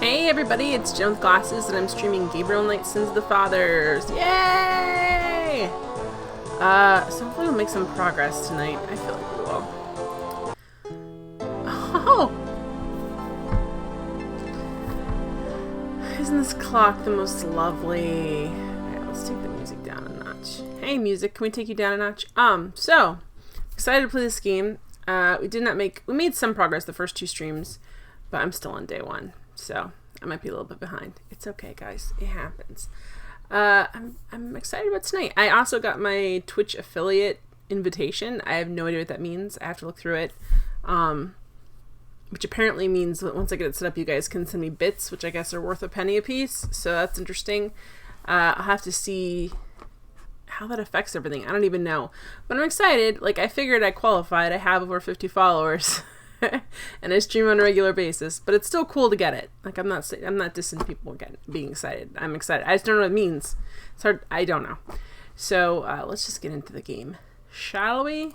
Hey everybody, it's Jen with Glasses, and I'm streaming Gabriel Night Sins of the Fathers. Yay! So hopefully we'll make some progress tonight. I feel like we will. Oh! Isn't this clock the most lovely? Alright, let's take the music down a notch. Hey music, can we take you down a notch? So, excited to play this game. We made some progress the first two streams, but I'm still on day one. So I might be a little bit behind. It's okay, guys. It happens. I'm excited about tonight. I also got my Twitch affiliate invitation. I have no idea what that means. I have to look through it. Which apparently means that once I get it set up, you guys can send me bits, which I guess are worth a penny a piece. So that's interesting. I'll have to see how that affects everything. I don't even know. But I'm excited. Like, I figured I qualified. I have over 50 followers. And I stream on a regular basis, but it's still cool to get it. Like, I'm not dissing people being excited. I'm excited. I just don't know what it means. It's hard. I don't know. So let's just get into the game, shall we?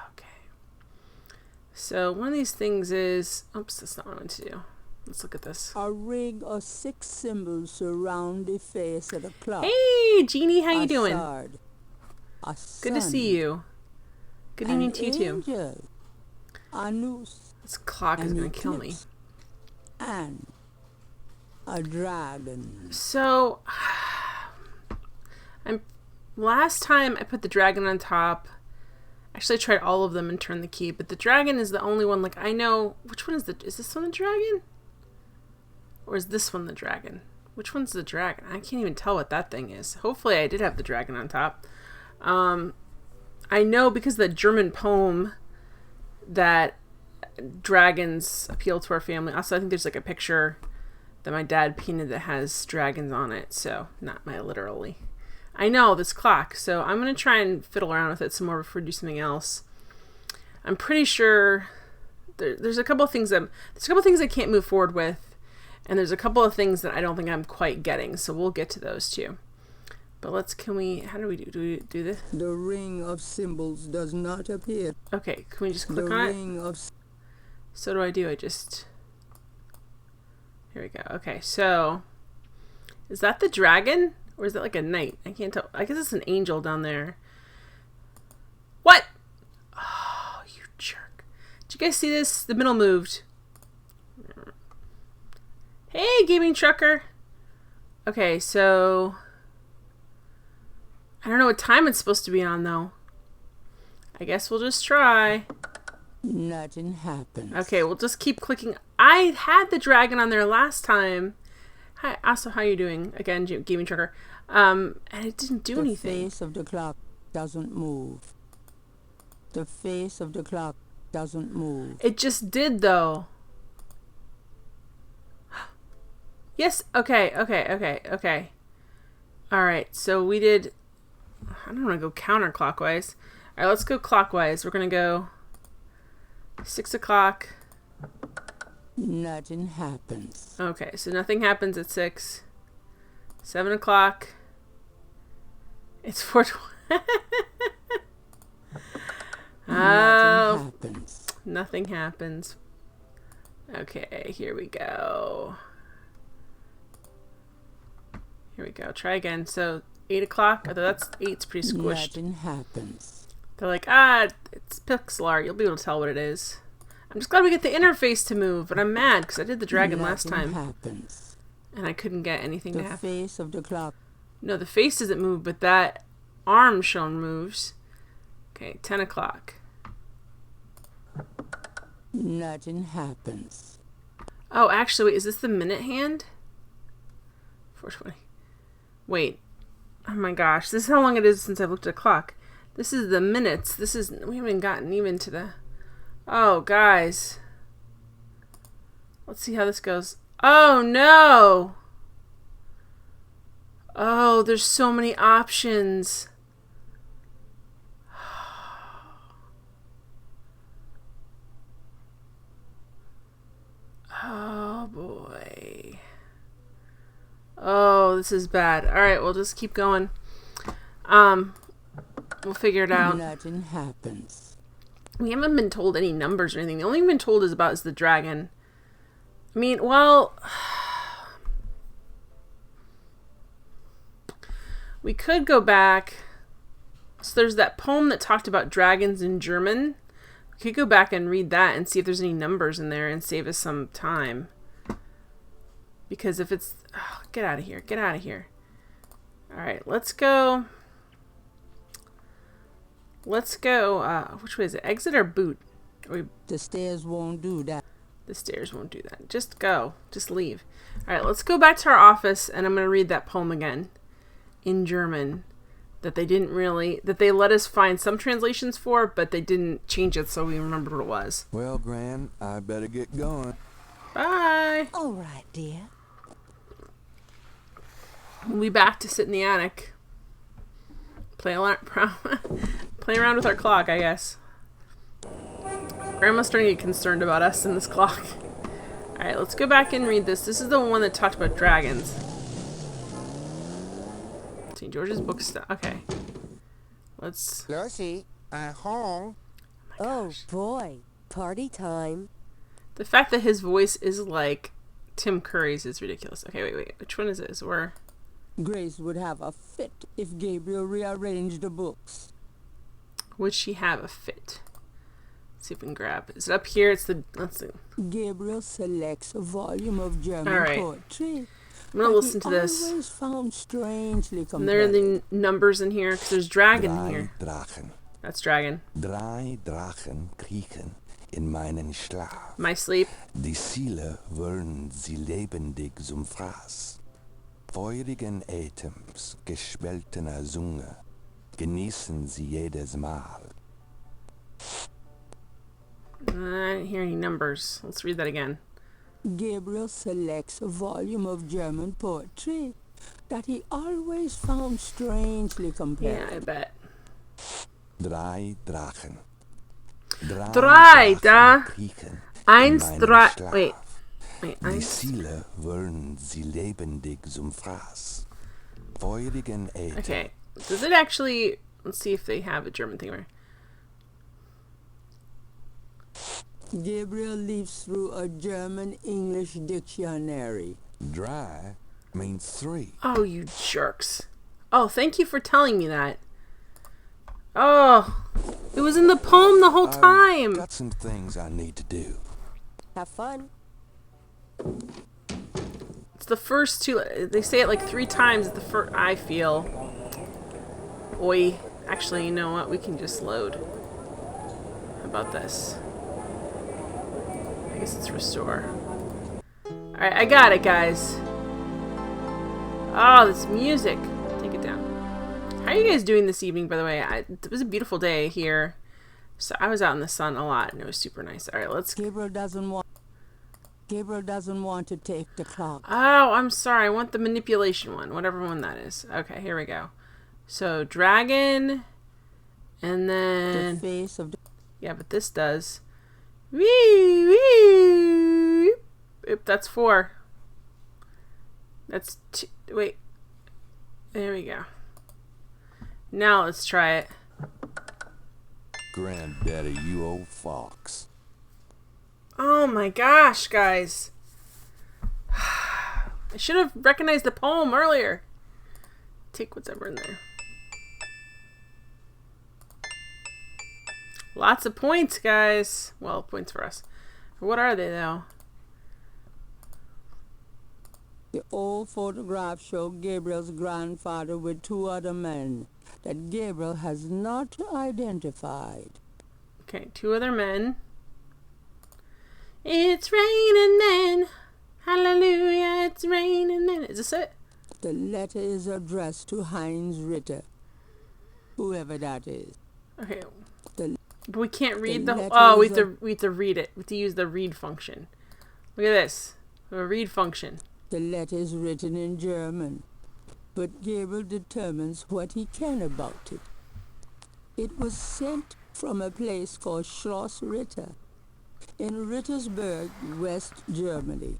Okay. So one of these things is, oops, that's not what I meant to do. Let's look at this. A ring of 6 symbols surround the face of the clock. Hey, Jeannie, how you doing? Sword, a Good to see you. Good evening to you too. A noose, this clock is going to kill me. And a dragon. So, last time I put the dragon on top. Actually, I tried all of them and turned the key, but the dragon is the only one. Like, I know which one is this one the dragon, or is this one the dragon? Which one's the dragon? I can't even tell what that thing is. Hopefully, I did have the dragon on top. I know because the German poem that dragons appeal to our family. Also, I think there's like a picture that my dad painted that has dragons on it. So, not my literally. I know this clock. So, I'm going to try and fiddle around with it some more before we do something else. I'm pretty sure there's a couple of things I can't move forward with. And there's a couple of things that I don't think I'm quite getting. So, we'll get to those too. But how do we do this? The ring of symbols does not appear. Okay, can we just click on it? So do I do? Here we go. Okay, so is that the dragon? Or is that like a knight? I can't tell. I guess it's an angel down there. What? Oh, you jerk. Did you guys see this? The middle moved. Hey, gaming trucker. Okay, so I don't know what time it's supposed to be on, though. I guess we'll just try. Nothing happens. Okay, we'll just keep clicking. I had the dragon on there last time. Hi, also, how you doing? Again, gaming trucker. And it didn't do anything. The face of the clock doesn't move. The face of the clock doesn't move. It just did, though. Yes, okay. Alright, so we did... I don't want to go counterclockwise. Alright, let's go clockwise. We're going to go 6 o'clock. Nothing happens. Okay, so nothing happens at 6. 7 o'clock. It's 4:20. Nothing happens. Nothing happens. Okay, here we go. Try again. So 8 o'clock. Although that's 8's pretty squished. Nothing happens. They're like, it's pixel art. You'll be able to tell what it is. I'm just glad we get the interface to move, but I'm mad because I did the dragon last time. Happens. And I couldn't get anything to happen. The face of the clock. No, the face doesn't move, but that arm shown moves. Okay, 10 o'clock. Nothing happens. Oh, actually, wait, is this the minute hand? 4:20. Wait. Oh my gosh, this is how long it is since I've looked at a clock. This is the minutes. We haven't gotten even to the... Oh, guys. Let's see how this goes. Oh, no! Oh, there's so many options. Oh, boy. Oh, this is bad. Alright, we'll just keep going. We'll figure it out. Nothing happens. We haven't been told any numbers or anything. The only thing we've been told is the dragon. I mean, well, we could go back. So there's that poem that talked about dragons in German. We could go back and read that and see if there's any numbers in there and save us some time. Because if it's... Oh, get out of here. Get out of here. Alright, let's go... Let's go... which way is it? Exit or boot? The stairs won't do that. The stairs won't do that. Just go. Just leave. Alright, let's go back to our office and I'm going to read that poem again. In German. That they didn't really... That they let us find some translations for, but they didn't change it so we remembered what it was. Well, Gran, I better get going. Bye! All right, dear. We'll be back to sit in the attic. Play around with our clock, I guess. Grandma's starting to get concerned about us and this clock. Alright, let's go back and read this. This is the one that talked about dragons. St. George's book stuff. Okay. Let's... Lucy, home. Oh boy, party time. The fact that his voice is like Tim Curry's is ridiculous. Okay, wait. Which one is this? Where... Grace would have a fit if Gabriel rearranged the books. Would she have a fit? Let's see if we can grab. Is it up here? It's the... Let's see. Gabriel selects a volume of German All right. poetry. I'm going to listen to this. Always found strangely And there are compelling. the numbers in here, because there's dragon here. Drachen. That's dragon. 3 Drachen kriechen in meinen Schlaf. My sleep. Die Ziele wollen sie lebendig zum Fraß. Feurigen Atems, geschweltener Zunge, genießen sie jedes Mal. I didn't hear any numbers. Let's read that again. Gabriel selects a volume of German poetry that he always found strangely compelling. Yeah, I bet. 3 Drachen. Drei, da. kriechen Eins, in meinen drei. Schlaf. Wait, Die eins. Ziele wollen sie lebendig zum Fraß. Feurigen Atem. Okay. Does it actually... Let's see if they have a German thing where... Gabriel leaves through a German-English dictionary. Dry means 3. Oh, you jerks. Oh, thank you for telling me that. Oh, it was in the poem the whole time. Got some things I need to do. Have fun. It's the first two. They say it like 3 times at the first. I feel. Oi. Actually, you know what? We can just load. How about this? I guess it's restore. Alright, I got it, guys. Oh, this music. Take it down. How are you guys doing this evening, by the way? It was a beautiful day here. So I was out in the sun a lot, and it was super nice. Alright, let's... Gabriel doesn't want to take the clock. Oh, I'm sorry. I want the manipulation one. Whatever one that is. Okay, here we go. So, dragon. And then... The face of the... Yeah, but this does... Wee, wee. Oop, that's 4. That's 2. Wait. There we go. Now let's try it. Granddaddy, you old fox. Oh my gosh, guys. I should have recognized the poem earlier. Take whatever in there. Lots of points, guys. Well, points for us. What are they, though? The old photographs show Gabriel's grandfather with 2 other men that Gabriel has not identified. Okay, 2 other men. It's raining men. Hallelujah, it's raining men. Is this it? The letter is addressed to Heinz Ritter, whoever that is. Okay. The But we can't read the... letter Oh, is we have to read it. We have to use the read function. Look at this. A read function. The letter is written in German, but Gabriel determines what he can about it. It was sent from a place called Schloss Ritter in Rittersberg, West Germany.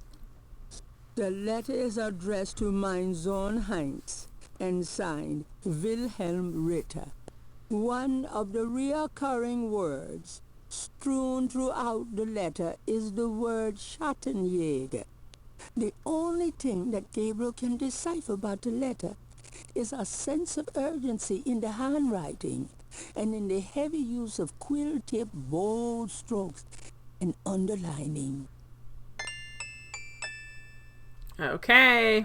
The letter is addressed to mein Sohn Heinz and signed Wilhelm Ritter. One of the reoccurring words Strewn throughout the letter is the word Schattenjäger. The only thing that Gabriel can decipher about the letter is a sense of urgency in the handwriting and in the heavy use of quill-tipped bold strokes and underlining. Okay.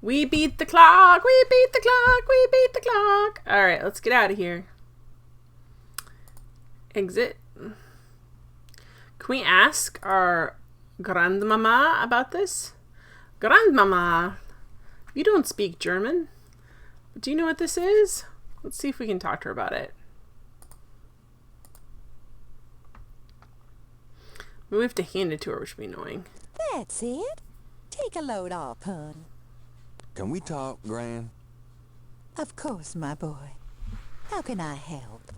We beat the clock. We beat the clock. We beat the clock. All right, let's get out of here. Exit. Can we ask our grandmama about this? Grandmama, you don't speak German. Do you know what this is? Let's see if we can talk to her about it. We have to hand it to her, which would be annoying. That's it. Take a load off, hon. Can we talk, Gran? Of course, my boy. How can I help?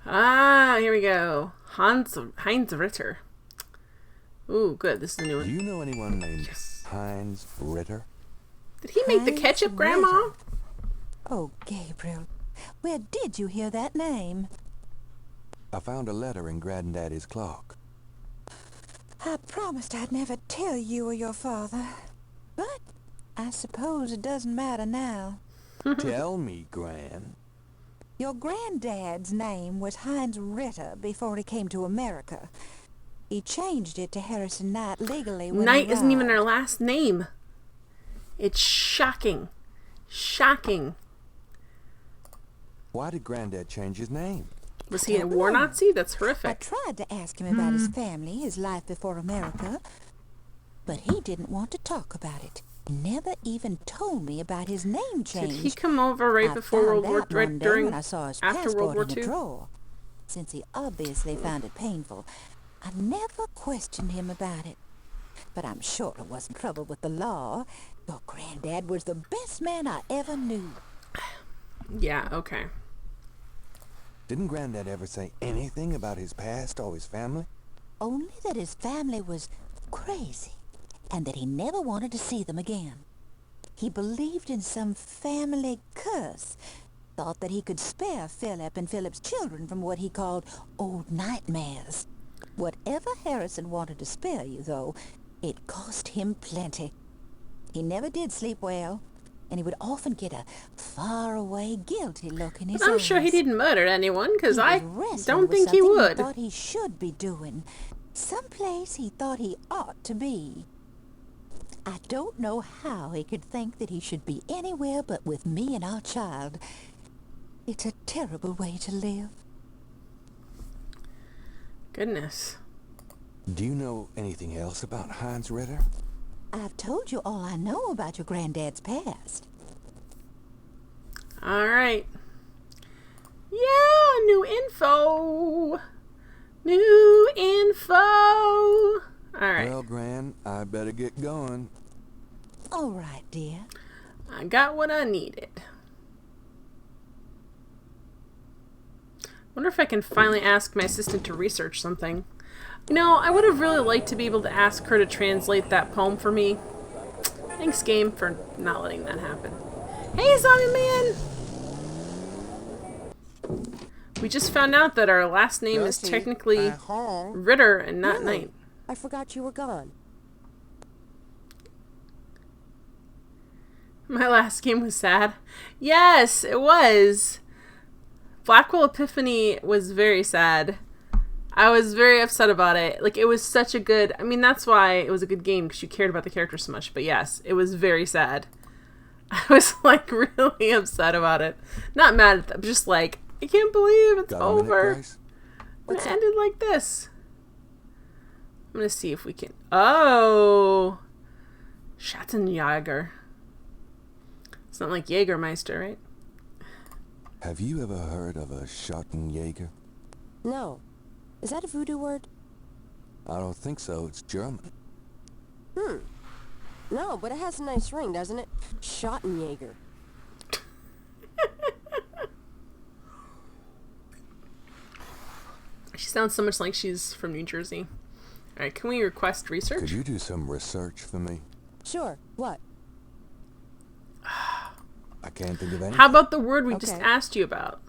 Ah, here we go. Heinz Ritter. Ooh, good. This is a new Do one. you know anyone named Yes. Heinz Ritter? Did he make the Heinz ketchup, Grandma? Ritter. Oh, Gabriel, where did you hear that name? I found a letter in Granddaddy's clock. I promised I'd never tell you or your father. But I suppose it doesn't matter now. Tell me, Gran. Your granddad's name was Heinz Ritter before he came to America. He changed it to Harrison Knight legally when Knight he isn't even arrived. our last name. It's shocking. Shocking. Why did Granddad change his name? Was he a war Nazi? That's I horrific. tried to ask him about his family, his life before America, but he didn't want to talk about it. He never even told me about his name change. Did he come over right I before found World War out right one day during when I saw his after passport World War in the II? drawer. Since he obviously found it painful, I never questioned him about it. But I'm sure it wasn't trouble with the law. Your granddad was the best man I ever knew. Yeah, okay. Didn't Granddad ever say anything about his past or his family? Only that his family was crazy, and that he never wanted to see them again. He believed in some family curse, thought that he could spare Philip and Philip's children from what he called old nightmares. Whatever Harrison wanted to spare you, though, it cost him plenty. He never did sleep well, and he would often get a faraway, guilty look in his eyes. I'm sure he didn't murder anyone, because He I was wrestling don't with think he something would. thought he should be doing. Someplace he thought he ought to be. I don't know how he could think that he should be anywhere but with me and our child. It's a terrible way to live. Goodness. Do you know anything else about Heinz Ritter? I've told you all I know about your granddad's past. All right. Yeah, new info. New info. All right. Well, Gran, I better get going. All right, dear. I got what I needed. Wonder if I can finally ask my assistant to research something. You know, I would have really liked to be able to ask her to translate that poem for me. Thanks, game, for not letting that happen. Hey, Zombie Man! We just found out that our last name is Gussie, technically I'm home. Ritter and not Really? Knight. I forgot you were gone. My last game was sad. Yes, it was. Blackwell Epiphany was very sad. I was very upset about it. Like, it was such a good... I mean, that's why it was a good game, because you cared about the character so much. But yes, it was very sad. I was, like, really upset about it. Not mad at them, just like, I can't believe it's Got a minute, over. Grace? And it ended like this. I'm going to see if we can... Oh! Schattenjäger. It's not like Jägermeister, right? Have you ever heard of a Schattenjäger? No. Is that a voodoo word? I don't think so. It's German. No, but it has a nice ring, doesn't it? Schottenjäger. She sounds so much like she's from New Jersey. Alright, can we request research? Could you do some research for me? Sure. What? I can't think of anything. How about the word we just Okay. asked you about?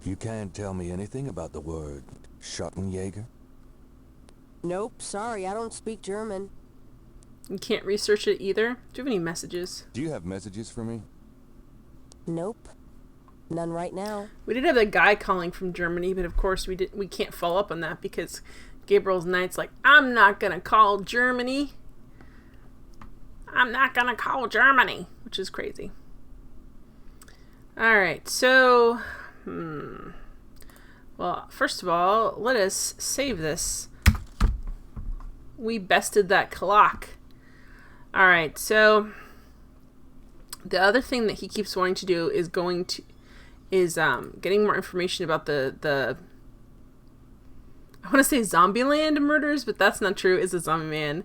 You can't tell me anything about the word Schottenjäger? Nope, sorry, I don't speak German. You can't research it either? Do you have any messages? Do you have messages for me? Nope. None right now. We did have that guy calling from Germany, but of course we can't follow up on that because Gabriel's Knight's like, I'm not gonna call Germany. I'm not gonna call Germany, which is crazy. Alright, so well, first of all, let us save this. We bested that clock. Alright, so the other thing that he keeps wanting to do is getting more information about the I want to say Zombieland murders, but that's not true. It's a zombie man.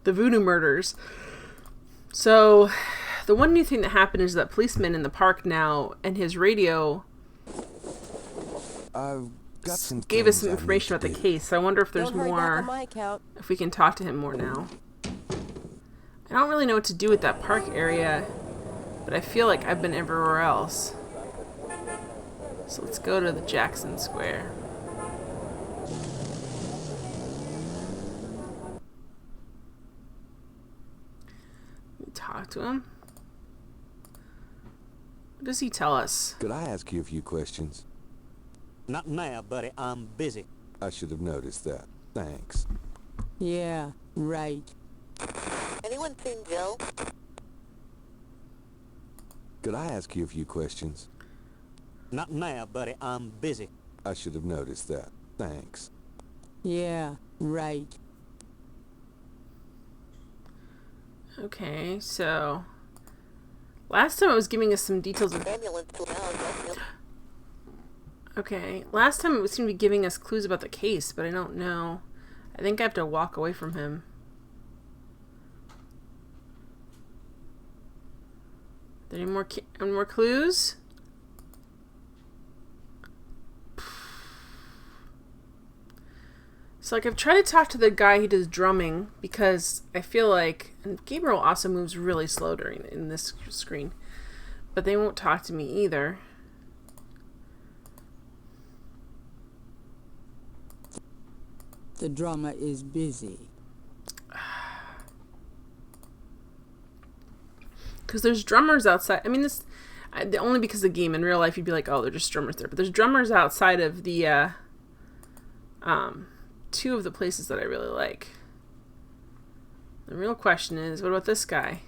The voodoo murders. So the one new thing that happened is that policeman in the park now and his radio I've got some gave us things some I need information to about the do. case. So I wonder if there's Don't hurry back on more, my account. if we can talk to him more now. I don't really know what to do with that park area, but I feel like I've been everywhere else. So let's go to the Jackson Square. Talk to him. What does he tell us? Could I ask you a few questions? Not now, buddy. I'm busy. I should have noticed that. Thanks. Yeah, right. Anyone seen Joe? Could I ask you a few questions? Not now, buddy. I'm busy. I should have noticed that. Thanks. Yeah, right. Okay, so last time it was giving us some details of... Ambulance to now. Okay, last time it seemed to be giving us clues about the case, but I don't know. I think I have to walk away from him. Are there any more clues? So, like, I've tried to talk to the guy who does drumming because I feel like, and Gabriel also moves really slow in this screen, but they won't talk to me either. The drummer is busy. Because there's drummers outside. I mean, only because of the game. In real life, you'd be like, oh, they're just drummers there. But there's drummers outside of the, two of the places that I really like. The real question is, what about this guy?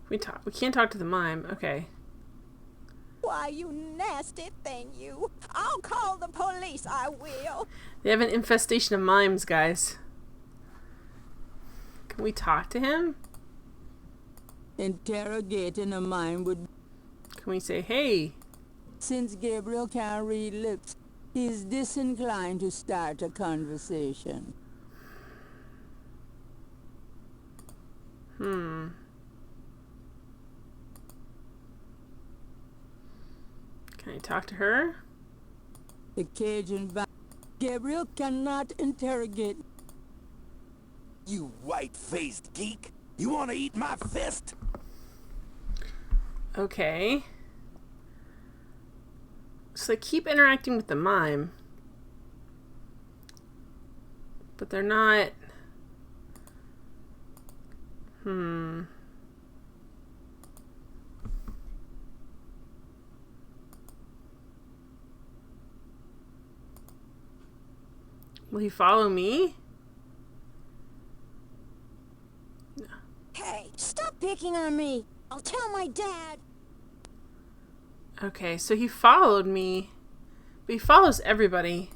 We can't talk to the mime. Okay. Why, you nasty thing, you. I'll call the police, I will. They have an infestation of mimes, guys. Can we talk to him? Interrogating a mime would... Can we say, hey? Since Gabriel can't read lips, he's disinclined to start a conversation. Can I talk to her? The Cajun Gabriel cannot interrogate. You white-faced geek! You want to eat my fist? Okay. So they keep interacting with the mime. But they're not... Will he follow me? Hey, stop picking on me. I'll tell my dad. Okay, so he followed me. But he follows everybody.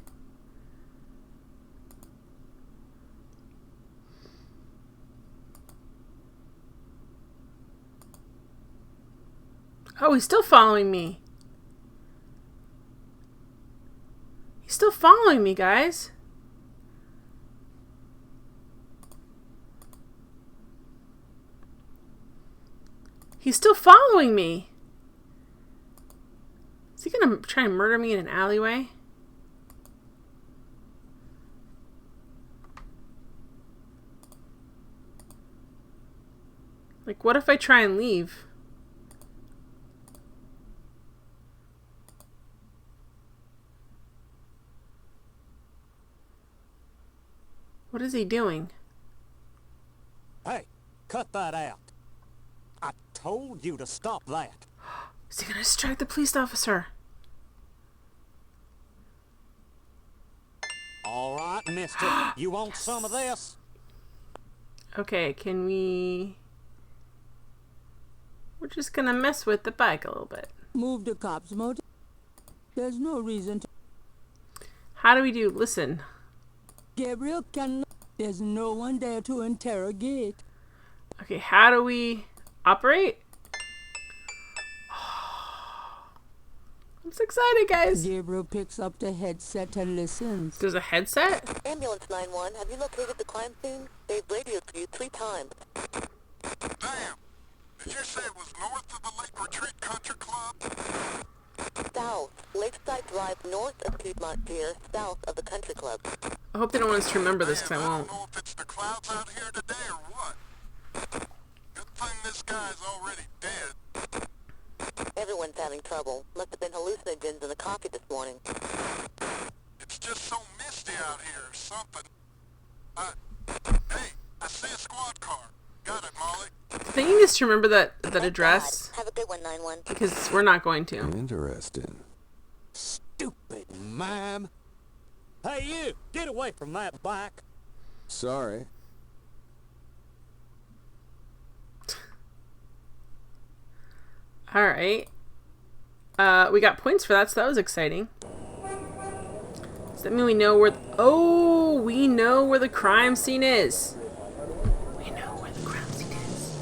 Oh, he's still following me. He's still following me, guys. He's still following me. Is he gonna try and murder me in an alleyway? Like, what if I try and leave? What is he doing? Hey, cut that out. I told you to stop that. Is he gonna distract the police officer? All right, mister. You want some of this? Okay, can we... We're just gonna mess with the bike a little bit. Move the cops, motor. There's no reason to... How do we do? Listen. Gabriel cannot... There's no one there to interrogate. Okay, how do we operate? I'm so excited, guys. Gabriel picks up the headset and listens. There's a headset? Ambulance 911, have you located the crime scene? They've radioed for you 3 times. Damn! Did you say it was north of the Lake Retreat Country Club? South, Lakeside Drive north of Piedmont Pier, south of the country club. I hope they don't want us to remember this, because I Man, won't. don't know if it's the clouds out here today or what. Good thing this guy's already dead. Everyone's having trouble. Must have been hallucinogens in the coffee this morning. It's just so misty out here or something. Hey, I see a squad car. Got it, Molly. They need us to remember that address, God. Have a good one, 911. because we're not going to. Interesting. Stupid mime. Hey, you! Get away from that bike. Sorry. Alright. We got points for that, so that was exciting. Does that mean we know where... Oh, we know where the crime scene is. We know where the crime scene is.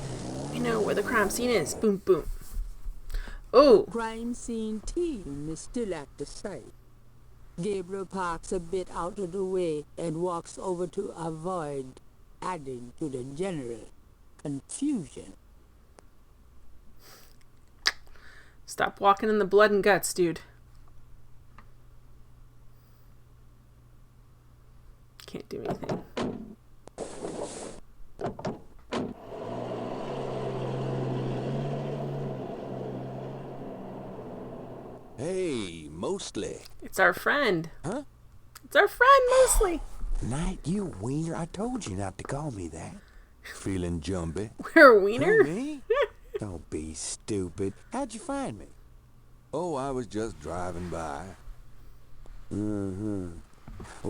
We know where the crime scene is. Boom, boom. Oh. Crime scene team is still at the site. Gabriel parks a bit out of the way and walks over to avoid adding to the general confusion. Stop walking in the blood and guts, dude. Can't do anything. Hey, mostly. It's our friend. Huh? It's our friend, mostly. Night, you wiener. I told you not to call me that. Feeling jumpy? We're a wiener. Who, me? Don't be stupid. How'd you find me? Oh, I was just driving by. Well,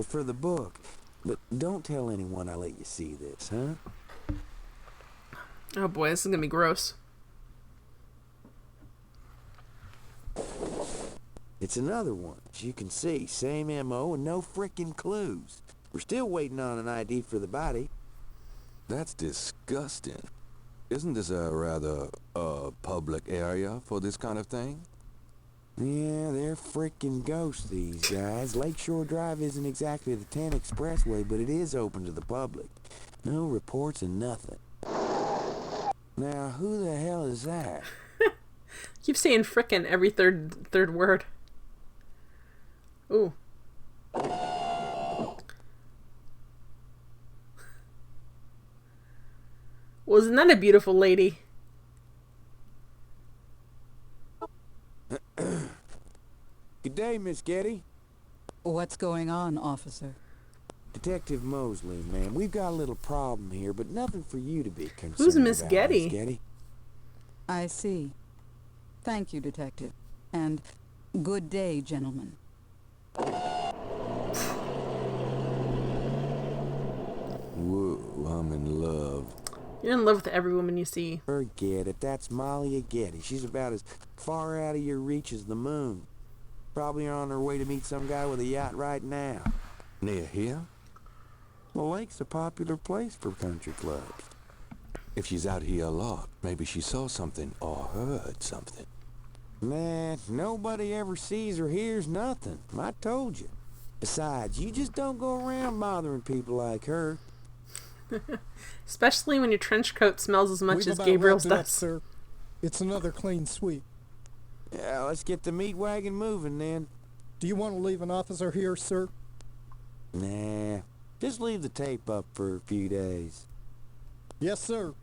for the book. But don't tell anyone I let you see this, huh? Oh boy, this is gonna be gross. It's another one. As you can see, same M.O. and no frickin' clues. We're still waiting on an ID for the body. That's disgusting. Isn't this a rather, public area for this kind of thing? Yeah, they're frickin' ghosts, these guys. Lakeshore Drive isn't exactly the 10 expressway, but it is open to the public. No reports and nothing. Now, who the hell is that? Keep saying frickin' every third word. Ooh. Wasn't that a beautiful lady? Good day, Miss Getty. What's going on, officer? Detective Mosley, ma'am. We've got a little problem here, but nothing for you to be concerned Who's Miss about, Getty? Miss Getty. I see. Thank you, Detective. And good day, gentlemen. Whoa, I'm in love. You're in love with every woman you see. Forget it. That's Molly Getty. She's about as far out of your reach as the moon. Probably on her way to meet some guy with a yacht right now. Near here? The lake's a popular place for country clubs. If she's out here a lot, maybe she saw something or heard something. Nah, nobody ever sees or hears nothing. I told you. Besides, you just don't go around bothering people like her. Especially when your trench coat smells as much We've as about Gabriel's wrapped it up, does. sir. It's another clean sweep. Yeah, let's get the meat wagon moving then. Do you want to leave an officer here, sir? Nah, just leave the tape up for a few days. Yes, sir.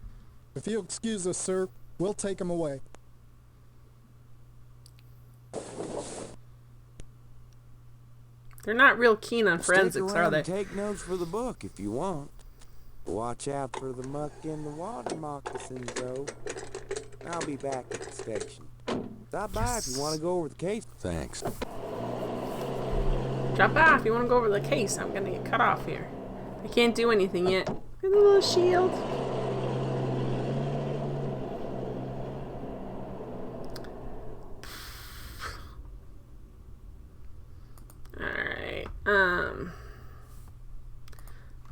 If you'll excuse us, sir, we'll take him away. They're not real keen on forensics, Stick are around they? and take notes for the book if you want. Watch out for the muck in the water moccasins, though. I'll be back at the station. Stop by if you want to go over the case. Thanks. Drop by if you want to go over the case. I'm gonna get cut off here. I can't do anything yet. With a little shield. Alright.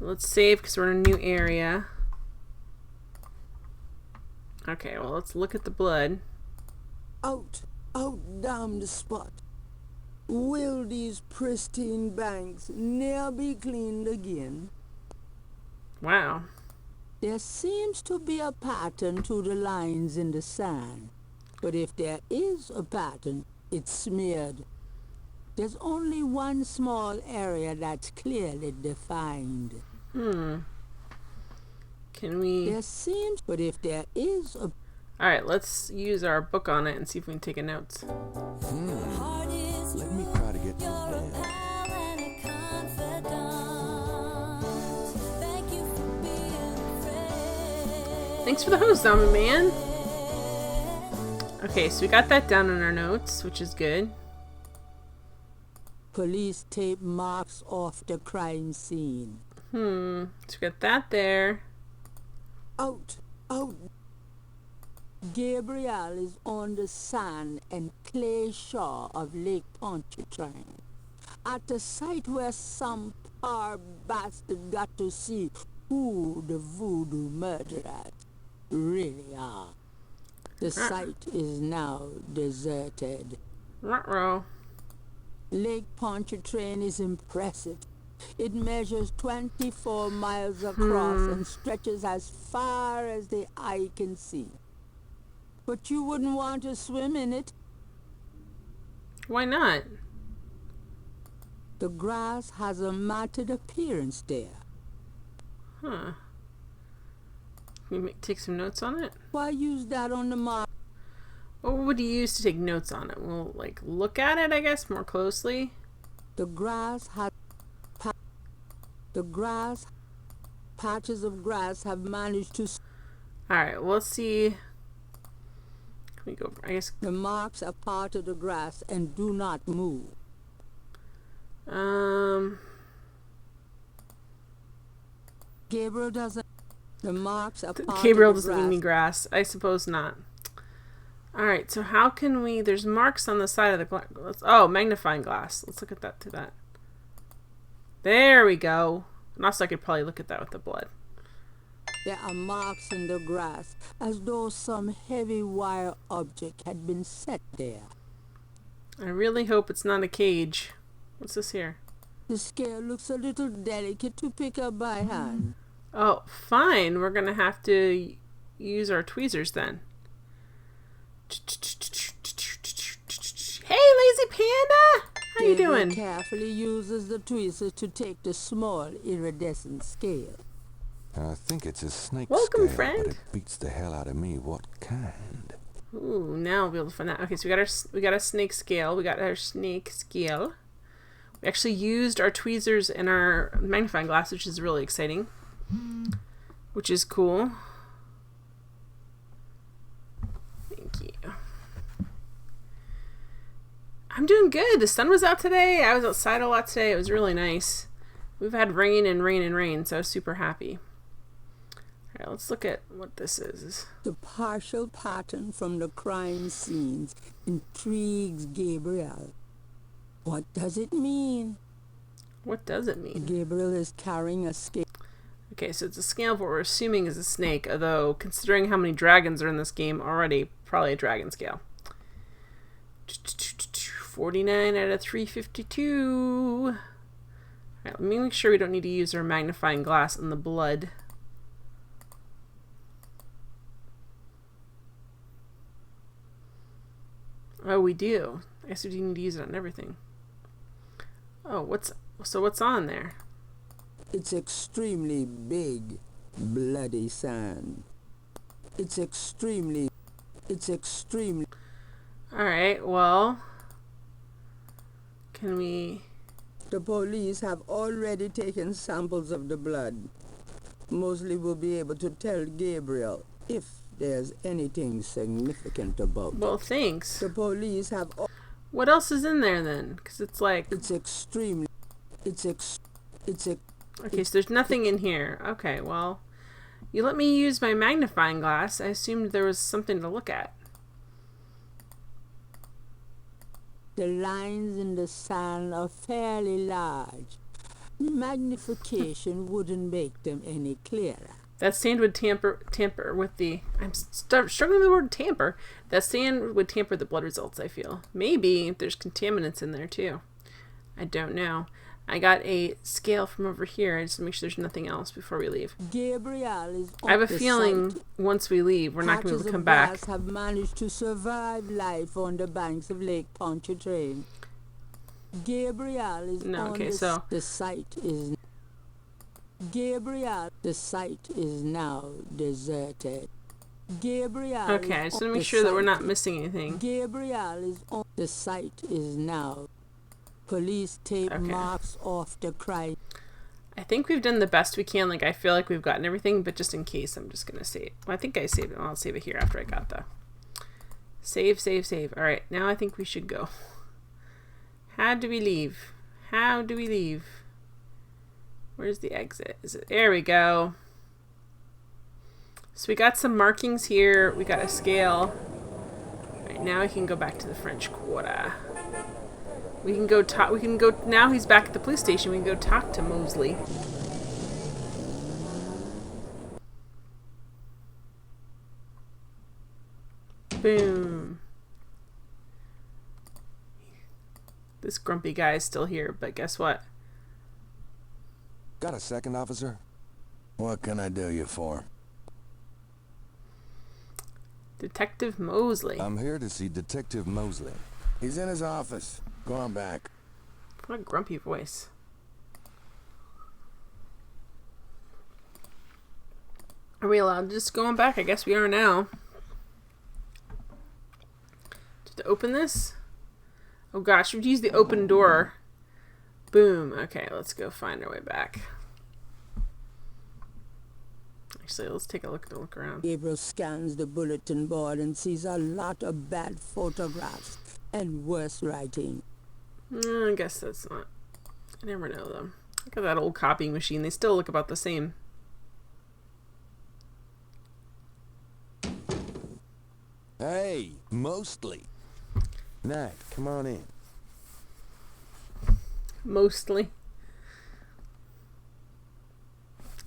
Let's save because we're in a new area. Okay, well, let's look at the blood. Out damned spot. Will these pristine banks ne'er be cleaned again? Wow. There seems to be a pattern to the lines in the sand. But if there is a pattern, it's smeared. There's only one small area that's clearly defined. Can we... There seems, but if there is a... Alright, let's use our book on it and see if we can take a notes. Let me try to get this down. Thanks for the host, Zombie Man. Okay, so we got that down in our notes, which is good. Police tape marks off the crime scene. So we got that there. Out. Gabriel is on the sand and clay shore of Lake Pontchartrain, at the site where some poor bastard got to see who the voodoo murderers really are. The site is now deserted. Ruh-roh. Lake Pontchartrain is impressive. It measures 24 miles across and stretches as far as the eye can see. But you wouldn't want to swim in it. Why not? The grass has a matted appearance there. Huh. Can we take some notes on it? Why use that on the mark? What would you use to take notes on it? We'll, like, look at it, I guess, more closely. The grass has... patches of grass have managed to... Alright, well, let's see. Can we go, I guess... The marks are part of the grass and do not move. Gabriel doesn't... The marks are part Gabriel of the doesn't grass. mean any grass. I suppose not. Alright, so how can we... There's marks on the side of the glass. Oh, magnifying glass. Let's look at that to that. There we go. And also I could probably look at that with the blood. There are marks in the grass, as though some heavy wire object had been set there. I really hope it's not a cage. What's this here? The scale looks a little delicate to pick up by hand. Oh, fine. We're going to have to use our tweezers then. Hey, lazy panda! How you Gabriel doing? Carefully uses the tweezers to take the small iridescent scale. I think it's a snake Welcome, scale, friend. but it beats the hell out of me. What kind? Ooh, now we'll be able to find out. Okay, so we got a snake scale. We got our snake scale. We actually used our tweezers and our magnifying glass, which is really exciting. Which is cool. Thank you. I'm doing good. The sun was out today. I was outside a lot today. It was really nice. We've had rain and rain and rain, so I was super happy. All right, let's look at what this is. The partial pattern from the crime scenes intrigues Gabriel. What does it mean? What does it mean? Gabriel is carrying a scale. Okay, so it's a scale of what we're assuming is a snake, although considering how many dragons are in this game already, probably a dragon scale. 49 out of 352. Alright, let me make sure we don't need to use our magnifying glass in the blood. Oh, we do. I guess we do need to use it on everything. Oh, what's on there? It's extremely big, bloody sand. It's extremely... Alright, well... Can we... The police have already taken samples of the blood. Mosley will be able to tell Gabriel if there's anything significant about it. Well, thanks. The police have... What else is in there then? Because it's like... It's extremely... Okay, so there's nothing in here. Okay, well... You let me use my magnifying glass. I assumed there was something to look at. The lines in the sand are fairly large. Magnification wouldn't make them any clearer. That sand would tamper with the... I'm struggling with the word tamper. That sand would tamper the blood results, I feel. Maybe there's contaminants in there, too. I don't know. I got a scale from over here. I just to make sure there's nothing else before we leave. Gabriel is I have a feeling once we leave, we're not going to be able to come back. Patches of grass have managed to survive life on the banks of Lake Pontchartrain. Gabriel is the site is... Gabriel, the site is now deserted. Gabriel. Okay, I just want to make sure that we're not missing anything. Gabriel is on the site is now. Police tape marks off the crime. I think we've done the best we can. Like, I feel like we've gotten everything, but just in case, I'm just going to save. Well, I think I saved it. I'll save it here after I got the... Save. All right, now I think we should go. How do we leave? Where's the exit? Is it? There we go. So we got some markings here. We got a scale. All right, now I can go back to the French Quarter. We can go talk. We can go now. He's back at the police station. We can go talk to Mosley. Boom. This grumpy guy is still here, but guess what? Got a second, officer? What can I do you for? Detective Mosley. I'm here to see Detective Mosley. He's in his office. Go on back. What a grumpy voice. Are we allowed to just go on back? I guess we are now. Just to open this? Oh gosh, we've used the open door. Boom. Okay, let's go find our way back. Actually, let's take a look around. Gabriel scans the bulletin board and sees a lot of bad photographs and worse writing. I guess that's not... I never know, though. Look at that old copying machine. They still look about the same. Hey, mostly. Knight, come on in. Mostly.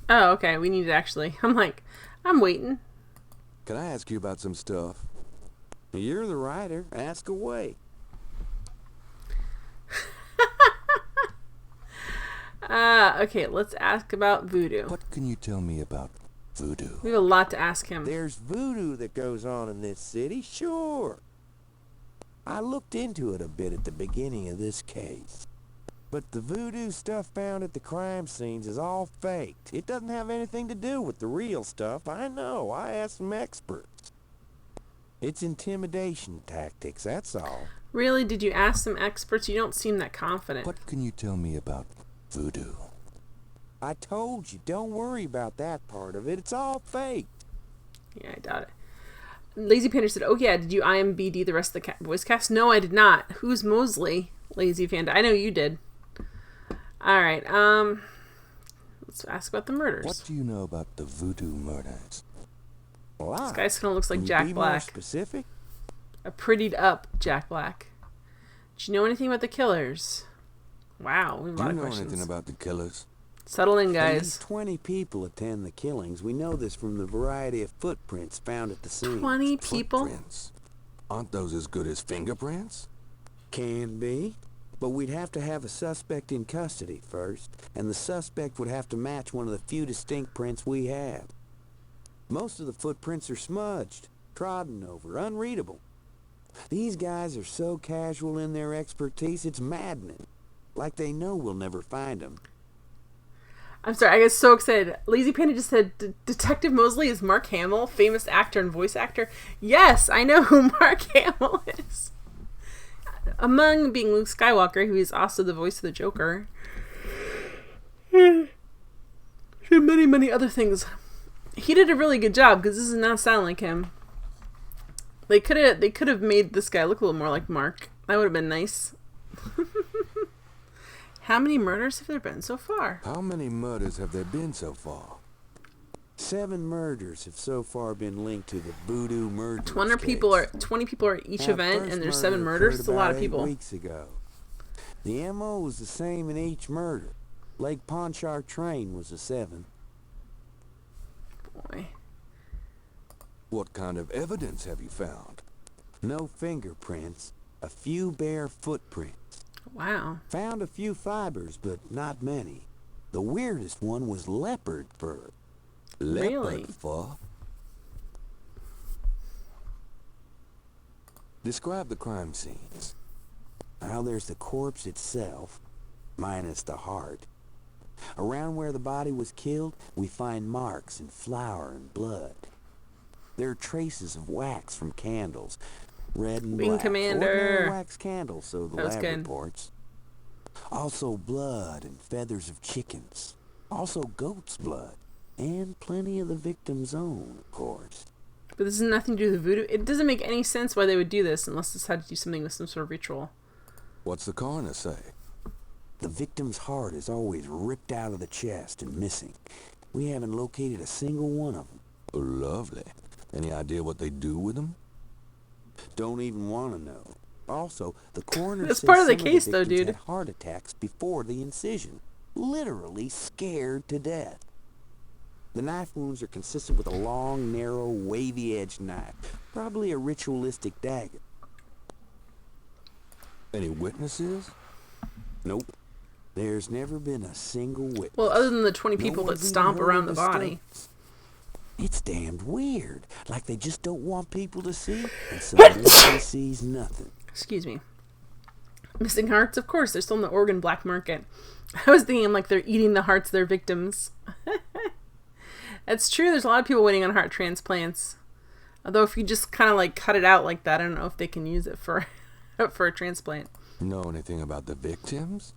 Oh, okay. We need to actually... I'm like, I'm waiting. Can I ask you about some stuff? You're the writer. Ask away. Okay, let's ask about voodoo. What can you tell me about voodoo? We have a lot to ask him. There's voodoo that goes on in this city, sure. I looked into it a bit at the beginning of this case. But the voodoo stuff found at the crime scenes is all faked. It doesn't have anything to do with the real stuff. I know. I asked some experts. It's intimidation tactics, that's all. Really? Did you ask some experts? You don't seem that confident. What can you tell me about voodoo? I told you, don't worry about that part of it. It's all fake. Yeah, I doubt it. Lazy Panda said, oh yeah, did you IMBD the rest of the voice cast? No, I did not. Who's Mosley? Lazy Panda. I know you did. Alright, let's ask about the murders. What do you know about the voodoo murders? Well, this guy kind of looks like Jack Black. More specific? A prettied up Jack Black. Do you know anything about the killers? Wow, we have a lot of questions. Do you know anything about the killers? Settle in, At guys. least 20 people attend the killings. We know this from the variety of footprints found at the scene. 20 people? Footprints? Aren't those as good as fingerprints? Can be. But we'd have to have a suspect in custody first, and the suspect would have to match one of the few distinct prints we have. Most of the footprints are smudged, trodden over, unreadable. These guys are so casual in their expertise, it's maddening. Like they know we'll never find them. I'm sorry, I get so excited. Lazy Panda just said, Detective Mosley is Mark Hamill, famous actor and voice actor. Yes, I know who Mark Hamill is. Among being Luke Skywalker, who is also the voice of the Joker. And many, many other things. He did a really good job, because this does not sound like him. They could have made this guy look a little more like Mark. That would have been nice. How many murders have there been so far? How many murders have there been so far? 7 murders have so far been linked to the voodoo murder. 20 people are at each event, and there's 7 murders. It's a lot of people. 8 weeks ago. The MO was the same in each murder. Lake Pontchartrain was a 7. Boy. What kind of evidence have you found? No fingerprints. A few bare footprints. Wow. Found a few fibers, but not many. The weirdest one was leopard fur. Really? Leopard fur? Describe the crime scenes. Now there's the corpse itself, minus the heart. Around where the body was killed, we find marks and flour and blood. There are traces of wax from candles. Red and Wing black. Commander. Ordinary wax candles, so the That was lab good. reports. Also blood and feathers of chickens. Also goat's blood. And plenty of the victim's own, of course. But this has nothing to do with voodoo. It doesn't make any sense why they would do this unless this had to do something with some sort of ritual. What's the coroner say? The victim's heart is always ripped out of the chest and missing. We haven't located a single one of them. Oh, lovely. Any idea what they do with them? Don't even want to know. Also, the coroner That's says part of the some case, the though, victims dude. had heart attacks before the incision. Literally scared to death. The knife wounds are consistent with a long, narrow, wavy-edged knife. Probably a ritualistic dagger. Any witnesses? Nope. There's never been a single witness. Well, other than the 20 people No that one's stomp even heard around of the body. stunts. It's damned weird. Like they just don't want people to see, and someone sees nothing. Excuse me. Missing hearts? Of course, they're still in the organ black market. I was thinking like they're eating the hearts of their victims. That's true. There's a lot of people waiting on heart transplants. Although if you just kind of like cut it out like that, I don't know if they can use it for for a transplant. Know anything about the victims?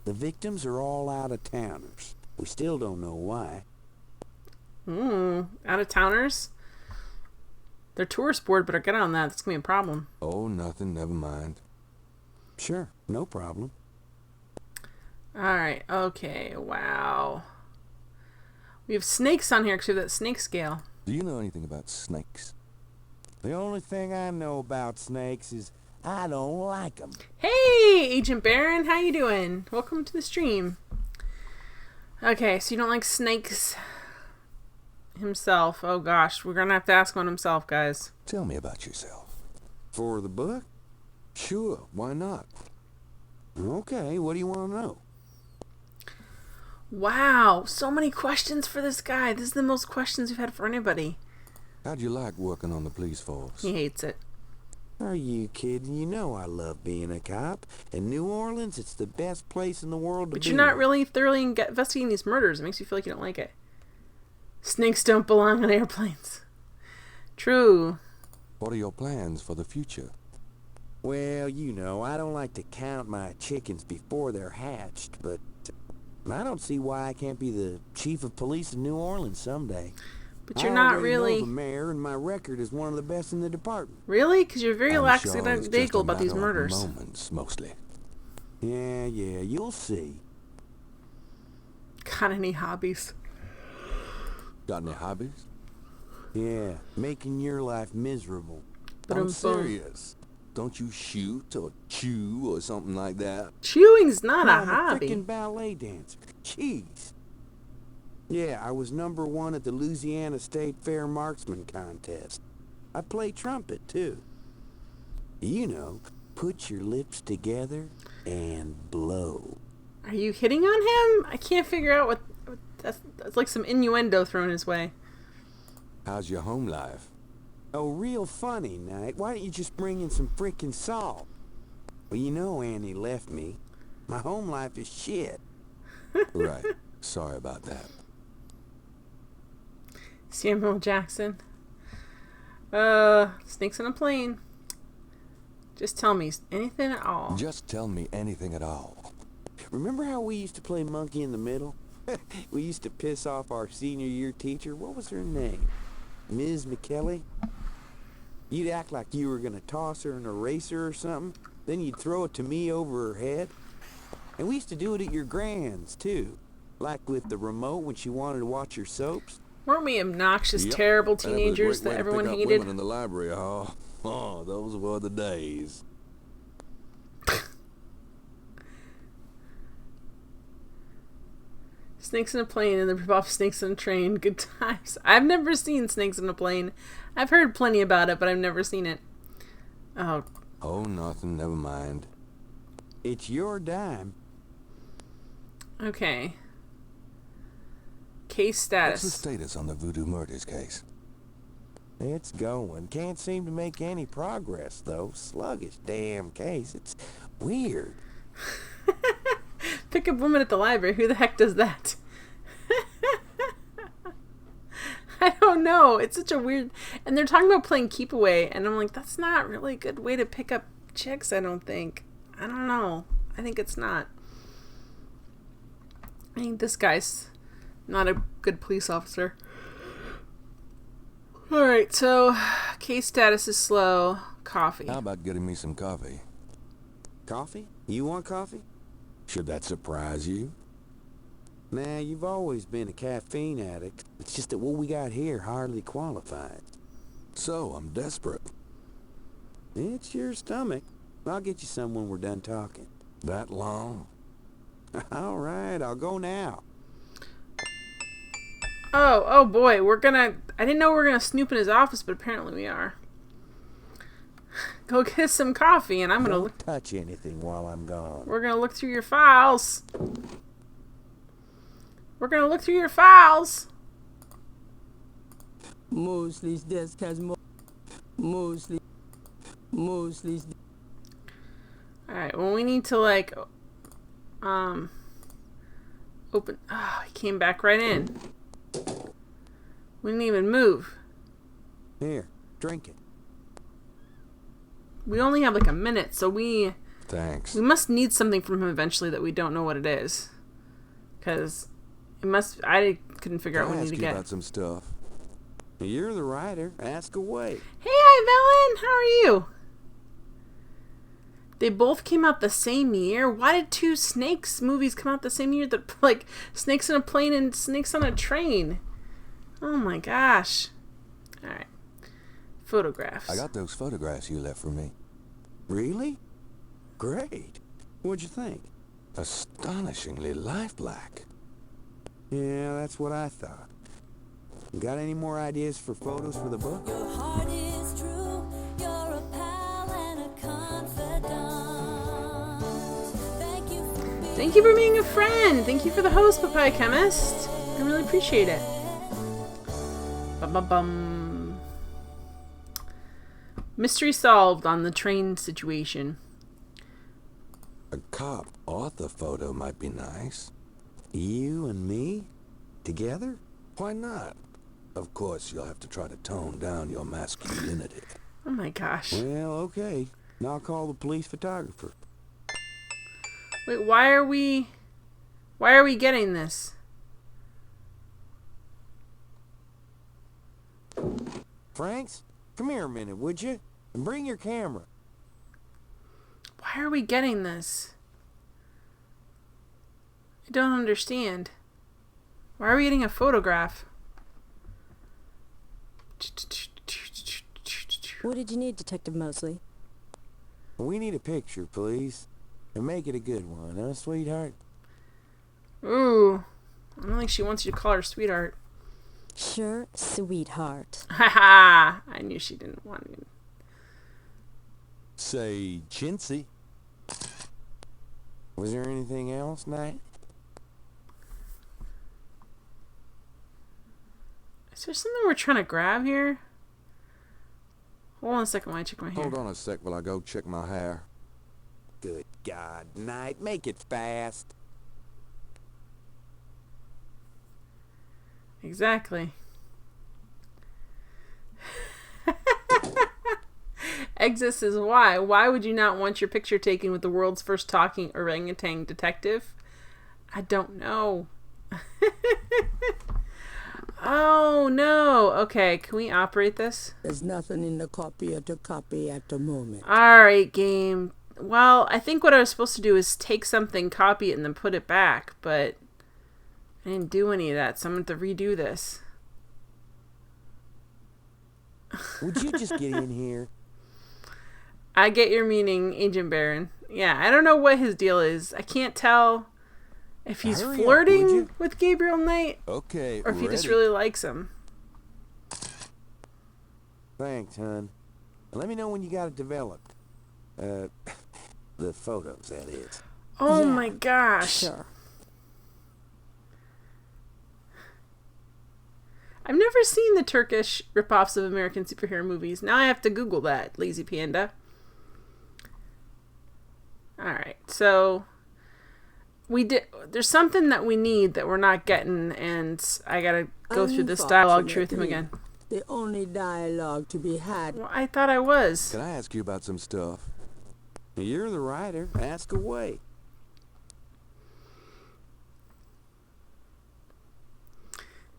The victims are all out-of-towners. We still don't know why. Out-of-towners? They're tourist board, but I get on that. That's going to be a problem. Oh, nothing. Never mind. Sure, no problem. Alright, okay, wow. We have snakes on here because we have that snake scale. Do you know anything about snakes? The only thing I know about snakes is I don't like them. Hey, Agent Baron, how you doing? Welcome to the stream. Okay, so you don't like snakes himself. Oh gosh, we're going to have to ask one himself, guys. Tell me about yourself. For the book? Sure, why not? Okay, what do you want to know? Wow, so many questions for this guy. This is the most questions we've had for anybody. How'd you like working on the police force? He hates it. Are you kidding? You know I love being a cop. In New Orleans, it's the best place in the world to be. But you're not really thoroughly investigating these murders. It makes you feel like you don't like it. Snakes don't belong on airplanes. True. What are your plans for the future? Well, you know, I don't like to count my chickens before they're hatched, but I don't see why I can't be the chief of police of New Orleans someday. But you're not really... I know the mayor, and my record is one of the best in the department. Really? Because you're very I'm lackadaisical about these matter of murders. Moments, mostly. Yeah, you'll see. Got any hobbies? Got any hobbies? Yeah, making your life miserable. But I'm serious. Don't you shoot or chew or something like that? Chewing's not a I'm hobby. a freaking ballet dancer. Jeez. Yeah, I was #1 at the Louisiana State Fair Marksman Contest. I play trumpet, too. You know, put your lips together and blow. Are you hitting on him? I can't figure out what that's like some innuendo thrown his way. How's your home life? Oh, real funny, Knight. Why don't you just bring in some freaking salt? Well, you know Annie left me. My home life is shit. Right. Sorry about that. Samuel Jackson. Snakes in a plane. Just tell me anything at all. Just tell me anything at all. Remember how we used to play monkey in the middle? We used to piss off our senior year teacher. What was her name? Ms. McKelly? You'd act like you were gonna toss her an eraser or something. Then you'd throw it to me over her head. And we used to do it at your grand's, too. Like with the remote when she wanted to watch your soaps. Weren't we obnoxious, Yep. terrible And it was a teenagers great way that to everyone pick up hated? women in the library hall. Oh, those were the days. Snakes in a plane and the rip-off Snakes in a Train. Good times. I've never seen Snakes in a Plane. I've heard plenty about it, but I've never seen it. Oh. Oh, nothing. Never mind. It's your dime. Okay. Case status. What's the status on the Voodoo murders case? It's going. Can't seem to make any progress, though. Sluggish damn case. It's weird. Pick up woman at the library. Who the heck does that? I don't know. It's such a weird... And they're talking about playing keep away, and I'm like, that's not really a good way to pick up chicks, I don't think. I don't know. I think it's not. I think this guy's not a good police officer. Alright, so case status is slow. Coffee. How about getting me some coffee? Coffee? You want coffee? Should that surprise you? Nah, you've always been a caffeine addict. It's just that what we got here hardly qualifies. So, I'm desperate. It's your stomach. I'll get you some when we're done talking. That long? All right, I'll go now. Oh boy, I didn't know we were gonna snoop in his office, but apparently we are. Go get some coffee, and I'm gonna Don't touch anything while I'm gone. We're gonna look through your files. We're gonna look through your files. Mosley's desk has more. Mosley's. Alright, well, we need to, like, open. Oh, he came back right in. We didn't even move. Here, drink it. We only have, like, a minute, so Thanks. we must need something from him eventually that we don't know what it is. Because I couldn't figure out what we need to get. About some stuff. You're the writer. Ask away. Hey, Ivellen! How are you? They both came out the same year? Why did two Snakes movies come out the same year? Like, Snakes in a Plane and Snakes on a Train. Oh my gosh. Alright. Photographs. I got those photographs you left for me. Really? Great. What'd you think? Astonishingly lifelike. Yeah, that's what I thought. Got any more ideas for photos for the book? Your heart is true. You're a pal and a confidant. Thank you for being a friend. Thank you for the host, Papaya Chemist. I really appreciate it. Bum. Mystery solved on the train situation. A cop author photo might be nice. You and me? Together? Why not? Of course, you'll have to try to tone down your masculinity. Oh my gosh. Well, okay. Now I'll call the police photographer. Wait, why are we getting this? Franks, come here a minute, would you? And bring your camera. Why are we getting this? I don't understand. Why are we getting a photograph? What did you need, Detective Mosley? We need a picture, please. And make it a good one, huh, sweetheart? Ooh. I don't think she wants you to call her sweetheart. Sure, sweetheart. Haha. I knew she didn't want me. Say, chintzy. Was there anything else, Knight? Is there something we're trying to grab here? Hold on a second while I check my hair. Hold on a sec while I go check my hair. Good God, Knight, make it fast. Exactly. Exis is why. Why would you not want your picture taken with the world's first talking orangutan detective? I don't know. Oh, no. Okay, can we operate this? There's nothing in the copier to copy at the moment. Alright, game. Well, I think what I was supposed to do is take something, copy it, and then put it back, but I didn't do any of that, so I'm going to have to redo this. Would you just get in here? I get your meaning, Agent Baron. Yeah, I don't know what his deal is. I can't tell if he's Hurry up, flirting would you? with Gabriel Knight Okay, or if he just ready. really likes him. Thanks, hon. Let me know when you got it developed. The photos, that is. Oh Yeah, my gosh. Sure. I've never seen the Turkish ripoffs of American superhero movies. Now I have to Google that, lazy panda. Alright, so there's something that we need that we're not getting, and I gotta go through this dialogue tree with him again. The only dialogue to be had. Well, I thought I was. Can I ask you about some stuff? You're the writer. Ask away.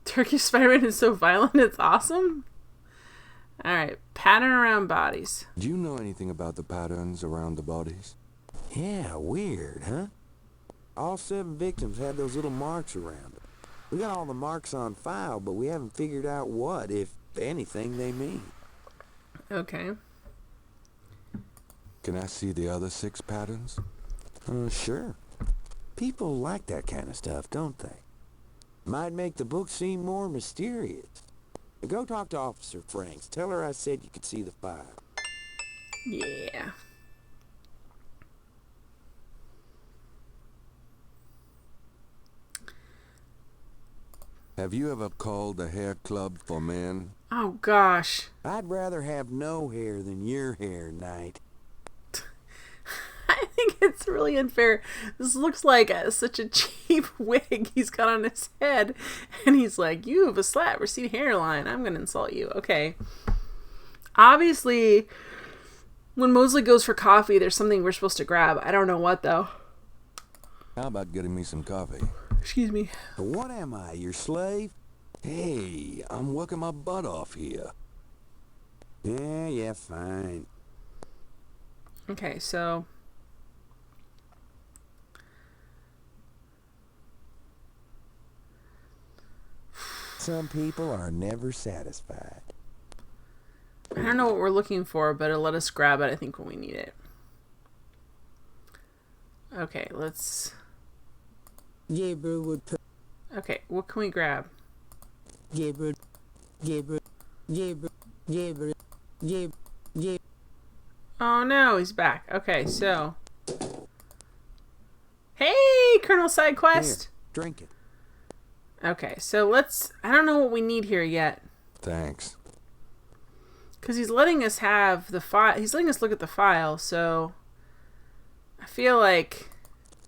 Turkish Spider-Man is so violent, it's awesome. Alright, pattern around bodies. Do you know anything about the patterns around the bodies? Yeah, weird, huh? All 7 victims had those little marks around them. We got all the marks on file, but we haven't figured out what, if anything, they mean. Okay. Can I see the other 6 patterns? Sure. People like that kind of stuff, don't they? Might make the book seem more mysterious. Go talk to Officer Franks. Tell her I said you could see the file. Yeah. Have you ever called a hair club for men? Oh gosh. I'd rather have no hair than your hair, Knight. I think it's really unfair. This looks like such a cheap wig he's got on his head. And he's like, you have a slat receding hairline. I'm going to insult you. Okay. Obviously, when Mosley goes for coffee, there's something we're supposed to grab. I don't know what, though. How about getting me some coffee? Excuse me. What am I, your slave? Hey, I'm working my butt off here. Yeah, fine. Okay, so... Some people are never satisfied. I don't know what we're looking for, but it'll let us grab it, I think, when we need it. Okay, let's... Gabriel would put... Okay, what can we grab? Gabriel. Oh no, he's back. Okay, so... Hey, Colonel Side Quest! Here, drink it. Okay, so let's... I don't know what we need here yet. Thanks. Because he's letting us have the file. He's letting us look at the file, so... I feel like...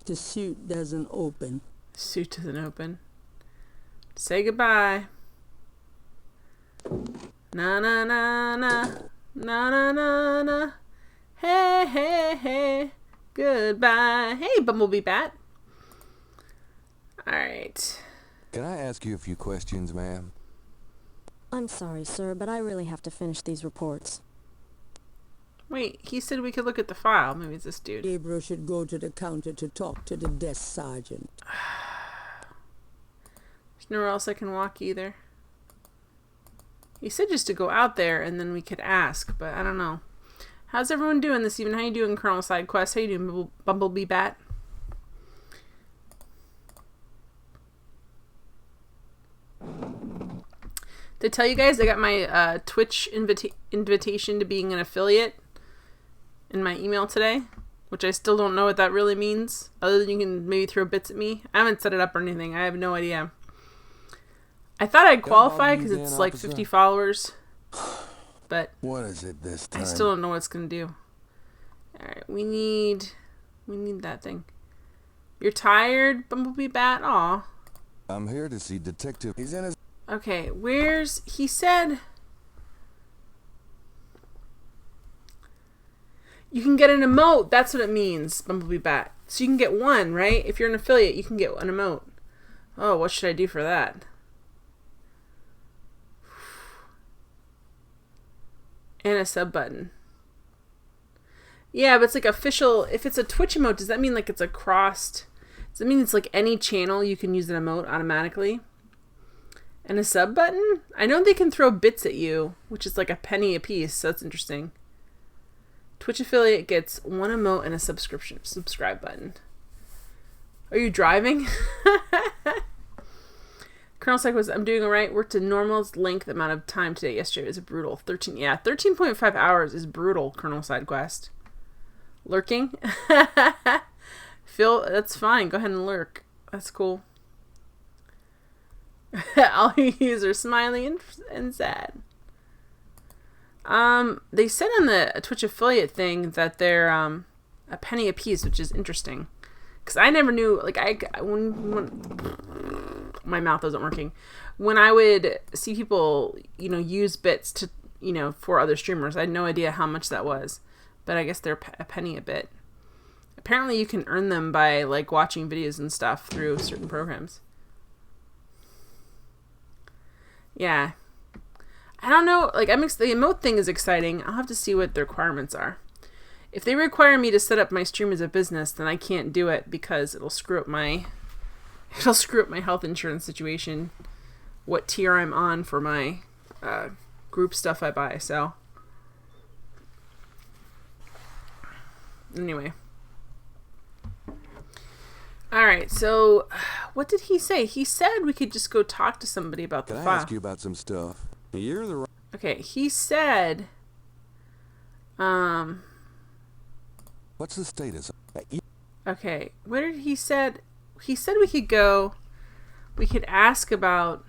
The suit doesn't open. Suit doesn't open. Say goodbye. Na na na na. Na na na na. Hey, hey, hey. Goodbye. Hey, Bumblebee Bat. Alright. Can I ask you a few questions, ma'am? I'm sorry, sir, but I really have to finish these reports. Wait, he said we could look at the file. Maybe it's this dude. Gabriel should go to the counter to talk to the desk sergeant. There's nowhere else I can walk either. He said just to go out there and then we could ask, but I don't know. How's everyone doing this evening? How you doing, Colonel Side Quest? How you doing, Bumblebee Bat? To tell you guys, I got my Twitch invitation to being an affiliate in my email today, which I still don't know what that really means, other than you can maybe throw bits at me. I haven't set it up or anything. I have no idea. I thought I'd qualify because it's like 50 followers, but what is it this time? I still don't know what it's gonna do. All right, we need that thing. You're tired, Bumblebee Bat? Aw. I'm here to see Detective. He's in his... Okay, where's... He said... You can get an emote. That's what it means, Bumblebee Bat. So you can get one, right? If you're an affiliate, you can get an emote. Oh, what should I do for that? And a sub button. Yeah, but it's like official. If it's a Twitch emote, does that mean like it's a crossed... Does that mean it's like any channel you can use an emote automatically? And a sub button? I know they can throw bits at you, which is like a penny a piece, so that's interesting. Twitch affiliate gets one emote and a subscribe button. Are you driving? Colonel Psych was, I'm doing alright. Worked a normal length amount of time today. Yesterday was brutal. 13.5 hours is brutal, Colonel Sidequest. Lurking? Phil, that's fine. Go ahead and lurk. That's cool. All users smiling and sad. They said on the Twitch affiliate thing that they're a penny a piece, which is interesting. Because I never knew, like, when my mouth wasn't working. When I would see people, you know, use bits to, you know, for other streamers, I had no idea how much that was. But I guess they're a penny a bit. Apparently you can earn them by, like, watching videos and stuff through certain programs. Yeah. I don't know, like, the emote thing is exciting. I'll have to see what the requirements are. If they require me to set up my stream as a business, then I can't do it because it'll screw up my health insurance situation, what tier I'm on for my group stuff I buy, so. Anyway. Alright, so, what did he say? He said we could just go talk to somebody about the file. Can I ask you about some stuff? You're the... Okay, he said... What's the status? Okay, what did he said? He said we could go... We could ask about...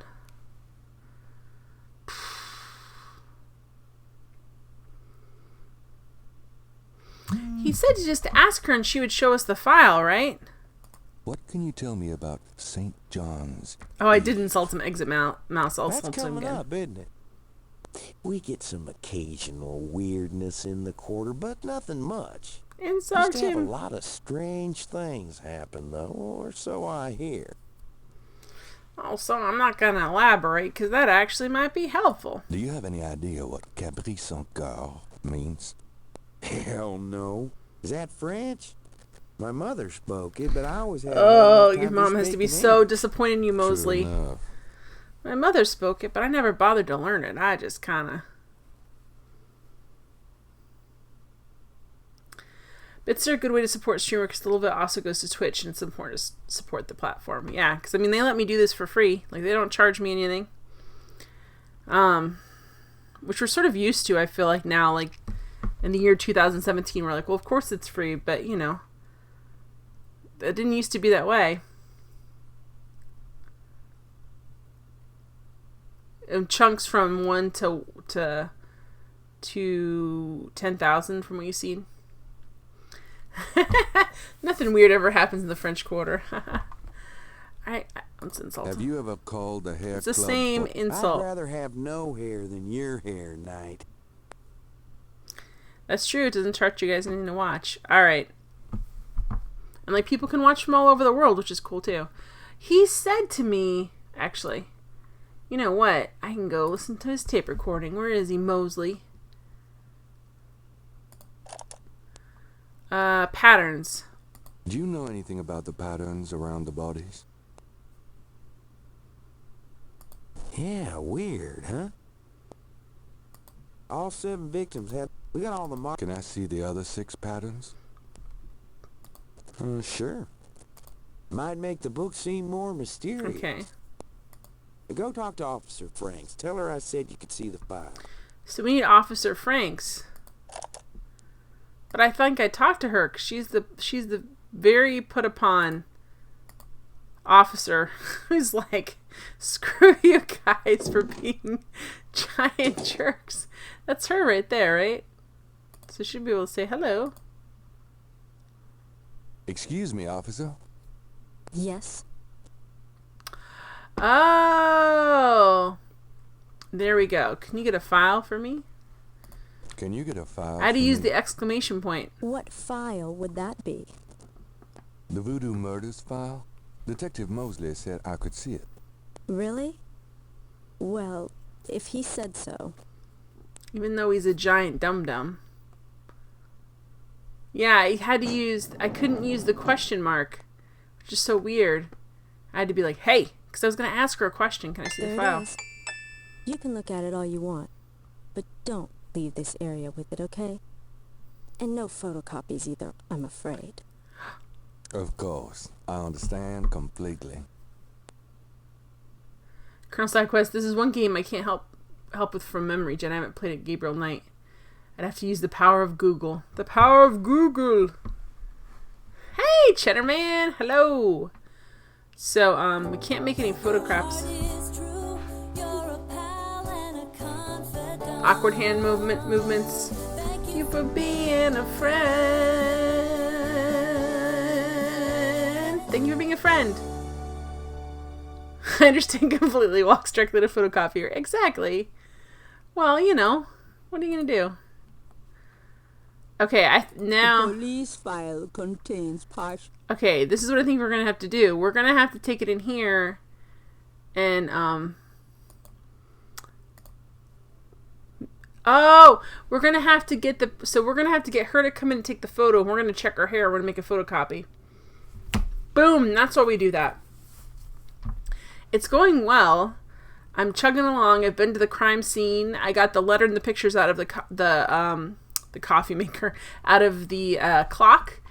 He said to just ask her and she would show us the file, right? What can you tell me about St. John's? Oh, I did insult him, Exit Mouse. I'll That's insult him coming again. up, isn't it? We get some occasional weirdness in the quarter, but nothing much. Insult Used to have him. a lot of strange things happen, though, or so I hear. Oh, so I'm not going to elaborate, because that actually might be helpful. Do you have any idea what Caprice encore means? Hell no. Is that French? My mother spoke it, but I always had... Oh, your mom has to be so disappointed in you, Mosley. True enough. My mother spoke it, but I never bothered to learn it. I just kind of... Bits are a good way to support streamer because a little bit also goes to Twitch and it's important to support the platform. Yeah, because I mean, they let me do this for free. Like, they don't charge me anything. Which we're sort of used to, I feel like, now. Like, in the year 2017, we're like, well, of course it's free, but, you know, it didn't used to be that way. Chunks from 1 to 10,000 from what you've seen. Nothing weird ever happens in the French Quarter. It's insult. Have you ever called the hair It's the club same for... insult. I'd rather have no hair than your hair, Knight. That's true. It doesn't charge you guys anything to watch. All right. And like people can watch from all over the world, which is cool too. He said to me, actually, you know what? I can go listen to his tape recording. Where is he, Mosley? Patterns. Do you know anything about the patterns around the bodies? Yeah, weird, huh? All 7 victims had... We got all the marks. Can I see the other 6 patterns? Sure. Might make the book seem more mysterious. Okay. Go talk to Officer Franks. Tell her I said you could see the file. So we need Officer Franks. But I think I talked to her because she's the very put upon officer who's like, screw you guys for being giant jerks. That's her right there, right? So she'd be able to say hello. Excuse me, officer. Yes? Oh! There we go. Can you get a file for me? Can you get a file? I had to for use me? the exclamation point. What file would that be? The Voodoo Murders file? Detective Mosley said I could see it. Really? Well, if he said so. Even though he's a giant dum-dum. Yeah, I couldn't use the question mark, which is so weird. I had to be like, hey, because I was going to ask her a question. Can I see the file? It is. You can look at it all you want, but don't leave this area with it, okay? And no photocopies either, I'm afraid. Of course. I understand completely. Colonel SideQuest, this is one game I can't help with from memory, Jen. I haven't played it Gabriel Knight. I'd have to use the power of Google. The power of Google! Hey, Cheddar Man! Hello! So, we can't make any photographs. Awkward hand movements. Thank you for being a friend. Thank you for being a friend. I understand completely. Walks directly to photocopier. Exactly. Well, you know, what are you gonna do? Okay, now. The police file contains partial. Okay, this is what I think we're gonna have to do. We're gonna have to take it in here, and oh, we're gonna have to get we're gonna have to get her to come in and take the photo. And we're gonna check her hair. We're gonna make a photocopy. Boom. That's why we do that. It's going well. I'm chugging along. I've been to the crime scene. I got the letter and the pictures out of the coffee maker, out of the clock,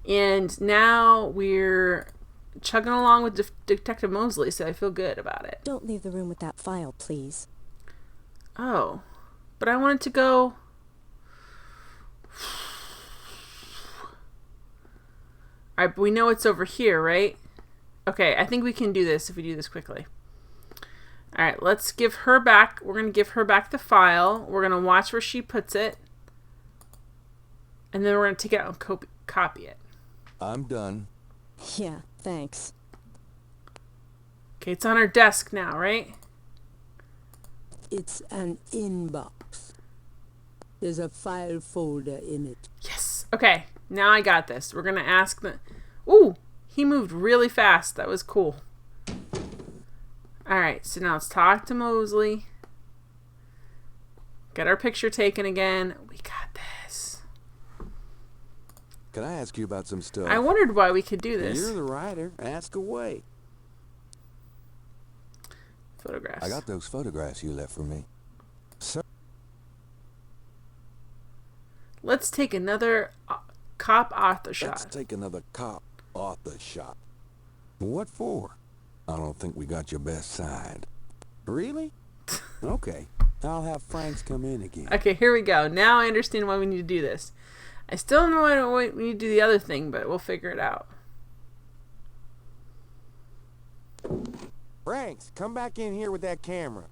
and now we're chugging along with Detective Mosley. So I feel good about it. Don't leave the room with that file, please. Oh, but I wanted to go. All right, but we know it's over here, right? Okay, I think we can do this if we do this quickly. All right, let's give her back. We're going to give her back the file. We're going to watch where she puts it. And then we're going to take it out and copy it. I'm done. Yeah, thanks. Okay, it's on her desk now, right? It's an inbox. There's a file folder in it. Yes. Okay, now I got this. We're going to ask the... Ooh! He moved really fast. That was cool. Alright, so now let's talk to Mosley. Get our picture taken again. We got this. Can I ask you about some stuff? I wondered why we could do this. You're the writer. Ask away. Photographs. I got those photographs you left for me. So, let's take another cop author shot. Let's take another cop author shot. what for? I don't think we got your best side. Really? Okay. I'll have Franks come in again. Okay, here we go. Now I understand why we need to do this. I still don't know why we need to do the other thing, but we'll figure it out. Franks, come back in here with that camera.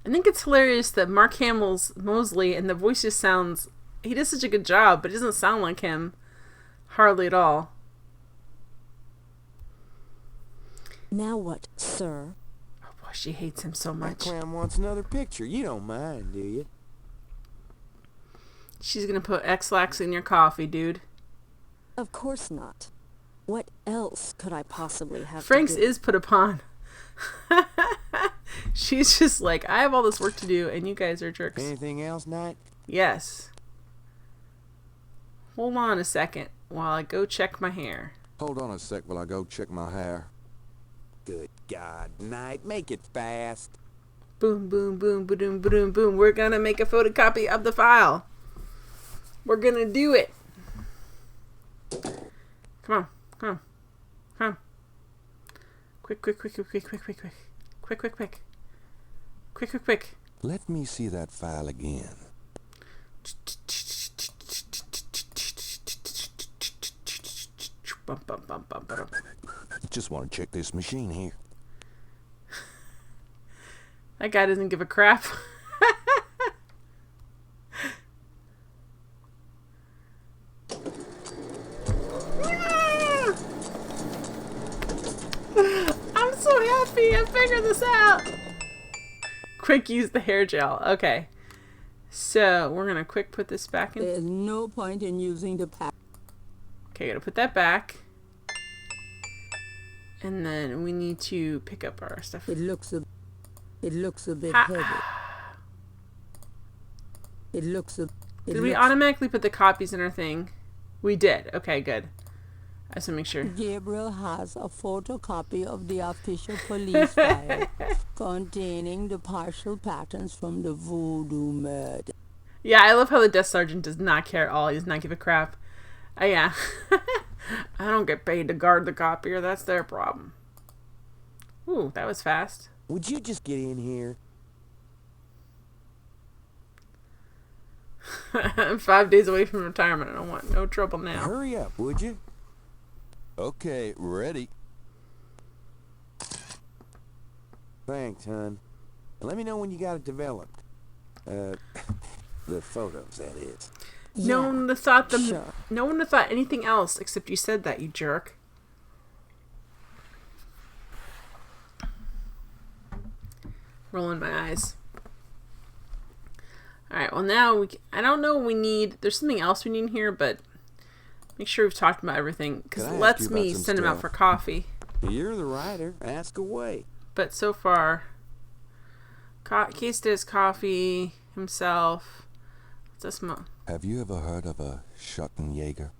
I think it's hilarious that Mark Hamill's Mosley and the voice just sounds... He does such a good job, but it doesn't sound like him. Hardly at all. Now what, sir? Oh boy, she hates him so That much. clown wants another picture. You don't mind, do you? She's gonna put X-Lax in your coffee, dude. Of course not. What else could I possibly have Franks to do? is put upon. She's just like, I have all this work to do, and you guys are jerks. Anything else, Knight? Yes. Hold on a second while I go check my hair. Hold on a sec while I go check my hair. Good God, Knight, make it fast. Boom, boom, boom, boom, boom, boom. We're gonna make a photocopy of the file. We're gonna do it. Come on, come on, come on. Quick, quick, quick, quick, quick, quick, quick, quick. Quick, quick, quick. Quick, quick, quick. Let me see that file again. Bum, bum, bum, bum, bum. Just want to check this machine here. That guy doesn't give a crap. figure this out. Quick use the hair gel. Okay. So we're gonna quick put this back in. There's no point in using the pack. Okay, gotta put that back. And then we need to pick up our stuff. It looks a bit heavy. Did we automatically put the copies in our thing? We did. Okay, good. I just want to make sure. Gabriel has a photocopy of the official police file containing the partial patterns from the voodoo murder. Yeah, I love how the desk sergeant does not care at all. He does not give a crap. Yeah. I don't get paid to guard the copier. That's their problem. Ooh, that was fast. Would you just get in here? I'm 5 days away from retirement. I don't want no trouble now. Hurry up, would you? Okay, ready. Thanks, hon. Let me know when you got it developed. The photos, that is. No one would have thought No one would have thought anything else except you said that, you jerk. Rolling my eyes. Alright, well now, I don't know what we need. There's something else we need in here, but make sure we've talked about everything. Because it lets me send him out for coffee. You're the writer. Ask away. But so far, Case does coffee himself. Have you ever heard of a Schottenjäger?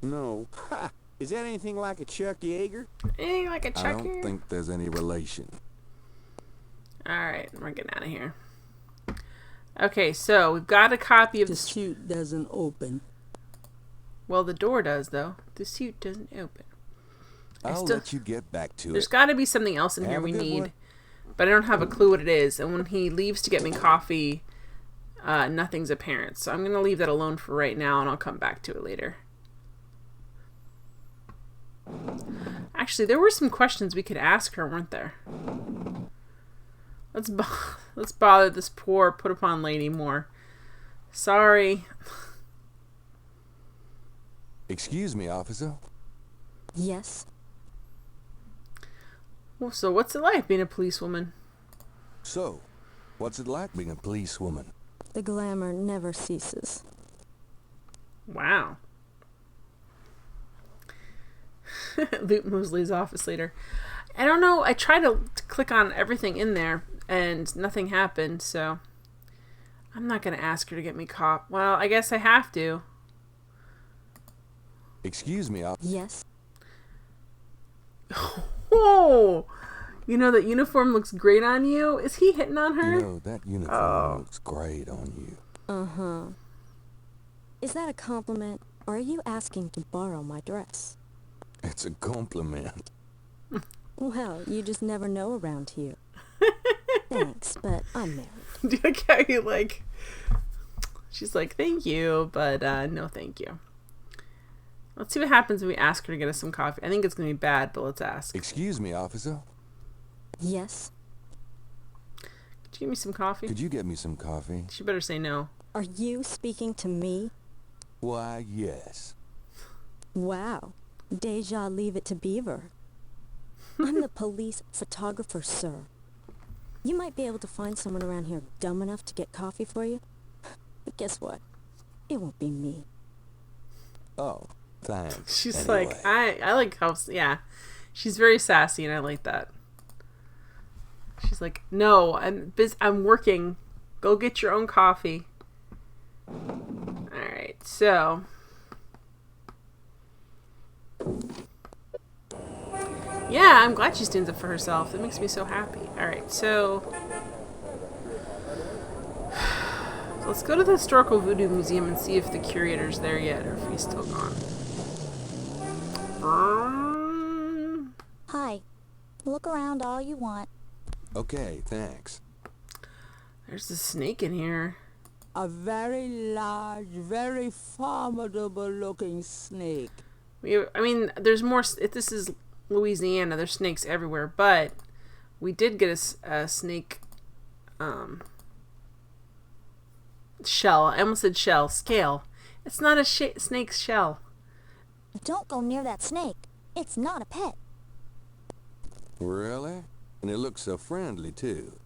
No. Ha! Is that anything like a Chuck Yeager? Anything like a Chuck I don't think there's any relation. Alright, we're getting out of here. Okay, so we've got a copy of the suit doesn't open. Well, the door does, though. The suit doesn't open. I'll let you get back to it. There's got to be something else in here we need, but I don't have a clue what it is. And when he leaves to get me coffee, nothing's apparent. So I'm going to leave that alone for right now, and I'll come back to it later. Actually, there were some questions we could ask her, weren't there? Let's bother this poor put-upon lady more. Sorry. Excuse me, officer. Yes? Well, so what's it like being a policewoman? So, what's it like being a policewoman? The glamour never ceases. Wow. Luke Mosley's office later. I don't know. I tried to click on everything in there, and nothing happened, so I'm not going to ask her to get me caught. Well, I guess I have to. Excuse me, officer. Yes? Oh! You know, that uniform looks great on you. Is he hitting on her? You know, that uniform looks great on you. Uh-huh. Is that a compliment, or are you asking to borrow my dress? It's a compliment. Well, you just never know around here. Thanks, but I'm married. Okay, like, she's like, thank you, but no thank you. Let's see what happens when we ask her to get us some coffee. I think it's going to be bad, but let's ask. Excuse me, officer. Yes? Could you give me some coffee? Could you get me some coffee? She better say no. Are you speaking to me? Why, yes. Wow. Deja leave it to Beaver. I'm the police photographer, sir. You might be able to find someone around here dumb enough to get coffee for you. But guess what? It won't be me. Oh, thanks. She's anyway. like, I like how, yeah. She's very sassy, and I like that. She's like, no, I'm working. Go get your own coffee. Alright, so. Yeah, I'm glad she stands up for herself. That makes me so happy. Alright, so let's go to the Historical Voodoo Museum and see if the curator's there yet, or if he's still gone. Hi. Look around all you want. Okay, thanks. There's a snake in here. A very large, very formidable looking snake. I mean, there's more. If this is Louisiana, there's snakes everywhere, but we did get a snake shell. I almost said shell. Scale. It's not a snake's shell. Don't go near that snake. It's not a pet. Really? And it looks so friendly, too.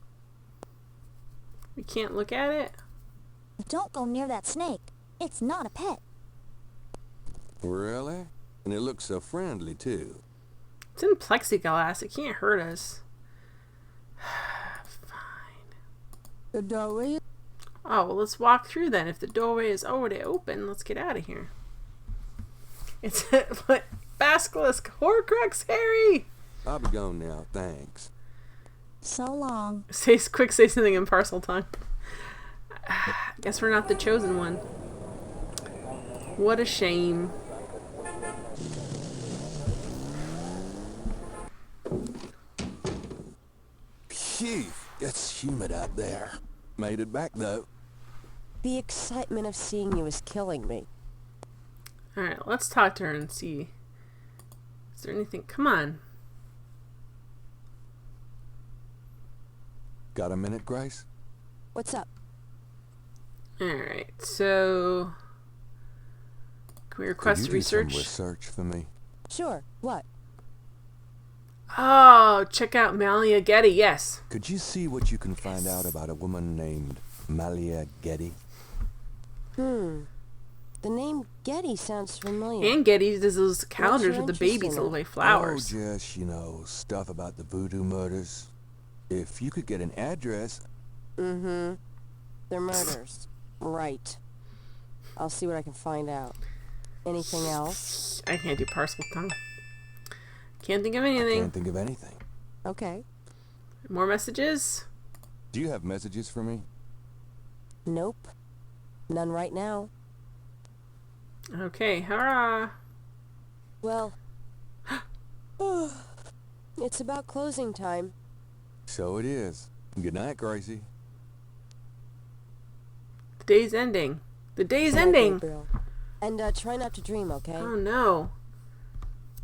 We can't look at it? Don't go near that snake. It's not a pet. Really? And it looks so friendly, too. It's in plexiglass. It can't hurt us. The doorway. Oh, well, let's walk through then. If the doorway is already open, let's get out of here. It's what? Basilisk, Horcrux, Harry! I'll be gone now, thanks. So long. Say something in parcel tongue. Guess we're not the chosen one. What a shame. Phew, it's humid out there. Made it back, though. The excitement of seeing you is killing me. Alright, let's talk to her and see. Is there anything? Come on. Got a minute, Grace? What's up? Alright, so... Can we request research? Could you do some research for me? Sure. What? Oh, check out Malia Getty, yes. Could you see what you can find out about a woman named Malia Getty? The name Getty sounds familiar. And Getty does those calendars with the babies all the way flowers. Oh, just, stuff about the voodoo murders. If you could get an address... They're murders. Right. I'll see what I can find out. Anything else? I can't do parcel tongue. Can't think of anything. Can't think of anything. Okay. More messages? Do you have messages for me? Nope. None right now. Okay, hurrah. Well, it's about closing time. So it is. Good night, Gracie. The day's ending. The day's Good night, ending. Gabriel. And try not to dream, okay? Oh no.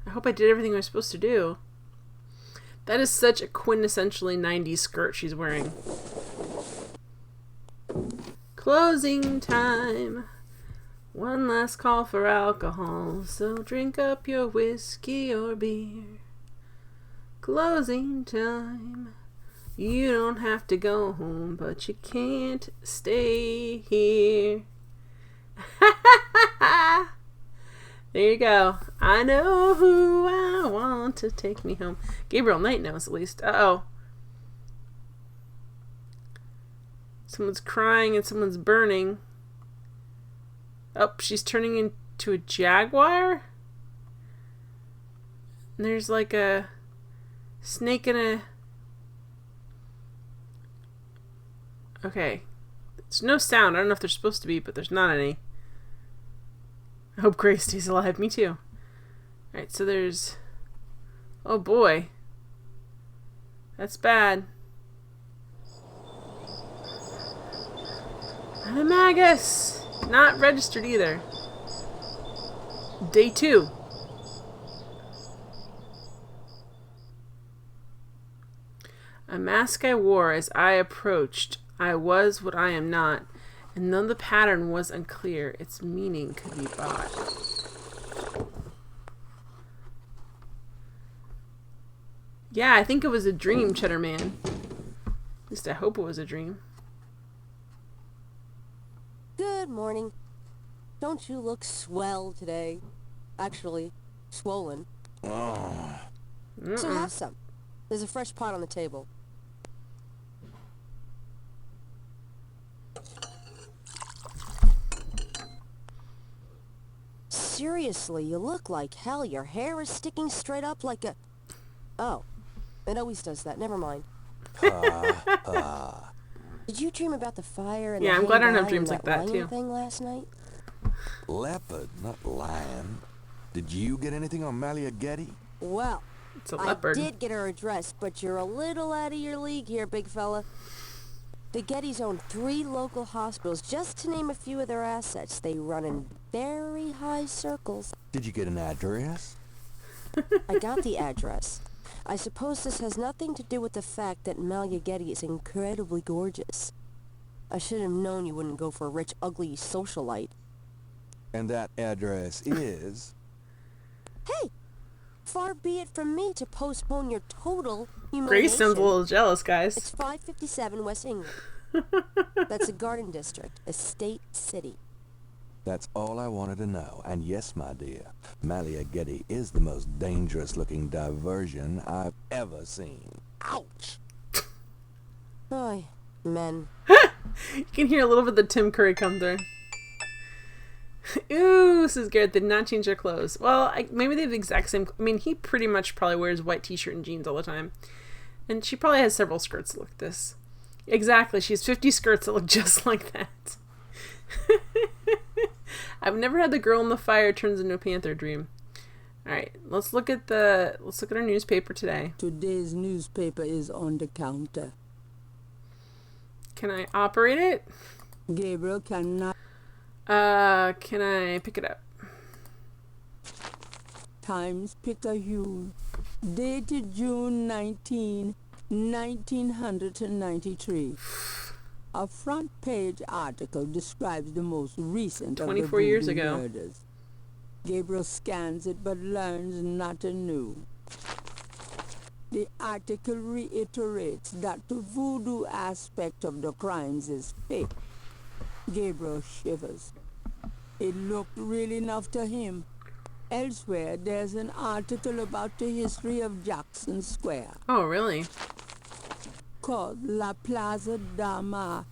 I hope I did everything I was supposed to do. That is such a quintessentially 90s skirt she's wearing. Closing time. One last call for alcohol, so drink up your whiskey or beer. Closing time. You don't have to go home, but you can't stay here. There you go. I know who I want to take me home. Gabriel Knight knows at least. Uh-oh. Someone's crying and someone's burning. Oh, she's turning into a jaguar? And there's like a snake and a... Okay. There's no sound. I don't know if there's supposed to be, but there's not any. I hope Grace stays alive. Me too. Alright, so there's... Oh boy. That's bad. Animagus! Not registered either. Day 2. A mask I wore as I approached. I was what I am not. And though the pattern was unclear, its meaning could be bought. Yeah, I think it was a dream, Cheddar Man. At least I hope it was a dream. Good morning. Don't you look swell today? Actually, swollen. Oh. So have some. There's a fresh pot on the table. Seriously, you look like hell. Your hair is sticking straight up like a... Oh, it always does that. Never mind. Did you dream about the fire and yeah, the I'm glad I don't have guy dreams and like that, lion too. thing last night? Leopard, not lion. Did you get anything on Malia Getty? Well, it's a leopard. I did get her address, but you're a little out of your league here, big fella. The Gettys own 3 local hospitals, just to name a few of their assets. They run in very high circles. Did you get an address? I got the address. I suppose this has nothing to do with the fact that Malia Getty is incredibly gorgeous. I should have known you wouldn't go for a rich, ugly socialite. And that address is... Hey! Far be it from me to postpone your total humiliation. Grace sounds a little jealous, guys. It's 557 West England. That's a garden district, a state city. That's all I wanted to know. And yes, my dear, Malia Getty is the most dangerous-looking diversion I've ever seen. Ouch! Oy, men. You can hear a little bit of the Tim Curry come through. Ooh, says Garrett, they did not change their clothes. Well, maybe they have the exact same... I mean, he pretty much probably wears white t-shirt and jeans all the time. And she probably has several skirts that look like this. Exactly, she has 50 skirts that look just like that. I've never had the girl in the fire turns into a panther dream. Alright, let's look at our newspaper today. Today's newspaper is on the counter. Can I operate it? Gabriel cannot. Can I pick it up? Times-Picayune, dated June 19, 1993. A front-page article describes the most recent of the 24 years voodoo ago. murders. Gabriel scans it but learns not anew. The article reiterates that the voodoo aspect of the crimes is fake. Gabriel shivers. It looked real enough to him. Elsewhere, there's an article about the history of Jackson Square. Oh, really? Called La Plaza d'Armas.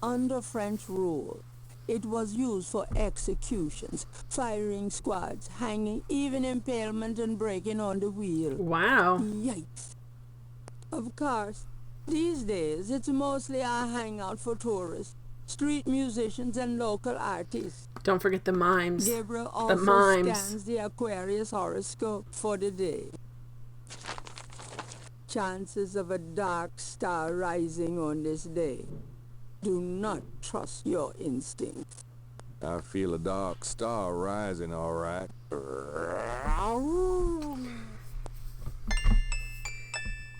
Under French rule, it was used for executions, firing squads, hanging, even impalement and breaking on the wheel. Wow. Yikes. Of course, these days it's mostly a hangout for tourists, street musicians, and local artists. Don't forget the mimes. Gabriel also Mimes. scans the Aquarius horoscope for the day. Chances of a dark star rising on this day. Do not trust your instincts. I feel a dark star rising, all right.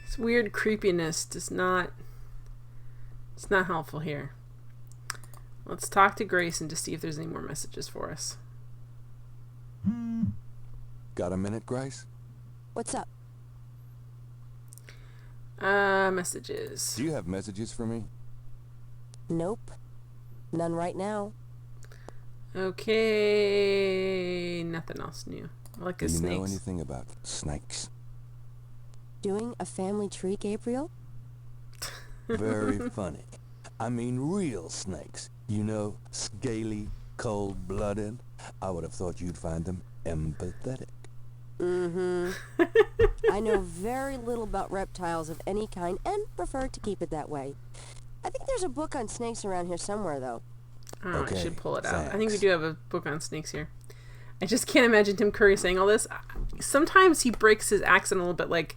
This weird creepiness does not... It's not helpful here. Let's talk to Grayson to see if there's any more messages for us. Got a minute, Grace? What's up? Messages. Do you have messages for me? Nope. None right now. Okay. Nothing else new. I like Do the you snakes. know anything about snakes? Doing a family tree, Gabriel? Very funny. I mean real snakes. You know, scaly, cold-blooded. I would have thought you'd find them empathetic. Mm-hmm. I know very little about reptiles of any kind and prefer to keep it that way. I think there's a book on snakes around here somewhere, though. Oh, Okay, I should pull it out. thanks. I think we do have a book on snakes here. I just can't imagine Tim Curry saying all this. Sometimes he breaks his accent a little bit. Like,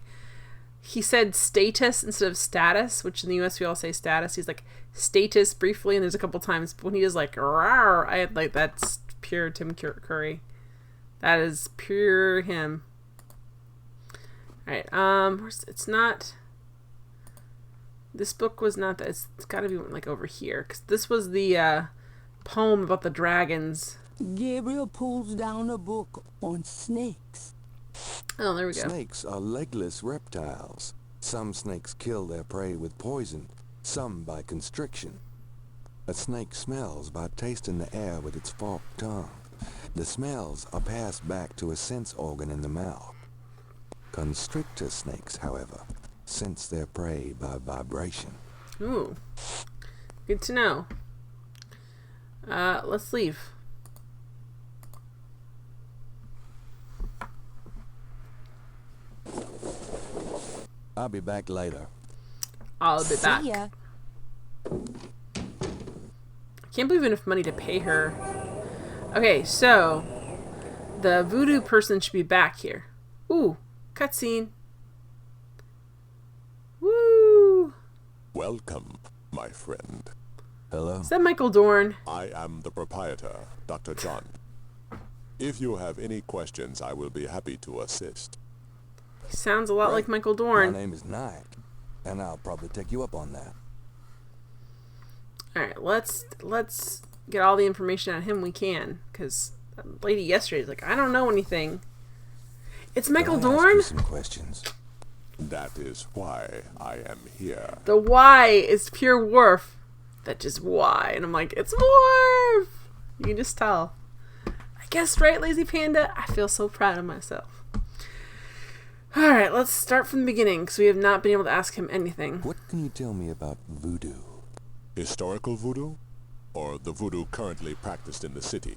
he said status instead of status, which in the U.S. we all say status. He's like, status briefly, and there's a couple times when he is like, rawr, that's pure Tim Curry. That is pure him. Alright, it's not... This book was not that. It's got to be like over here, because this was the poem about the dragons. Gabriel pulls down a book on snakes. Oh, there we go. Snakes are legless reptiles. Some snakes kill their prey with poison, some by constriction. A snake smells by tasting the air with its forked tongue. The smells are passed back to a sense organ in the mouth. Constrictor snakes, however, sense their prey by vibration. Ooh. Good to know. Let's leave. I'll be back later. I'll be back. See ya. I can't believe enough money to pay her. Okay, so the voodoo person should be back here. Ooh, cutscene. Woo! Welcome, my friend. Hello? Is that Michael Dorn? I am the proprietor, Dr. John. If you have any questions, I will be happy to assist. He sounds a lot like Michael Dorn. My name is Knight, and I'll probably take you up on that. Alright, let's get all the information out of him we can. Because that lady yesterday is like, I don't know anything. It's Michael Can I ask Dorn? you some questions? That is why I am here. The Y is pure Worf. That just Y. And I'm like, it's Worf! You can just tell. I guessed right, Lazy Panda. I feel so proud of myself. Alright, let's start from the beginning, because we have not been able to ask him anything. What can you tell me about voodoo? Historical voodoo? Or the voodoo currently practiced in the city?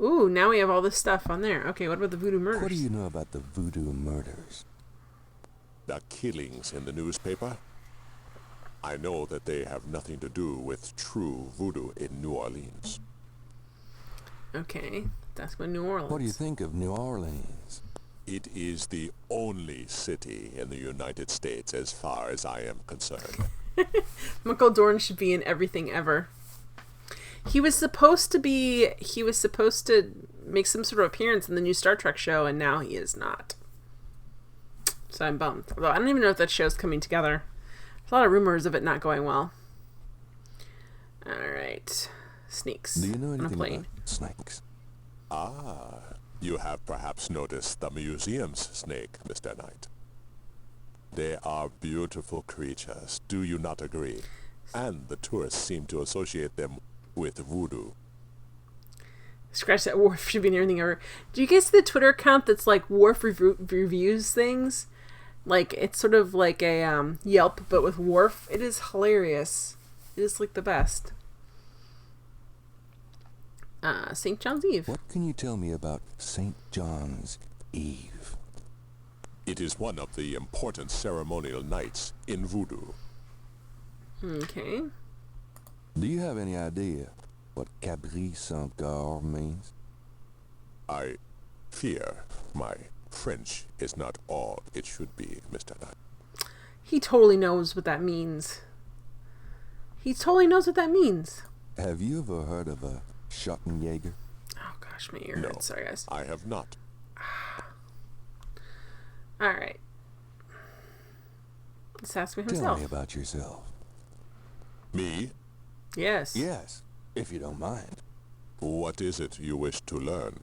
Ooh, now we have all this stuff on there. Okay, what about the voodoo murders? What do you know about the voodoo murders? The killings in the newspaper? I know that they have nothing to do with true voodoo in New Orleans. Okay, that's what New Orleans. What do you think of New Orleans? It is the only city in the United States as far as I am concerned. Michael Dorn should be in everything ever. He was supposed to make some sort of appearance in the new Star Trek show, and now he is not. So I'm bummed. Although I don't even know if that show's coming together. There's a lot of rumors of it not going well. Alright. Snakes. Do you know on a anything plane. about snakes? Ah, you have perhaps noticed the museum's snake, Mr. Knight. They are beautiful creatures, do you not agree? And the tourists seem to associate them with voodoo. Scratch that. Worf should be in everything ever. Do you guys see the Twitter account that's like Worf reviews things? Like, it's sort of like a Yelp, but with Worf. It is hilarious. It is like the best. St. John's Eve. What can you tell me about St. John's Eve? It is one of the important ceremonial nights in voodoo. Okay. Do you have any idea what Cabri Saint-Gar means? I fear my French is not all it should be, Mr. Knight. He totally knows what that means. He totally knows what that means. Have you ever heard of a Schottenjäger? Oh gosh, my ear No, hurts. Sorry, guys. I have not. Alright. Let's ask me Tell himself. me about yourself. Me? Yes. Yes, if you don't mind. What is it you wish to learn?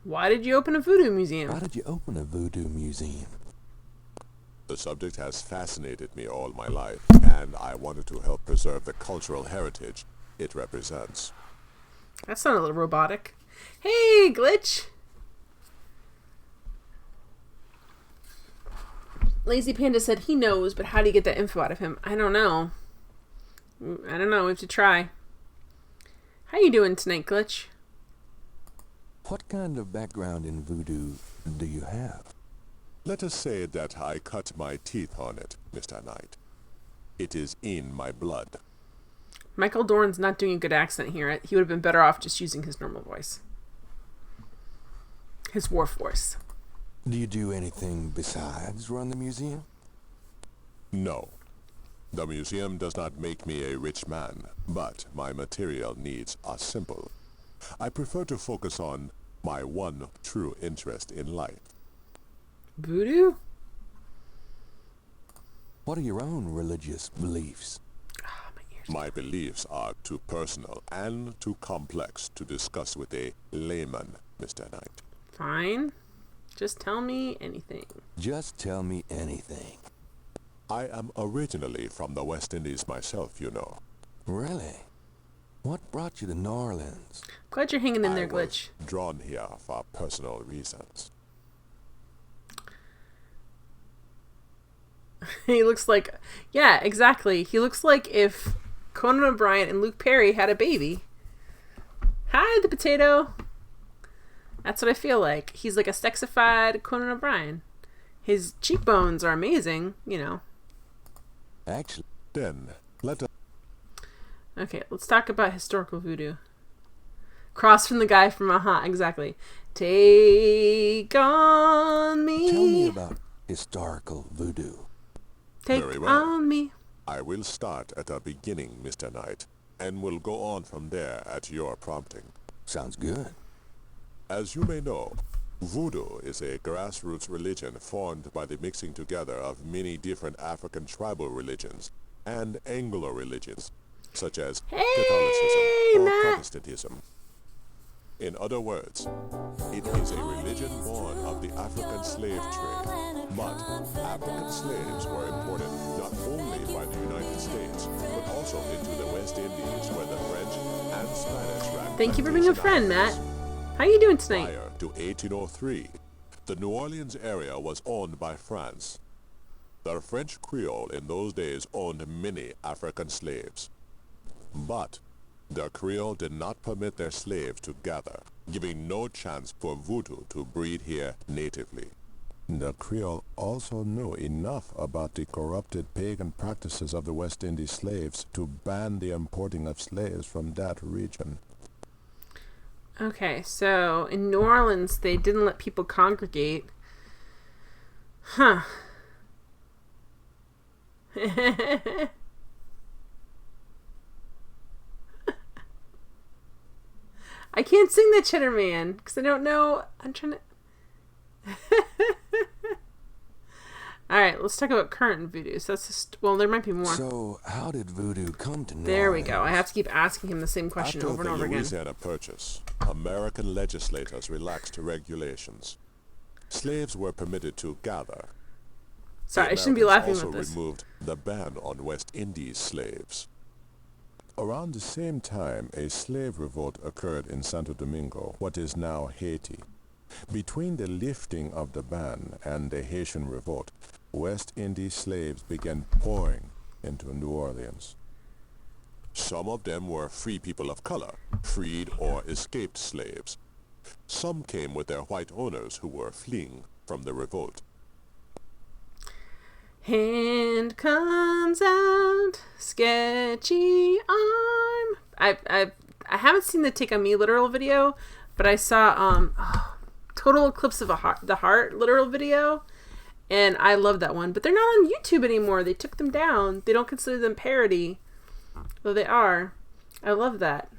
Why did you open a voodoo museum? Why did you open a voodoo museum? The subject has fascinated me all my life, and I wanted to help preserve the cultural heritage it represents. That sounded a little robotic. Hey, Glitch! Lazy Panda said he knows, but how do you get that info out of him? I don't know. We have to try. How you doing tonight, Glitch? What kind of background in voodoo do you have? Let us say that I cut my teeth on it, Mr. Knight. It is in my blood. Michael Dorn's not doing a good accent here. He would have been better off just using his normal voice. His Worf voice. Do you do anything besides run the museum? No. The museum does not make me a rich man, but my material needs are simple. I prefer to focus on my one true interest in life. Voodoo? What are your own religious beliefs? My beliefs are too personal and too complex to discuss with a layman, Mr. Knight. Fine. Just tell me anything. Just tell me anything. I am originally from the West Indies myself, you know. Really? What brought you to New Orleans? Glad you're hanging in there, I was Glitch. drawn here for personal reasons. He looks like... Yeah, exactly. He looks like if Conan O'Brien and Luke Perry had a baby. Hi, the potato. That's what I feel like. He's like a sexified Conan O'Brien. His cheekbones are amazing, you know. Actually, then, let us... Okay, let's talk about historical voodoo. Cross from the guy from exactly. Take on me. tell me about historical voodoo. Take Very well. on me. I will start at the beginning, Mr. Knight, and will go on from there at your prompting. Sounds good. As you may know, voodoo is a grassroots religion formed by the mixing together of many different African tribal religions and Anglo religions, such as Catholicism or Matt. Protestantism. In other words, it is a religion born of the African slave trade. But African slaves were imported not only by the United States, but also into the West Indies, where the French and Spanish ran. Thank you for being a friend, Matt. How you doing tonight? Prior to 1803, the New Orleans area was owned by France. The French Creole in those days owned many African slaves. But the Creole did not permit their slaves to gather, giving no chance for voodoo to breed here natively. The Creole also knew enough about the corrupted pagan practices of the West Indies slaves to ban the importing of slaves from that region. Okay, so in New Orleans, they didn't let people congregate. Huh. I can't sing the Cheddar Man because I don't know. I'm trying to. All right, let's talk about current voodoo. So that's just, well, there might be more. So, how did voodoo come to New There we Orleans? go. I have to keep asking him the same question After over and over the again. Louisiana Purchase, American legislators relaxed regulations. Slaves were permitted to gather. Sorry, The I shouldn't be Americans laughing also at this. removed the ban on West Indies slaves. Around the same time, a slave revolt occurred in Santo Domingo, what is now Haiti. Between the lifting of the ban and the Haitian revolt, West Indies slaves began pouring into New Orleans. Some of them were free people of color, freed or escaped slaves. Some came with their white owners who were fleeing from the revolt. Hand comes out, sketchy arm. I haven't seen the Take on Me literal video, but I saw Total Eclipse of the Heart literal video, and I love that one. But they're not on YouTube anymore. They took them down. They don't consider them parody, though they are. I love that.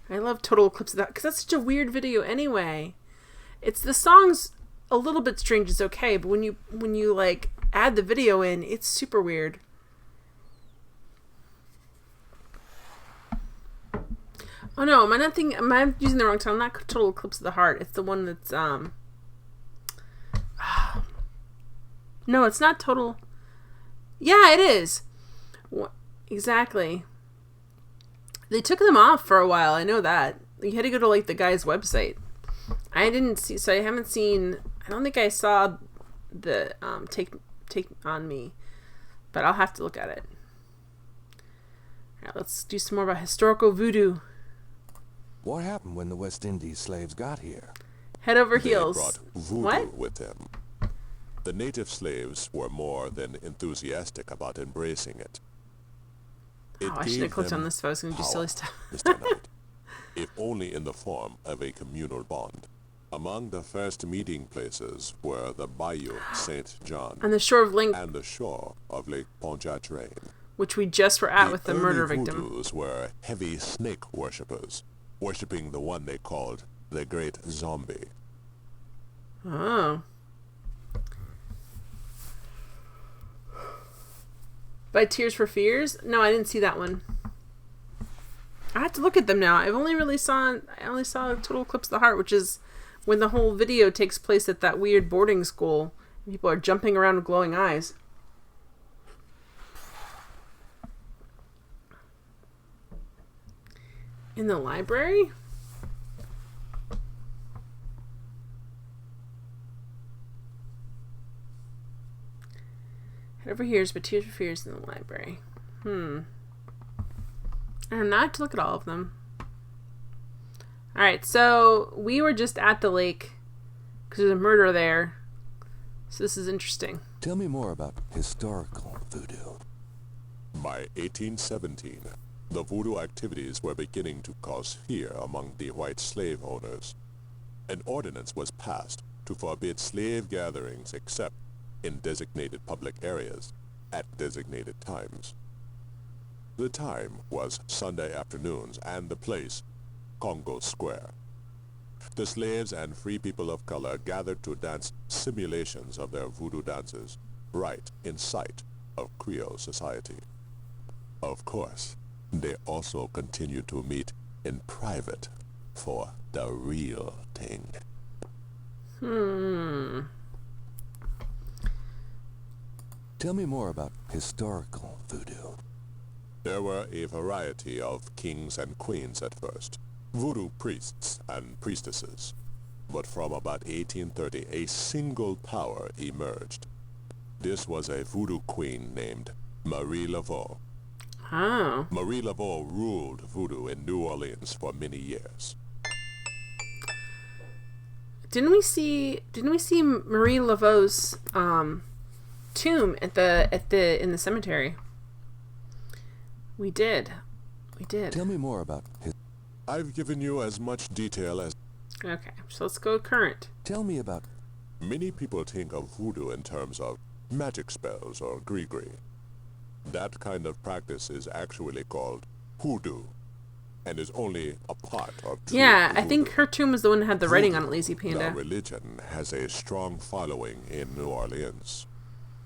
I love Total Eclipse of the Heart because that's such a weird video anyway. It's the songs a little bit strange is okay, but when you like add the video in, it's super weird. Oh no, am I using the wrong title? Not Total Eclipse of the Heart. It's the one that's no, it's not Total. Yeah, it is. Exactly. They took them off for a while. I know that. You had to go to like the guy's website. I didn't see, so I haven't seen. I don't think I saw the Take on Me, but I'll have to look at it. All right, let's do some more about historical voodoo. What happened when the West Indies slaves got here? Head over They heels. brought voodoo What? with them. The native slaves were more than enthusiastic about embracing it. It Oh, I should have gave clicked them on this if I was going to do power, silly stuff. Mr. Knight, if only in the form of a communal bond. Among the first meeting places were the Bayou Saint John On the shore of Lake, and the shore of Lake Pontchartrain. which we just were at with the murder early victim. Voodoos were heavy snake worshippers, worshipping the one they called the Great Zombie. Oh. By Tears for Fears? No, I didn't see that one. I have to look at them now. I only saw Total Eclipse of the Heart, which is when the whole video takes place at that weird boarding school. People are jumping around with glowing eyes. In the library? Head over here is but Tears for Fears in the library. I don't know. I have to look at all of them. Alright, so we were just at the lake because there's a murder there. So this is interesting. Tell me more about historical voodoo. By 1817, the voodoo activities were beginning to cause fear among the white slave owners. An ordinance was passed to forbid slave gatherings except in designated public areas at designated times. The time was Sunday afternoons and the place, Congo Square. The slaves and free people of color gathered to dance simulations of their voodoo dances right in sight of Creole society. Of course, They also continue to meet in private for the real thing. Tell me more about historical voodoo. There were a variety of kings and queens at first, voodoo priests and priestesses. But from about 1830, a single power emerged. This was a voodoo queen named Marie Laveau. Oh. Marie Laveau ruled voodoo in New Orleans for many years. Didn't we see Marie Laveau's tomb in the cemetery? We did. Tell me more about his... I've given you as much detail as... Okay, so let's go current. Tell me about... Many people think of voodoo in terms of magic spells or gree-gree. That kind of practice is actually called hoodoo, and is only a part of true Yeah, voodoo. I think her tomb was the one that had the writing on it, Voodoo, Lazy Panda. The religion has a strong following in New Orleans.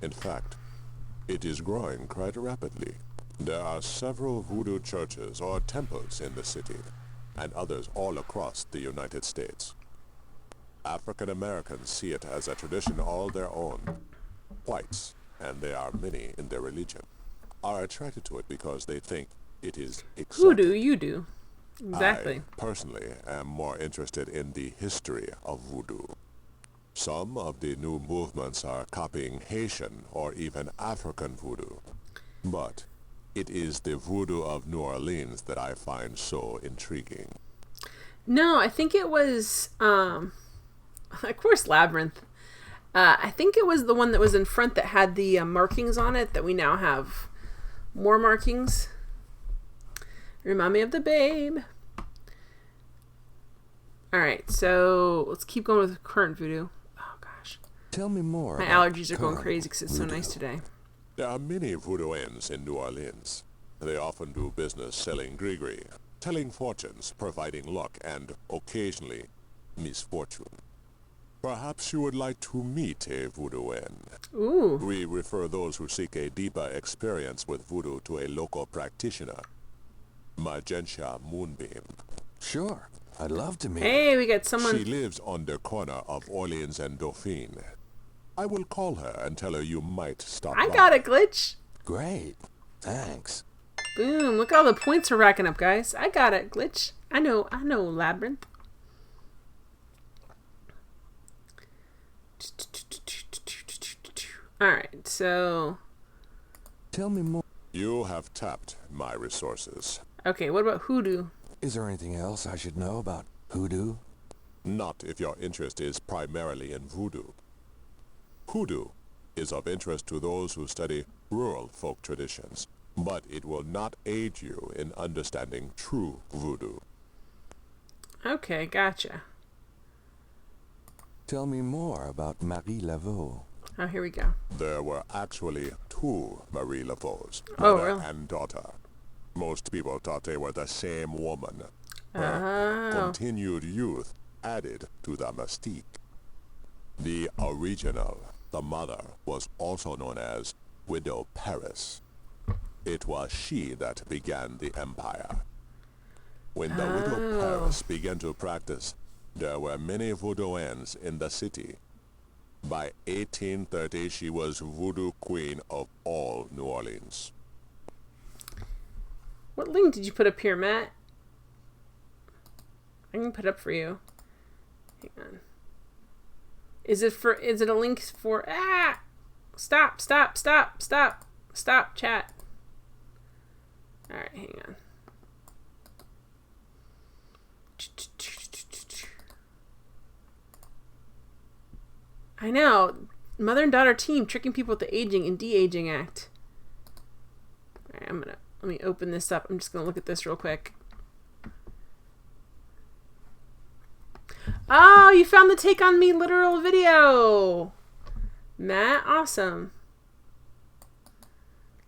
In fact, it is growing quite rapidly. There are several voodoo churches or temples in the city, and others all across the United States. African Americans see it as a tradition all their own. Whites, and there are many in their religion, are attracted to it because they think it is exotic. Voodoo, you do. Exactly. I personally am more interested in the history of voodoo. Some of the new movements are copying Haitian or even African voodoo. But it is the voodoo of New Orleans that I find so intriguing. No, I think it was, of course, Labyrinth. I think it was the one that was in front that had the markings on it that we now have more markings. Remind me of the babe. Alright, so let's keep going with current voodoo. Oh, gosh. Tell me more. My allergies are going crazy because it's so nice today. There are many voodooians in New Orleans. They often do business selling gree-gree, telling fortunes, providing luck, and occasionally misfortune. Perhaps you would like to meet a voodooian. Ooh. We refer those who seek a deeper experience with voodoo to a local practitioner, Magentia Moonbeam. Sure, I'd love to meet. Hey, we got someone. She lives on the corner of Orleans and Dauphine. I will call her and tell her you might stop by. I got it, Glitch. Great, thanks. Boom, look at all the points we're racking up, guys. I got it, Glitch. I know, Labyrinth. Alright, so... Tell me more. You have tapped my resources. Okay, what about hoodoo? Is there anything else I should know about hoodoo? Not if your interest is primarily in voodoo. Hoodoo is of interest to those who study rural folk traditions, but it will not aid you in understanding true voodoo. Okay, gotcha. Tell me more about Marie Laveau. Oh, here we go. There were actually two Marie Laveaux, Oh, mother really? and daughter. Most people thought they were the same woman. Her continued youth added to the mystique. The original, the mother, was also known as Widow Paris. It was she that began the empire. When the Widow Paris began to practice, there were many voodooians in the city. By 1830, she was voodoo queen of all New Orleans. What link did you put up here, Matt? I can put up for you. Hang on. Is it a link for... Stop, chat. Alright, hang on. I know. Mother and daughter team tricking people with the aging and de-aging act. Alright, let me open this up. I'm just gonna look at this real quick. Oh, you found the Take On Me literal video! Matt, awesome.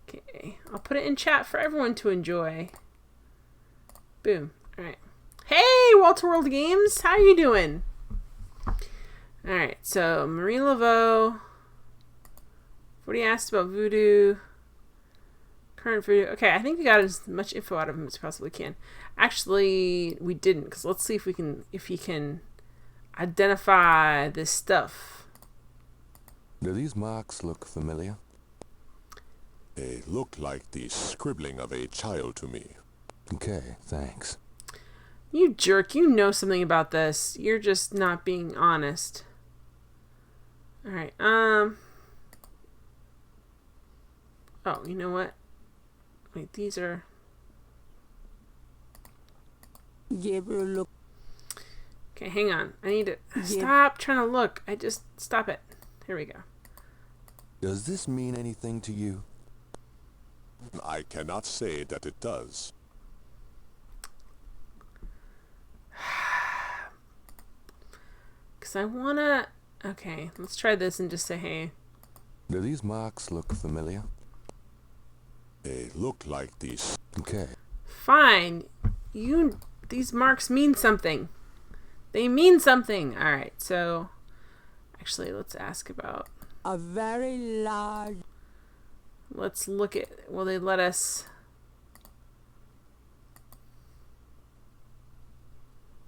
Okay, I'll put it in chat for everyone to enjoy. Boom. Alright. Hey, Walter World Games! How are you doing? Alright, so Marie Laveau. What he asked about voodoo. Current voodoo. Okay, I think we got as much info out of him as we possibly can. Actually, we didn't, because let's see if he can identify this stuff. Do these marks look familiar? They look like the scribbling of a child to me. Okay, thanks. You jerk, you know something about this. You're just not being honest. Alright, oh, you know what? Wait, these are... Gabriel, look. Okay, hang on. I need to... Stop trying to look. Stop it. Here we go. Does this mean anything to you? I cannot say that it does. Because I want to... Okay, let's try this and just say, hey. Do these marks look familiar? They look like these. Okay. Fine. These marks mean something. They mean something. Alright, so... Actually, let's ask about... A very large... Let's look at... Will they let us...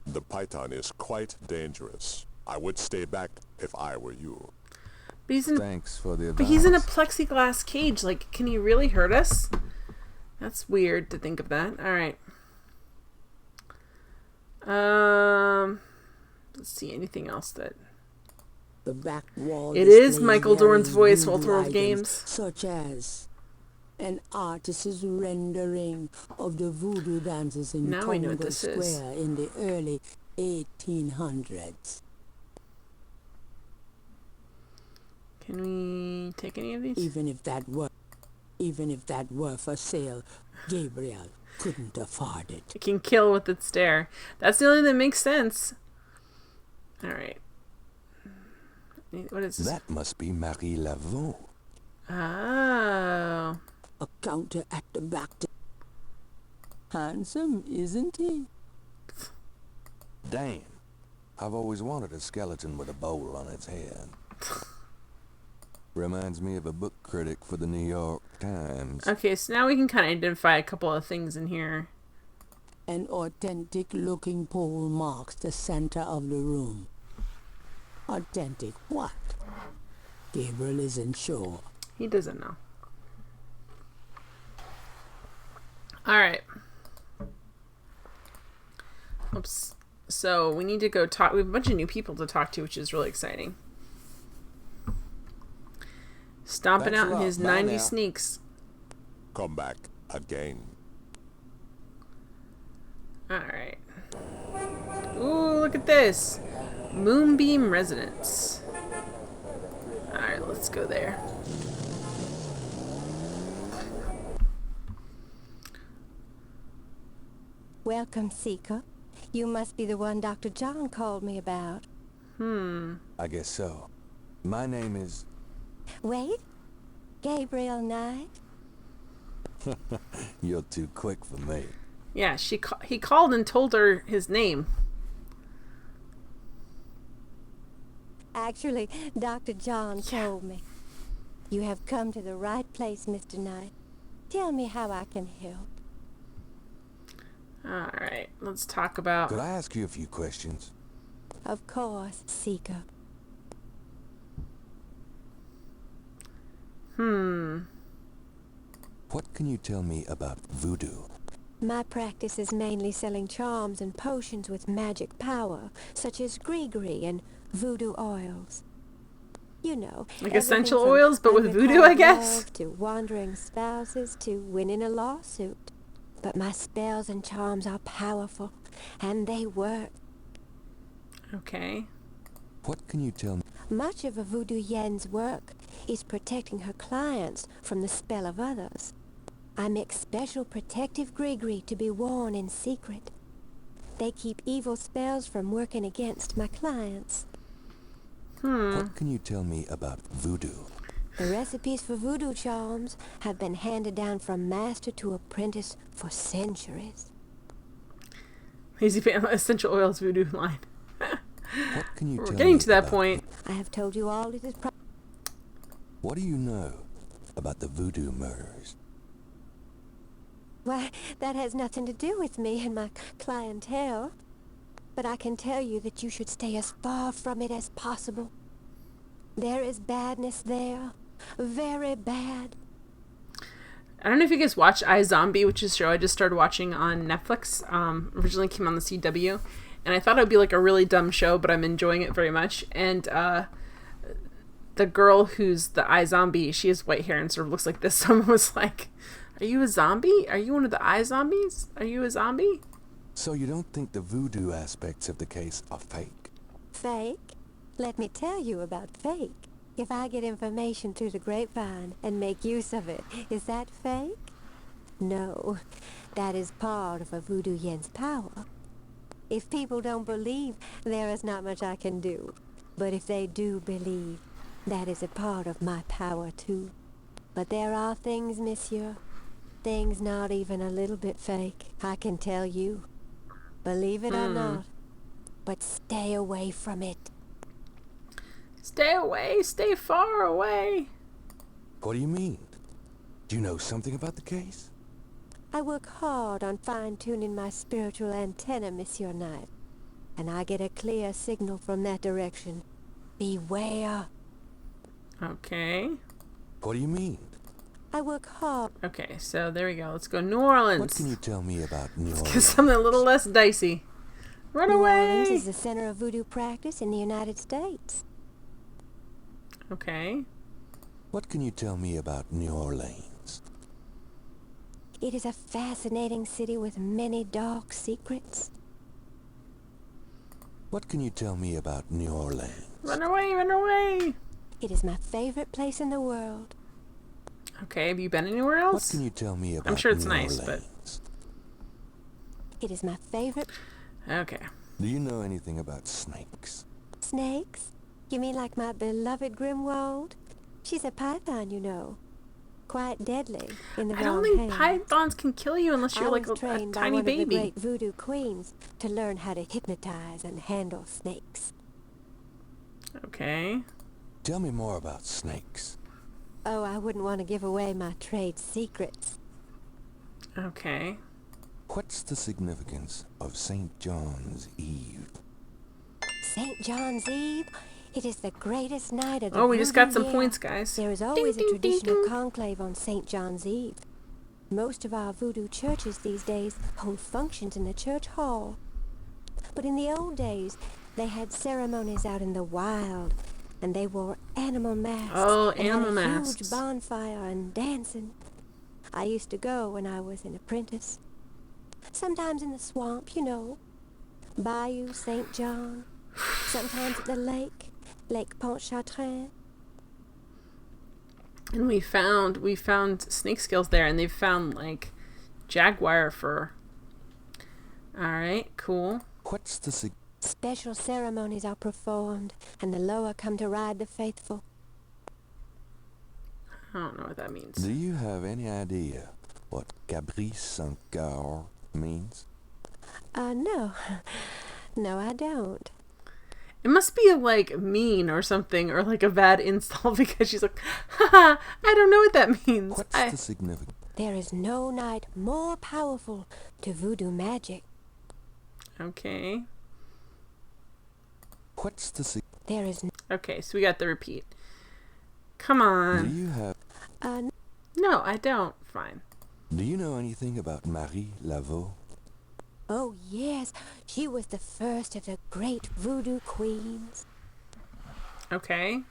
The python is quite dangerous. I would stay back if I were you. But he's in, Thanks for the advice. But he's in a plexiglass cage. Like, can he really hurt us? That's weird to think of that. Alright. Let's see, anything else that... The back wall. It is Michael Dorn's voice, Walter World Games. Such as an artist's rendering of the voodoo dances in Congo Square in the early 1800s. Can we take any of these? Even if that were for sale, Gabriel couldn't afford it. It can kill with its stare. That's the only thing that makes sense. Alright. What is this? That must be Marie Laveau. Oh. A counter at the back. Handsome, isn't he? Damn. I've always wanted a skeleton with a bowl on its head. Reminds me of a book critic for the New York Times. Okay, so now we can kind of identify a couple of things in here. An authentic looking pole marks the center of the room. Authentic what? Gabriel isn't sure. He doesn't know. Alright. Oops. So we need to go talk. We have a bunch of new people to talk to, which is really exciting. Stomping out in his 90 sneaks. Come back again. Alright. Ooh, look at this. Moonbeam Residence. Alright, let's go there. Welcome, Seeker. You must be the one Dr. John called me about. I guess so. My name is... Wait? Gabriel Knight? You're too quick for me. Yeah, he called and told her his name. Actually, Dr. John told me. You have come to the right place, Mr. Knight. Tell me how I can help. Alright, let's talk about... Could I ask you a few questions? Of course, Seeker. What can you tell me about voodoo? My practice is mainly selling charms and potions with magic power, such as gree-gree and voodoo oils. You know, like essential oils, but with voodoo, I guess? To wandering spouses, to winning a lawsuit. But my spells and charms are powerful, and they work. Okay. What can you tell me? Much of a voodoo yen's work is protecting her clients from the spell of others. I make special protective gree-gree to be worn in secret. They keep evil spells from working against my clients. What can you tell me about voodoo? The recipes for voodoo charms have been handed down from master to apprentice for centuries. Easy essential oils voodoo line. What can you tell me? We're getting to that point. I have told you all it is. What do you know about the voodoo murders? Why, that has nothing to do with me and my clientele. But I can tell you that you should stay as far from it as possible. There is badness there. Very bad. I don't know if you guys watch iZombie, which is a show I just started watching on Netflix. Originally came on the CW. And I thought it would be like a really dumb show, but I'm enjoying it very much. And the girl who's the iZombie, she has white hair and sort of looks like this. Someone was like, "Are you a zombie? Are you one of the iZombies? Are you a zombie?" So you don't think the voodoo aspects of the case are fake? Fake? Let me tell you about fake. If I get information through the grapevine and make use of it, is that fake? No. That is part of a voodoo yen's power. If people don't believe, there is not much I can do. But if they do believe, that is a part of my power too. But there are things, monsieur, things not even a little bit fake, I can tell you. Believe it or not, but stay away from it. Stay away, stay far away. What do you mean? Do you know something about the case? I work hard on fine-tuning my spiritual antenna, Monsieur Knight. And I get a clear signal from that direction. Beware. Okay. What do you mean? I work hard. Okay, so there we go. Let's go New Orleans. What can you tell me about New Orleans? Let's get something a little less dicey. Run New away! Orleans is the center of voodoo practice in the United States. Okay. What can you tell me about New Orleans? It is a fascinating city with many dark secrets. What can you tell me about New Orleans? Run away, run away! It is my favorite place in the world. Okay, have you been anywhere else? What can you tell me about I'm sure it's New nice, Orleans? It is my favorite. Okay. Do you know anything about snakes? Snakes? You mean like my beloved Grimwald? She's a python, you know. Quite deadly in the I wrong don't think hands. pythons can kill you unless you're like I was a trained by tiny one baby. of the great voodoo queens to learn how to hypnotize and handle snakes. Okay. Tell me more about snakes. Oh, I wouldn't want to give away my trade secrets. Okay. What's the significance of St. John's Eve? St. John's Eve? It is the greatest night of the Oh, we just got voodoo some year. points, guys. There is always a traditional conclave on St. John's Eve. Most of our voodoo churches these days hold functions in the church hall. But in the old days, they had ceremonies out in the wild, and they wore animal masks. Oh, and animal had a masks. huge bonfire and dancing. I used to go when I was an apprentice. Sometimes in the swamp, you know. Bayou St. John. Sometimes at the lake. Lake Pontchartrain. And we found snake scales there, and they've found like jaguar fur. All right, cool. What's the Special ceremonies are performed, and the Loa come to ride the faithful. I don't know what that means. Do you have any idea what Gabriel Saint-Gar means? No. No, I don't. It must be like mean or something, or like a bad insult, because she's like, haha, I don't know what that means. What's the significance? There is no night more powerful to voodoo magic. Okay. What's the There is Okay, so we got the repeat. Come on. Do you have... No, I don't. Fine. Do you know anything about Marie Laveau? Oh, yes. She was the first of the great voodoo queens. Okay.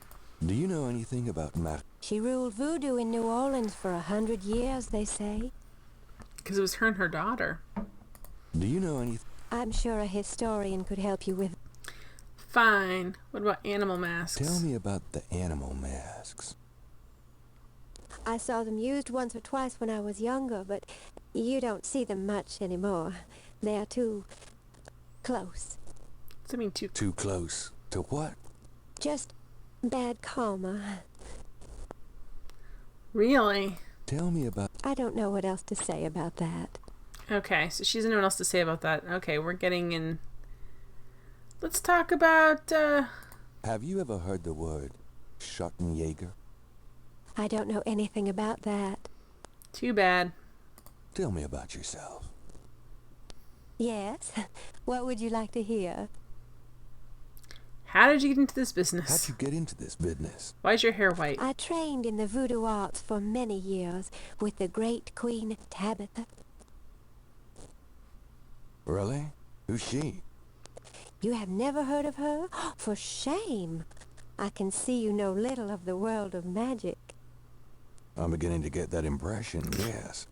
Do you know anything about Marie? She ruled voodoo in New Orleans for 100 years, they say. Because it was her and her daughter. Do you know anything? I'm sure a historian could help you with... Fine. What about animal masks? Tell me about the animal masks. I saw them used once or twice when I was younger, but you don't see them much anymore. They are too close. What's that mean, too close? To what? Just bad karma. Really? Tell me about... I don't know what else to say about that. Okay, so she doesn't know what else to say about that. Okay, we're getting in... Let's talk about, Have you ever heard the word Schottenjäger? I don't know anything about that. Too bad. Tell me about yourself. Yes? What would you like to hear? How did you get into this business? How'd you get into this business? Why is your hair white? I trained in the voodoo arts for many years with the great Queen Tabitha. Really? Who's she? You have never heard of her? For shame. I can see you know little of the world of magic. I'm beginning to get that impression, yes.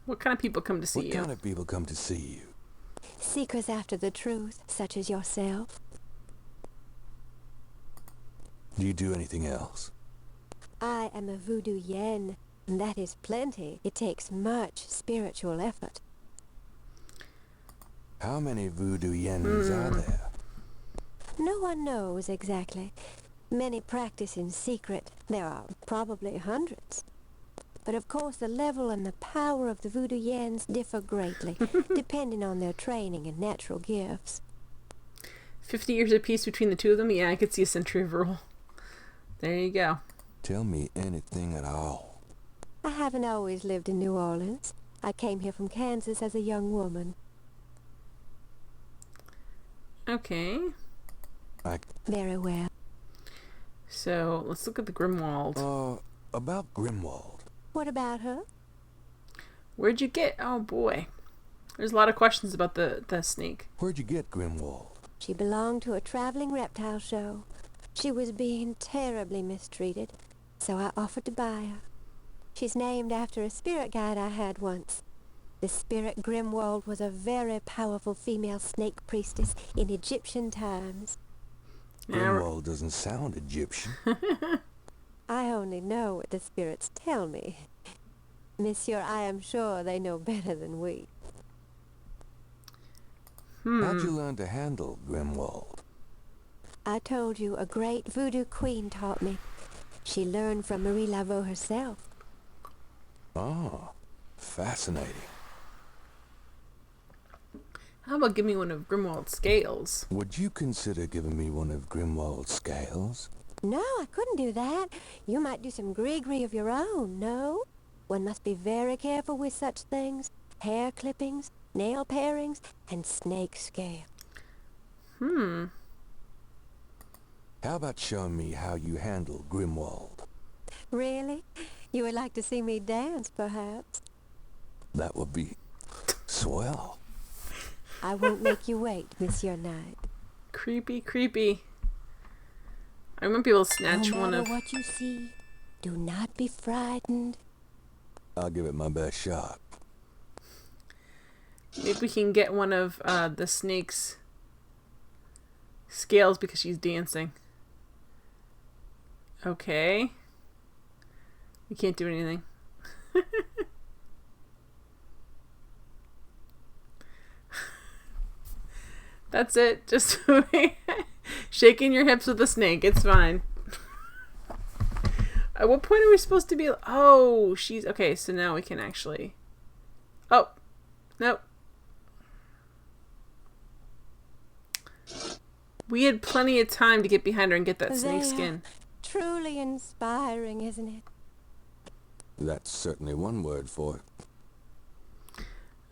What kind of people come to see you? What kind of people come to see you? Seekers after the truth, such as yourself. Do you do anything else? I am a voodoo yen, and that is plenty. It takes much spiritual effort. How many voodoo yens are there? No one knows exactly. Many practice in secret. There are probably hundreds. But of course the level and the power of the voodoo yens differ greatly, depending on their training and natural gifts. 50 years apiece between the two of them? Yeah, I could see a century of rule. There you go. Tell me anything at all. I haven't always lived in New Orleans. I came here from Kansas as a young woman. Okay. Very well. So, let's look at the Grimwald. About Grimwald. What about her? Where'd you get... Oh, boy. There's a lot of questions about the snake. Where'd you get Grimwald? She belonged to a traveling reptile show. She was being terribly mistreated, so I offered to buy her. She's named after a spirit guide I had once. The spirit Grimwald was a very powerful female snake priestess in Egyptian times. Grimwald doesn't sound Egyptian. I only know what the spirits tell me. Monsieur, I am sure they know better than we. How'd you learn to handle Grimwald? I told you a great voodoo queen taught me. She learned from Marie Laveau herself. Ah, fascinating. How about give me one of Grimwald's scales? Would you consider giving me one of Grimwald's scales? No, I couldn't do that. You might do some gree-gree of your own, no? One must be very careful with such things. Hair clippings, nail parings, and snake scale. How about showing me how you handle Grimwald? Really? You would like to see me dance, perhaps? That would be swell. I won't make you wait, Monsieur Knight. Creepy, creepy. I might be able to snatch no one matter of... what you see, do not be frightened. I'll give it my best shot. Maybe we can get one of the snake's scales because she's dancing. Okay. We can't do anything. That's it. Just shaking your hips with the snake. It's fine. At what point are we supposed to be... Oh, she's... Okay, so now we can actually... Oh. Nope. We had plenty of time to get behind her and get that snake skin. Truly inspiring, isn't it? That's certainly one word for it.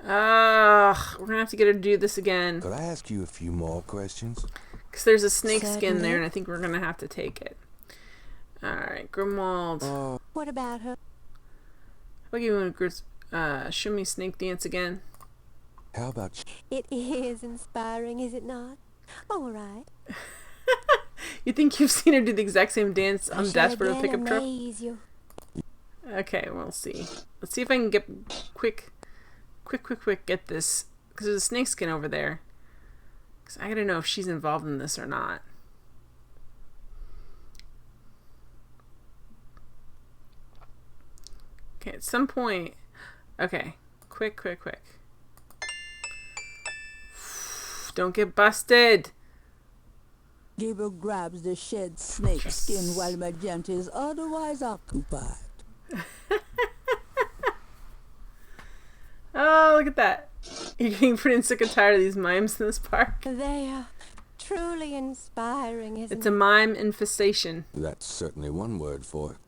We're gonna have to get her to do this again. Could I ask you a few more questions? Because there's a snake skin there, and I think we're gonna have to take it. Alright, Grimwald. What about her? I'll give you a shimmy snake dance again. How about It is inspiring, is it not? All right. You think you've seen her do the exact same dance on Desperate to Pickup Truck? You. Okay, we'll see. Let's see if I can get quick get this. Because there's a snake skin over there. Because I gotta know if she's involved in this or not. Okay, at some point... Okay, quick. Don't get busted! Gabriel grabs the shed snake skin while Magenta is otherwise occupied. Oh, look at that. You're getting pretty sick and tired of these mimes in this park. They are truly inspiring, isn't It's a mime infestation. That's certainly one word for it.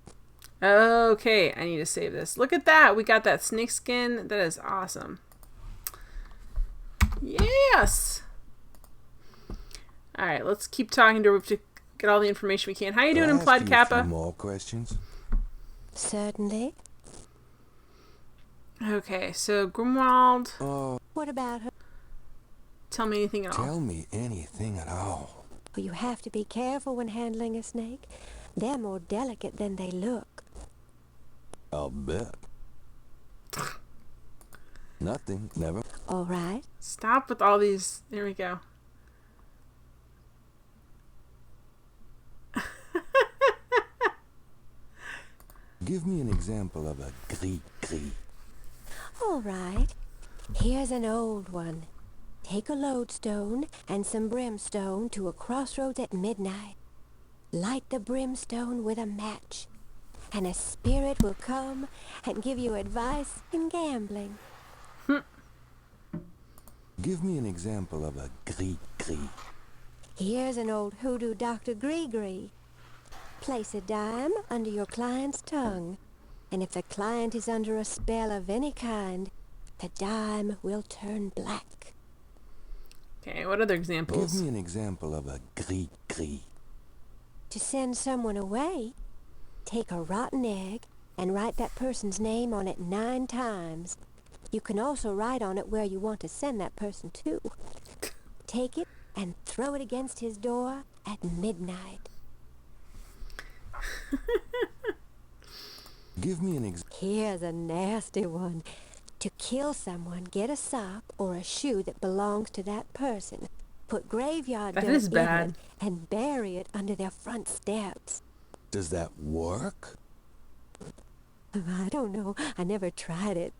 Okay, I need to save this. Look at that. We got that snake skin. That is awesome. Yes. All right, let's keep talking to her to get all the information we can. How you doing, I'll Implied ask you Kappa? a few more questions. Certainly. Okay, so Grimwald. What about her? Tell me anything at all. Tell me anything at all. Well, you have to be careful when handling a snake. They're more delicate than they look. I'll bet. Nothing, never. All right. Stop with all these. There we go. Give me an example of a gris-gris. All right. Here's an old one. Take a lodestone and some brimstone to a crossroads at midnight. Light the brimstone with a match, and a spirit will come and give you advice in gambling. Give me an example of a gris-gris. Here's an old hoodoo Dr. Gree-Gree. Place a dime under your client's tongue, and if the client is under a spell of any kind, the dime will turn black. Okay, what other examples? Give me an example of a gris-gris. To send someone away, take a rotten egg and write that person's name on it 9 times. You can also write on it where you want to send that person to. Take it and throw it against his door at midnight. Give me an Here's a nasty one. To kill someone, get a sock or a shoe that belongs to that person. Put graveyard That dirt is in bad. it and bury it under their front steps. Does that work? I don't know. I never tried it.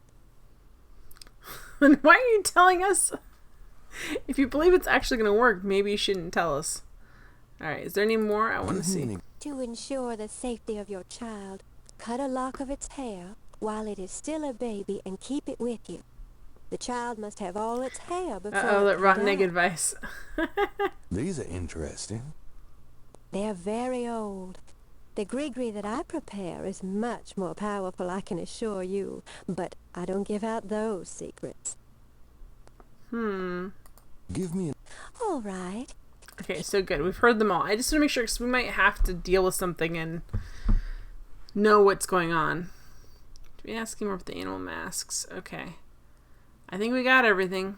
Then why are you telling us? If you believe it's actually going to work, maybe you shouldn't tell us. Alright, is there any more I want to see? To ensure the safety of your child, cut a lock of its hair while it is still a baby and keep it with you. The child must have all its hair before Uh-oh, it that can rotten die. egg advice. These are interesting. They're very old. The gree-gree that I prepare is much more powerful, I can assure you. But I don't give out those secrets. Give me an... All right. Okay, so good. We've heard them all. I just want to make sure, because we might have to deal with something and know what's going on. Do we ask him about the animal masks? Okay. I think we got everything.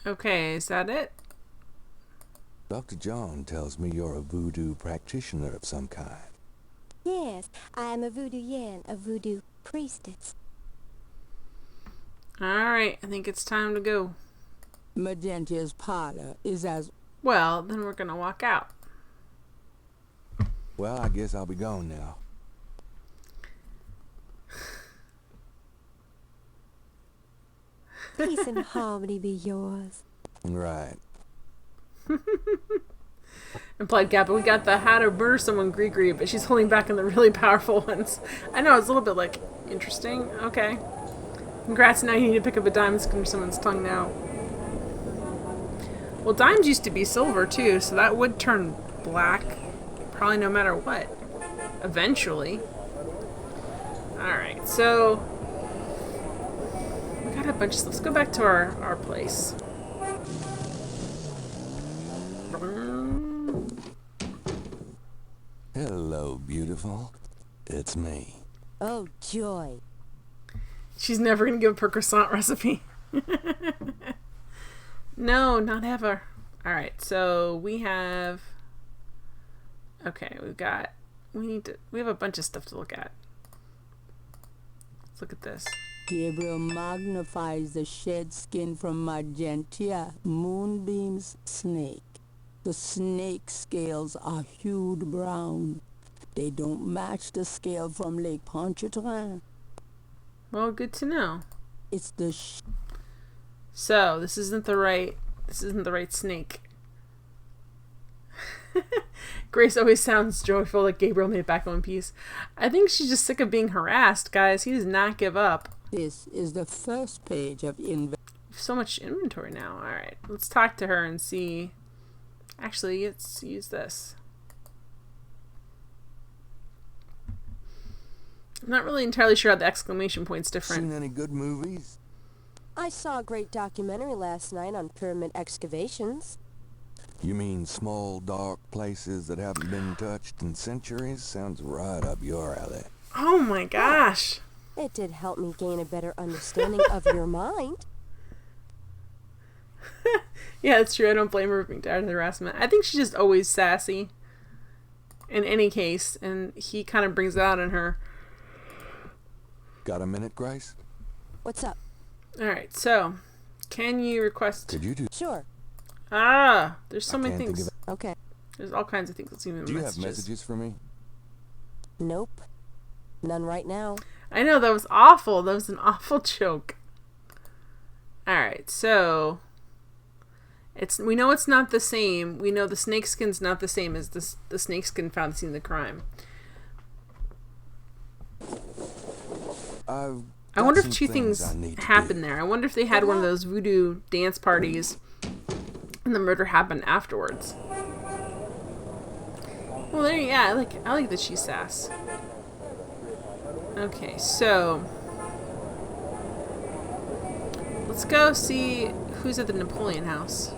Okay, is that it? Dr. John tells me you're a voodoo practitioner of some kind. Yes, I am a voodoo yen, a voodoo priestess. Alright, I think it's time to go. Magentia's parlor is as... Well, then we're gonna walk out. Well, I guess I'll be gone now. Peace and harmony be yours. Right. Implied Kappa, we got the how to murder someone Gree-Gree, but she's holding back on the really powerful ones. I know, it's a little bit, like, interesting. Okay. Congrats, now you need to pick up a diamond skin from someone's tongue now. Well, dimes used to be silver, too, so that would turn black. Probably no matter what. Eventually. Alright, so... we got a bunch of stuff. Let's go back to our place. Hello, beautiful. It's me. Oh, joy. She's never gonna give up her croissant recipe. No, not ever. Alright, so we have... okay, we have a bunch of stuff to look at. Let's look at this. Gabriel magnifies the shed skin from Magentia, Moonbeam's snake. The snake scales are hued brown. They don't match the scale from Lake Pontchartrain. Well, good to know. It's the So, this isn't the right snake. Grace always sounds joyful that Gabriel made it back in one piece. I think she's just sick of being harassed, guys. He does not give up. This is the first page of So much inventory now. Alright, let's talk to her and see. Actually, let's use this. I'm not really entirely sure how the exclamation point's different. Seen any good movies? I saw a great documentary last night on pyramid excavations. You mean small, dark places that haven't been touched in centuries? Sounds right up your alley. Oh my gosh. It did help me gain a better understanding of your mind. Yeah, it's true. I don't blame her for being tired of the harassment. I think she's just always sassy. In any case, and he kind of brings it out in her. Got a minute, Grace? What's up? Alright, so, can you request... Could you do... Sure. Ah, there's so many things. Okay. There's all kinds of things. Let's see Do you have messages for me? Nope. None right now. I know, that was awful. That was an awful joke. Alright, so... we know it's not the same. We know the snakeskin's not the same as the snakeskin found at the scene of the crime. I wonder if two things happened there. I wonder if they had one of those voodoo dance parties and the murder happened afterwards. Well, there, yeah, I like that she's sass. Okay, so let's go see who's at the Napoleon house.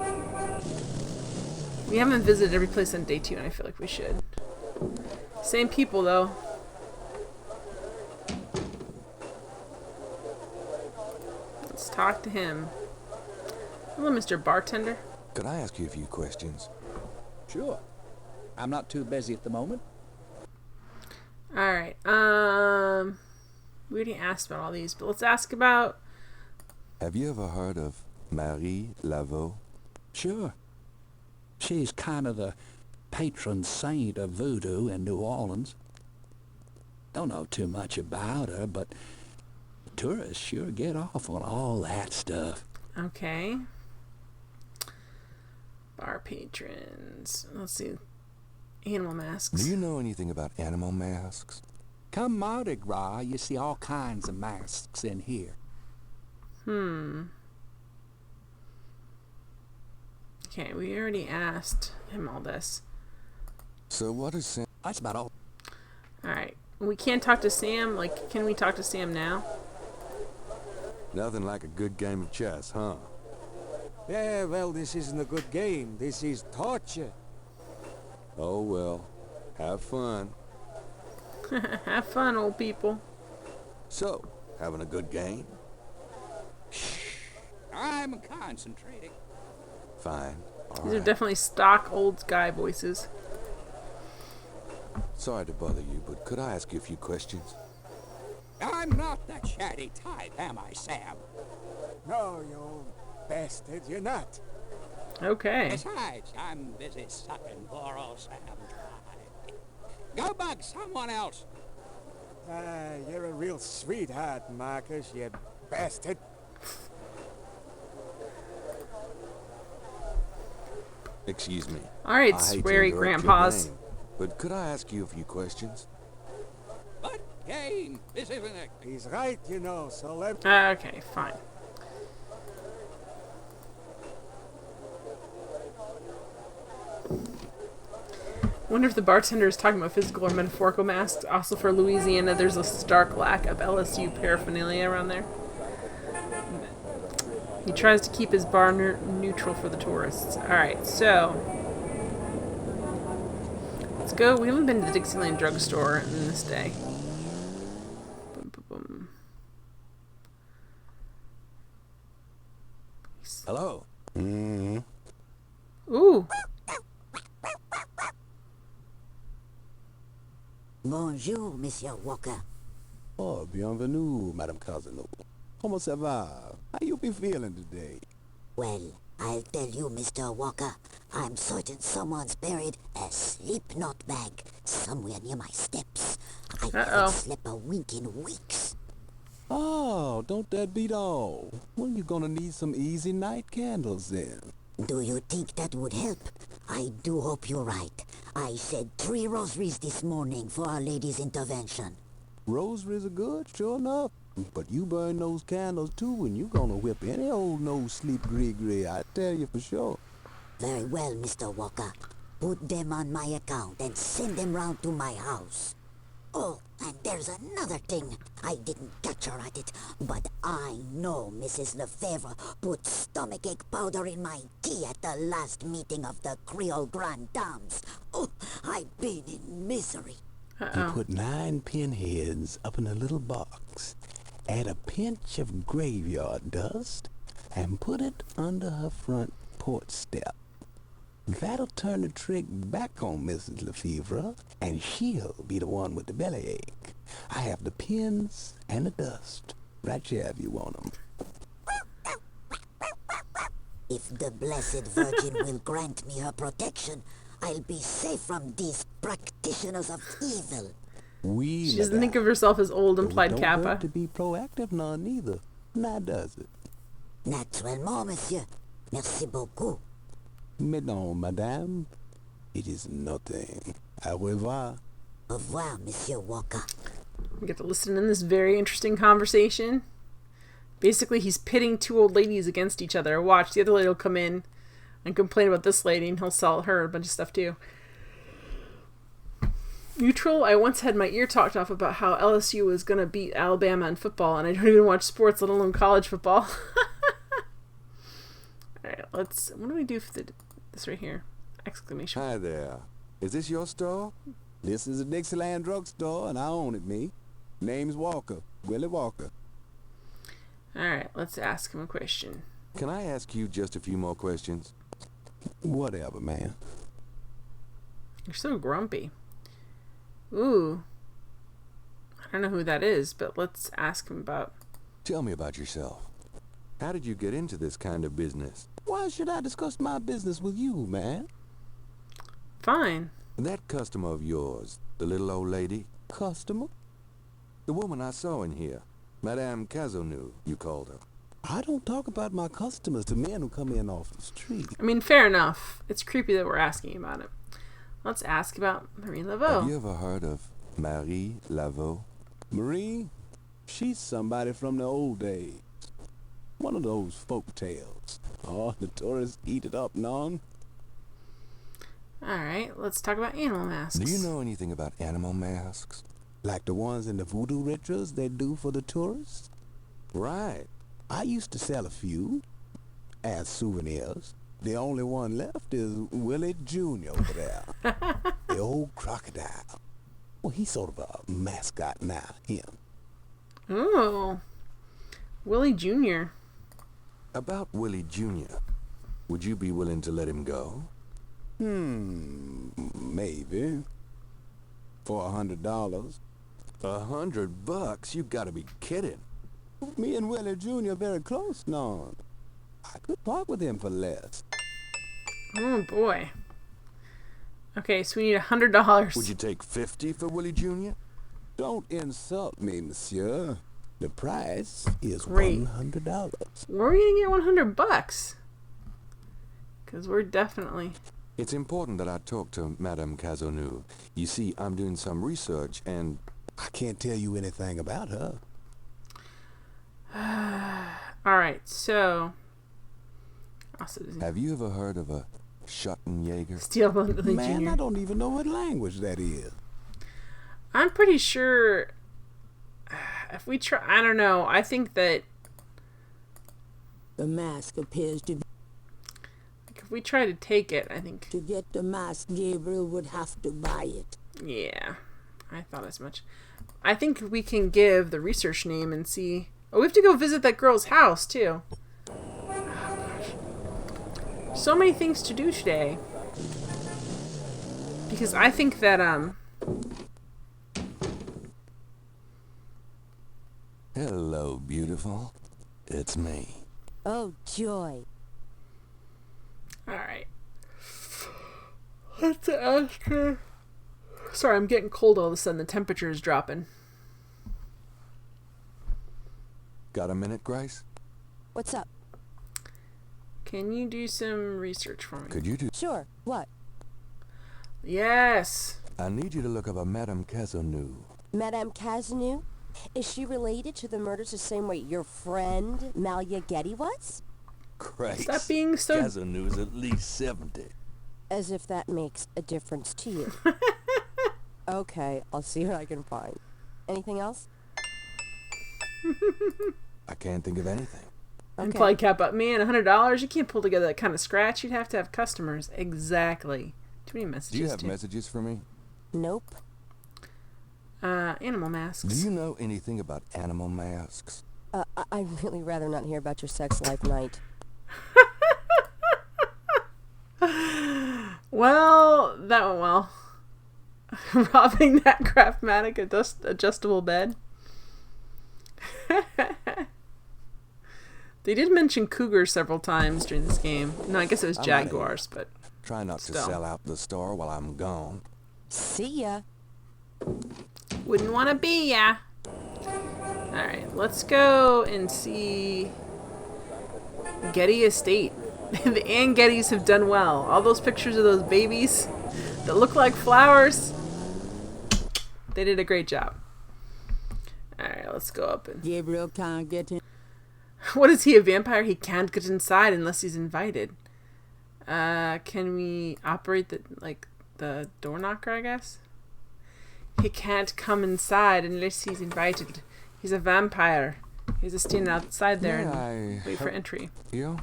We haven't visited every place on day 2, and I feel like we should. Same people, though. Let's talk to him. Hello, Mr. Bartender. Could I ask you a few questions? Sure. I'm not too busy at the moment. Alright, we already asked about all these, but let's ask about... Have you ever heard of Marie Laveau? Sure. She's kind of the patron saint of voodoo in New Orleans. Don't know too much about her, but tourists sure get off on all that stuff. Okay. Bar patrons. Let's see. Animal masks. Do you know anything about animal masks? Come Mardi Gras, you see all kinds of masks in here. Okay, we already asked him all this. So what is Sam? That's about all. Alright. We can't talk to Sam? Like, can we talk to Sam now? Nothing like a good game of chess, huh? Yeah, well, this isn't a good game. This is torture. Oh, well. Have fun. Have fun, old people. So, having a good game? I'm concentrating. Fine. All These are right. definitely stock old guy voices. Sorry to bother you, but could I ask you a few questions? I'm not the chatty type, am I, Sam? No, you old bastard, you're not. Okay. Besides, I'm busy sucking poor old Sam dry. Go bug someone else. You're a real sweetheart, Marcus, you bastard. Excuse me. Alright, I hate to sweary interrupt your grandpas. game, but could I ask you a few questions? What game? This isn't a... He's right, you know, so let... Okay, fine. Wonder if the bartender is talking about physical or metaphorical masks. Also for Louisiana, there's a stark lack of LSU paraphernalia around there. He tries to keep his bar neutral for the tourists. Alright, so... let's go. We haven't been to the Dixieland drugstore in this day. Boom, boom, boom. Hello. Ooh. Bonjour, Monsieur Walker. Oh, bienvenue, Madame Casino. Comment ça va? How you be feeling today? Well, I'll tell you, Mr. Walker. I'm certain someone's buried a sleep knot bag somewhere near my steps. I haven't slept a wink in weeks. Oh, don't that beat all? Well, you're gonna need some easy night candles then. Do you think that would help? I do hope you're right. I said 3 rosaries this morning for Our Lady's intervention. Rosaries are good, sure enough. But you burn those candles too, and you gonna whip any old no-sleep gree-gree, I tell you for sure. Very well, Mr. Walker. Put them on my account and send them round to my house. Oh, and there's another thing. I didn't catch her at it, but I know Mrs. Lefebvre put stomachache powder in my tea at the last meeting of the Creole Grand Dames. Oh, I've been in misery. You put 9 pinheads up in a little box, add a pinch of graveyard dust, and put it under her front porch step. That'll turn the trick back on Mrs. Lefebvre, and she'll be the one with the bellyache. I have the pins and the dust right here if you want them. If the Blessed Virgin will grant me her protection, I'll be safe from these practitioners of evil. She doesn't think of herself as old, implied don't Kappa. hurt to be proactive none either. Now does it? Naturellement, monsieur. Merci beaucoup. Mais non, madame. It is nothing. Au revoir. Au revoir, Monsieur Walker. We get to listen in this very interesting conversation. Basically, he's pitting 2 old ladies against each other. Watch, the other lady will come in and complain about this lady, and he'll sell her a bunch of stuff too. Neutral, I once had my ear talked off about how LSU was going to beat Alabama in football, and I don't even watch sports, let alone college football. Alright, what do we do for this right here? Exclamation. Hi there. Is this your store? This is a Dixieland drugstore, and I own it, me. Name's Walker. Willie Walker. Alright, let's ask him a question. Can I ask you just a few more questions? Whatever, man. You're so grumpy. Ooh. I don't know who that is, but let's ask him about... Tell me about yourself. How did you get into this kind of business? Why should I discuss my business with you, man? Fine. That customer of yours, the little old lady? Customer? The woman I saw in here. Madame Cazeneuve, you called her. I don't talk about my customers to men who come in off the street. I mean, fair enough. It's creepy that we're asking about it. Let's ask about Marie Laveau. Have you ever heard of Marie Laveau? Marie? She's somebody from the old days. One of those folk tales. Oh, the tourists eat it up, non. Alright, let's talk about animal masks. Do you know anything about animal masks? Like the ones in the voodoo rituals they do for the tourists? Right. I used to sell a few as souvenirs. The only one left is Willie Jr. over there. The old crocodile. Well, he's sort of a mascot now, him. Oh. Willie Jr. About Willie Jr. Would you be willing to let him go? Maybe. For $100. $100? You gotta be kidding. Me and Willie Jr. are very close now. I could part with him for less. Oh boy. Okay, so we need $100. Would you take $50 for Willie Jr.? Don't insult me, monsieur. The price is Great. $100. Where are we gonna get $100? Because we're definitely... It's important that I talk to Madame Cazeneuve. You see, I'm doing some research and... I can't tell you anything about her. Alright, so... Have you ever heard of a Schottenjäger? Steel Willie Man, Jr. I don't even know what language that is. I'm pretty sure... If we try... I don't know. I think that... The mask appears to be... If we try to take it, I think... To get the mask, Gabriel would have to buy it. Yeah, I thought as much. I think we can give the research name and see... Oh, we have to go visit that girl's house, too. So many things to do today. Because I think that, Hello, beautiful. It's me. Oh, joy. Alright. Let's ask her. Sorry, I'm getting cold all of a sudden. The temperature is dropping. Got a minute, Grace? What's up? Can you do some research for me? Could you do... Sure. What? Yes. I need you to look up a Madame Cazeneuve. Madame Cazeneuve? Is she related to the murders the same way your friend Malia Getty was? Grace. Stop being so... Cazeneuve's at least 70. As if that makes a difference to you. Okay, I'll see what I can find. Anything else? I can't think of anything. And Okay. probably cap up, man, $100. You can't pull together that kind of scratch. You'd have to have customers. Exactly. Too many messages. Do you have too. messages for me? Nope. Animal masks. Do you know anything about animal masks? I'd really rather not hear about your sex life, Knight. Well, that went well. Robbing that Craftmatic adjustable bed. They did mention cougars several times during this game. No, I guess it was jaguars, but try not still. to sell out the store while I'm gone. See ya. Wouldn't want to be ya. Alright, let's go and see Getty Estate. The Ann Gettys have done well. All those pictures of those babies that look like flowers, they did a great job. Alright, let's go up and... Gabriel can't get in. What is he, a vampire? He can't get inside unless he's invited. Can we operate the door knocker, I guess? He can't come inside unless he's invited. He's a vampire. He's just standing outside there and wait for entry. You?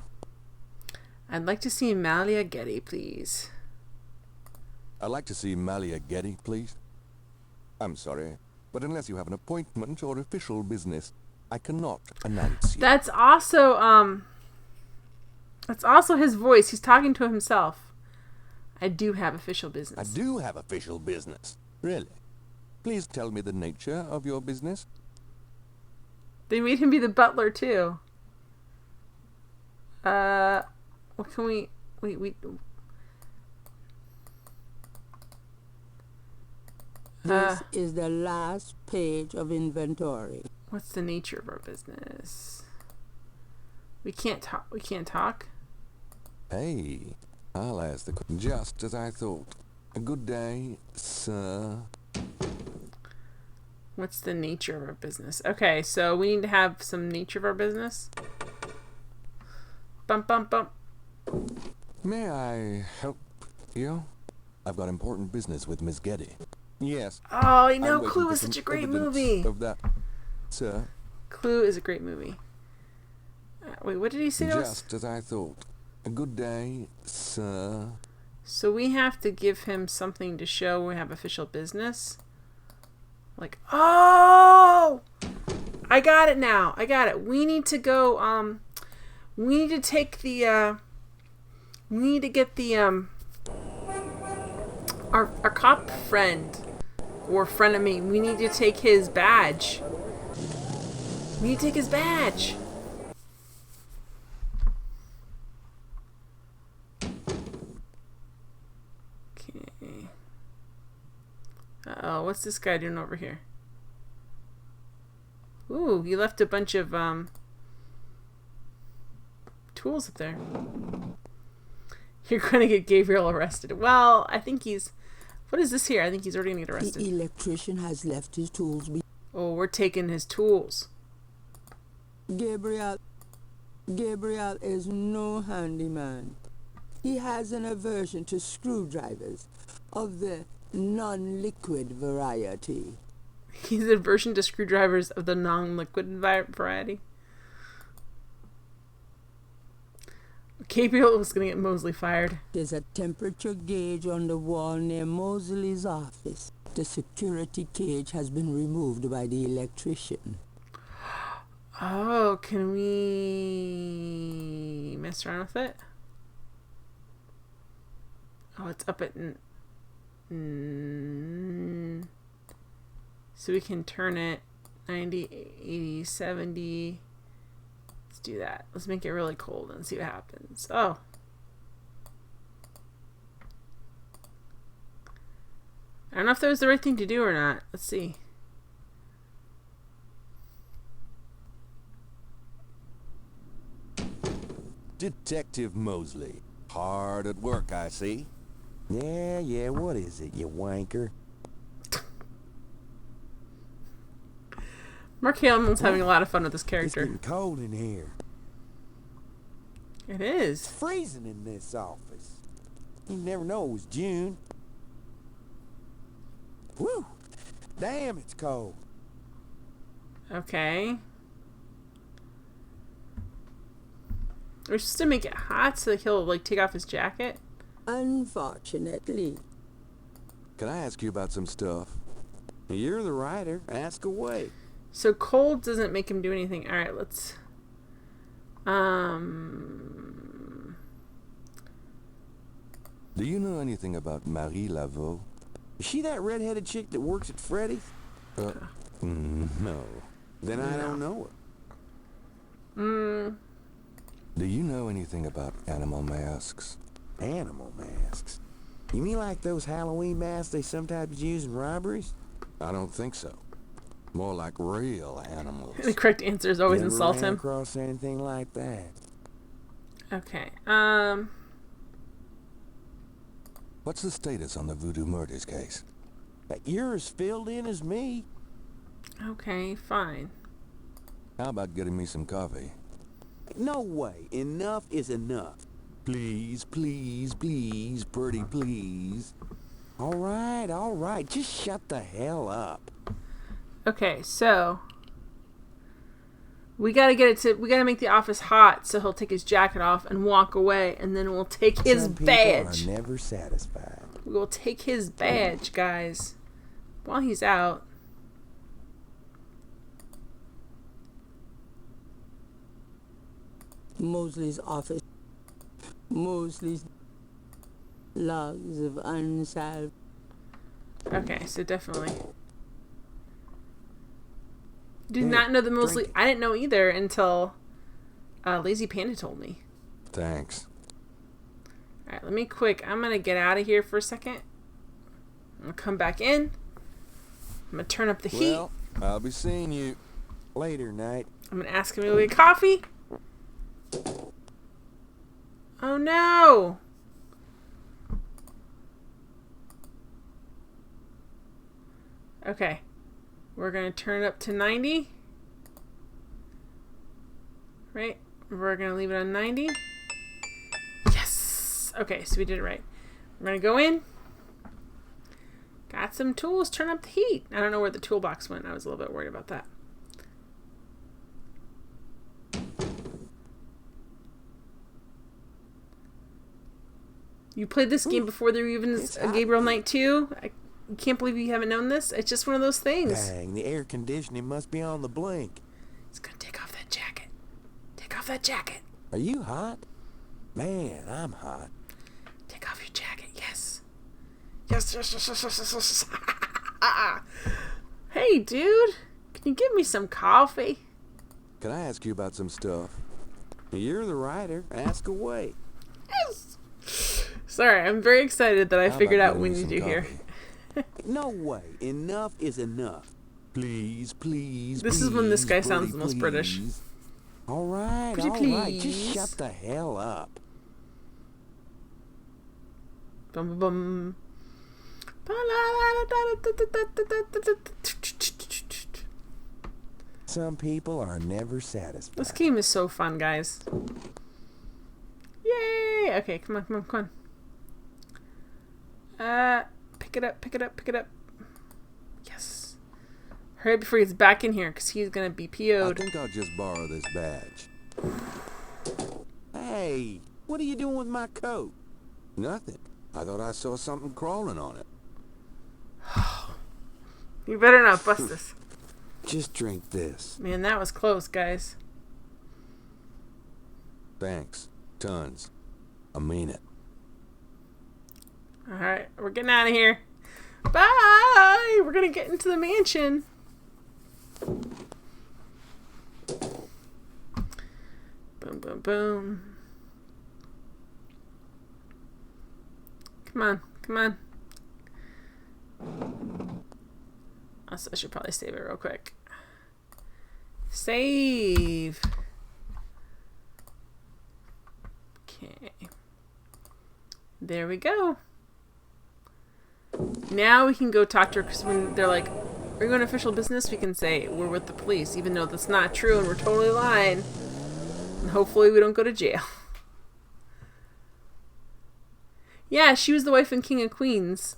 I'd like to see Malia Getty, please. I'd like to see Malia Getty, please. I'm sorry, but unless you have an appointment or official business, I cannot announce you. That's also his voice. He's talking to himself. I do have official business. I do have official business. Really? Please tell me the nature of your business. They made him be the butler too. What can we This is the last page of inventory. What's the nature of our business? We can't talk. We can't talk. Hey, I'll ask the question just as I thought. A good day, sir. What's the nature of our business? Okay, so we need to have some nature of our business. Bump, bump, bump. May I help you? I've got important business with Miss Getty. Yes. Oh, I know. I'm Clue waiting is for such a some great evidence movie. Of that, sir. Clue is a great movie. Wait, what did he say to us? Just as I thought. A good day, sir. So we have to give him something to show we have official business. Like, oh! I got it now. I got it. We need to go, we need to take the, we need to get the, our cop friend, or frenemy, we need to take his badge. We need to take his badge. Okay. Uh-oh, what's this guy doing over here? Ooh, he left a bunch of, tools up there. You're gonna get Gabriel arrested. Well, I think he's... What is this here? I think he's already gonna get arrested. The electrician has left his tools. Oh, we're taking his tools. Gabriel is no handyman. He has an aversion to screwdrivers of the non-liquid variety. He's an aversion to screwdrivers of the non-liquid variety. Gabriel was going to get Mosley fired. There's a temperature gauge on the wall near Mosley's office. The security cage has been removed by the electrician. Oh, can we mess around with it? Oh, it's up at... So we can turn it 90, 80, 70... Let's do that. Let's make it really cold and see what happens. Oh. I don't know if that was the right thing to do or not. Let's see. Detective Mosley. Hard at work, I see. Yeah, what is it, you wanker? Mark Hamill's having a lot of fun with this character. It's getting cold in here. It is. It's freezing in this office. You never know it was June. Whew! Damn, it's cold. Okay. We're supposed to make it hot so that he'll, like, take off his jacket? Unfortunately. Can I ask you about some stuff? You're the writer. Ask away. So cold doesn't make him do anything. Alright, let's... Do you know anything about Marie Laveau? Is she that red-headed chick that works at Freddy's? No. Then I don't know her. Do you know anything about animal masks? Animal masks? You mean like those Halloween masks they sometimes use in robberies? I don't think so. More like real animals. The correct answer is always Never insult ran him. across anything like that. Okay. What's the status on the Voodoo murders case? You're as filled in as me. Okay, fine. How about getting me some coffee? No way. Enough is enough. Please, please, please, pretty please. All right. Just shut the hell up. Okay, so we gotta make the office hot so he'll take his jacket off and walk away, and then we'll take his badge. Some people are never satisfied. We will take his badge, guys, while he's out. Mosley's office. Mosley's logs of unsolved. Okay, so definitely. Did not know the Mosley. I didn't know either until Lazy Panda told me. Thanks. Alright, let me quick. I'm going to get out of here for a second. I'm going to come back in. I'm going to turn up the heat. Well, I'll be seeing you later, Knight. I'm going to ask him to get coffee. Oh no! Okay. We're going to turn it up to 90. Right? We're going to leave it on 90. Yes! Okay, so we did it right. We're going to go in. Got some tools. Turn up the heat. I don't know where the toolbox went. I was a little bit worried about that. You played this game before there even is a Gabriel Knight 2? I can't believe you haven't known this. It's just one of those things. Dang, the air conditioning must be on the blink. He's gonna take off that jacket. Take off that jacket. Are you hot? Man, I'm hot. Take off your jacket, yes. Yes. Hey, dude. Can you give me some coffee? Can I ask you about some stuff? You're the writer. Ask away. Yes. Sorry, I'm very excited that I figured out what we need to do here. No way. Enough is enough. Please, please, This is when this guy sounds the most British. All right. Just shut the hell up. Bum bum. Some people are never satisfied. This game is so fun, guys. Yay! Okay, come on. Pick it up. Yes. Hurry up before he gets back in here, because he's going to be PO'd. I think I'll just borrow this badge. Hey, what are you doing with my coat? Nothing. I thought I saw something crawling on it. You better not bust this. Just drink this. Man, that was close, guys. Thanks. Tons. I mean it. Alright, we're getting out of here. Bye! We're gonna get into the mansion. Boom, boom, boom. Come on. Also, I should probably save it real quick. Save. Okay. There we go. Now we can go talk to her, because when they're like, are you on official business? We can say, we're with the police, even though that's not true and we're totally lying. And hopefully we don't go to jail. Yeah, she was the wife in King of Queens.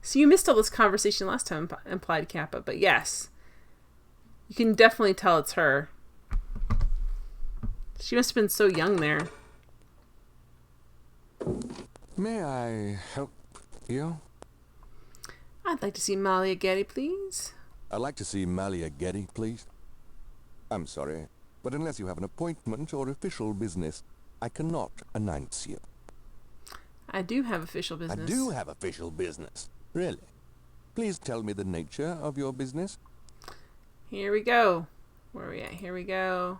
So you missed all this conversation last time, implied Kappa, but yes. You can definitely tell it's her. She must have been so young there. May I help you? I'd like to see Malia Getty, please. I'd like to see Malia Getty, please. I'm sorry, but unless you have an appointment or official business, I cannot announce you. I do have official business. I do have official business. Really? Please tell me the nature of your business. Here we go. Where are we at? Here we go.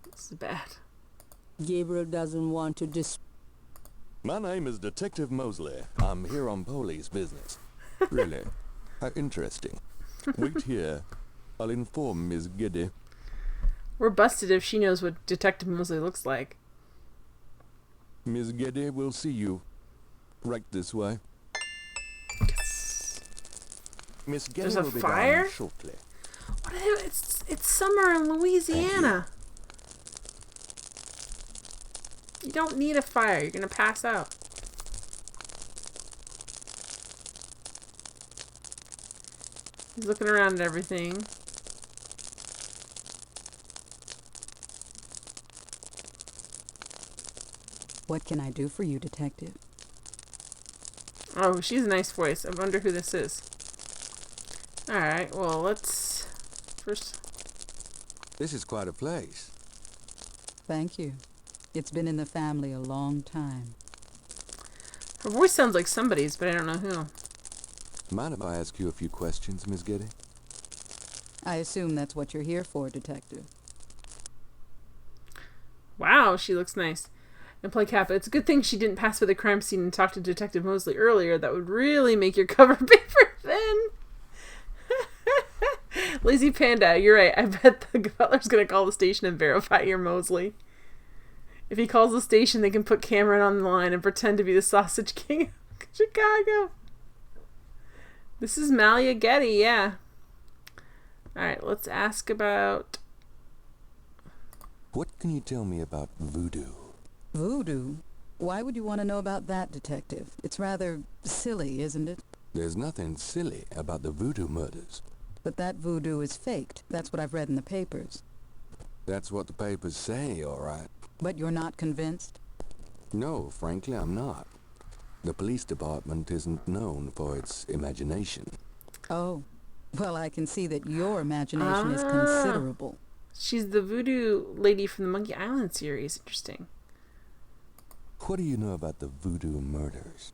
This is bad. Gabriel doesn't want to My name is Detective Mosley. I'm here on police business. Really? How interesting. Wait here. I'll inform Miss Getty. We're busted if she knows what Detective Mosley looks like. Miss Getty will see you. Right this way. Yes. Miss Getty There's a will be fire? down shortly. What the hell? It's summer in Louisiana. You don't need a fire. You're gonna pass out. He's looking around at everything. What can I do for you, Detective? Oh, she's a nice voice. I wonder who this is. Alright, well, let's... First... This is quite a place. Thank you. It's been in the family a long time. Her voice sounds like somebody's, but I don't know who. Mind if I ask you a few questions, Miss Getty? I assume that's what you're here for, Detective. Wow, she looks nice. And play Kappa. It's a good thing she didn't pass by the crime scene and talk to Detective Mosley earlier. That would really make your cover paper thin. Lazy Panda, you're right. I bet the butler's gonna call the station and verify you're Mosley. If he calls the station, they can put Cameron on the line and pretend to be the Sausage King of Chicago. This is Malia Getty, yeah. Alright, let's ask about... What can you tell me about voodoo? Voodoo? Why would you want to know about that, Detective? It's rather silly, isn't it? There's nothing silly about the voodoo murders. But that voodoo is faked. That's what I've read in the papers. That's what the papers say, all right. But you're not convinced? No, frankly, I'm not. The police department isn't known for its imagination. Oh. Well, I can see that your imagination is considerable. She's the voodoo lady from the Monkey Island series. Interesting. What do you know about the voodoo murders?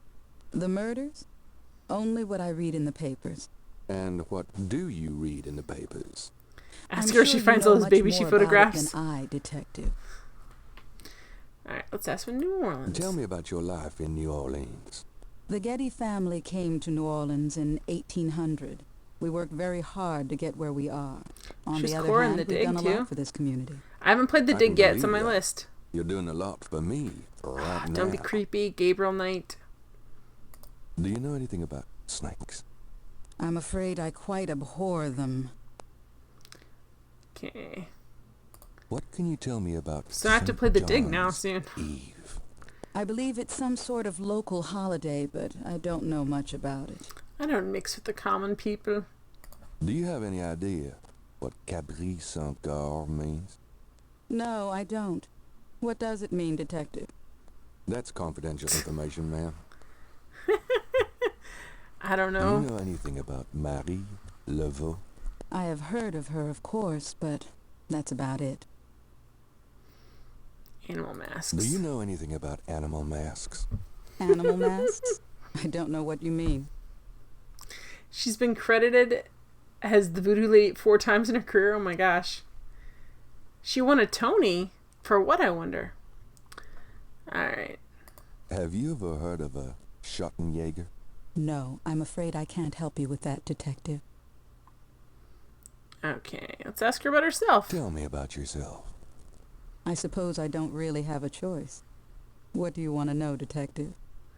The murders? Only what I read in the papers. And what do you read in the papers? Ask her if she finds all those babies she photographs. Than I, Detective. Alright, let's ask for New Orleans. Tell me about your life in New Orleans. The Getty family came to New Orleans in 1800. We worked very hard to get where we are. On the other hand, we've done a lot for this community. I haven't played the Dig yet. It's on my list. You're doing a lot for me right now. Don't be creepy, Gabriel Knight. Do you know anything about snakes? I'm afraid I quite abhor them. Okay. What can you tell me about So I have to play the Dig now soon. Eve? I believe it's some sort of local holiday, but I don't know much about it. I don't mix with the common people. Do you have any idea what Cabri Saint-Gar means? No, I don't. What does it mean, Detective? That's confidential information, ma'am. I don't know. Do you know anything about Marie Laveau? I have heard of her, of course, but that's about it. Animal masks. Do you know anything about animal masks? Animal masks? I don't know what you mean. She's been credited as the voodoo lady 4 times in her career. Oh my gosh. She won a Tony. For what, I wonder? Alright. Have you ever heard of a Schottenjäger? No, I'm afraid I can't help you with that, Detective. Okay, let's ask her about herself. Tell me about yourself. I suppose I don't really have a choice. What do you want to know, Detective?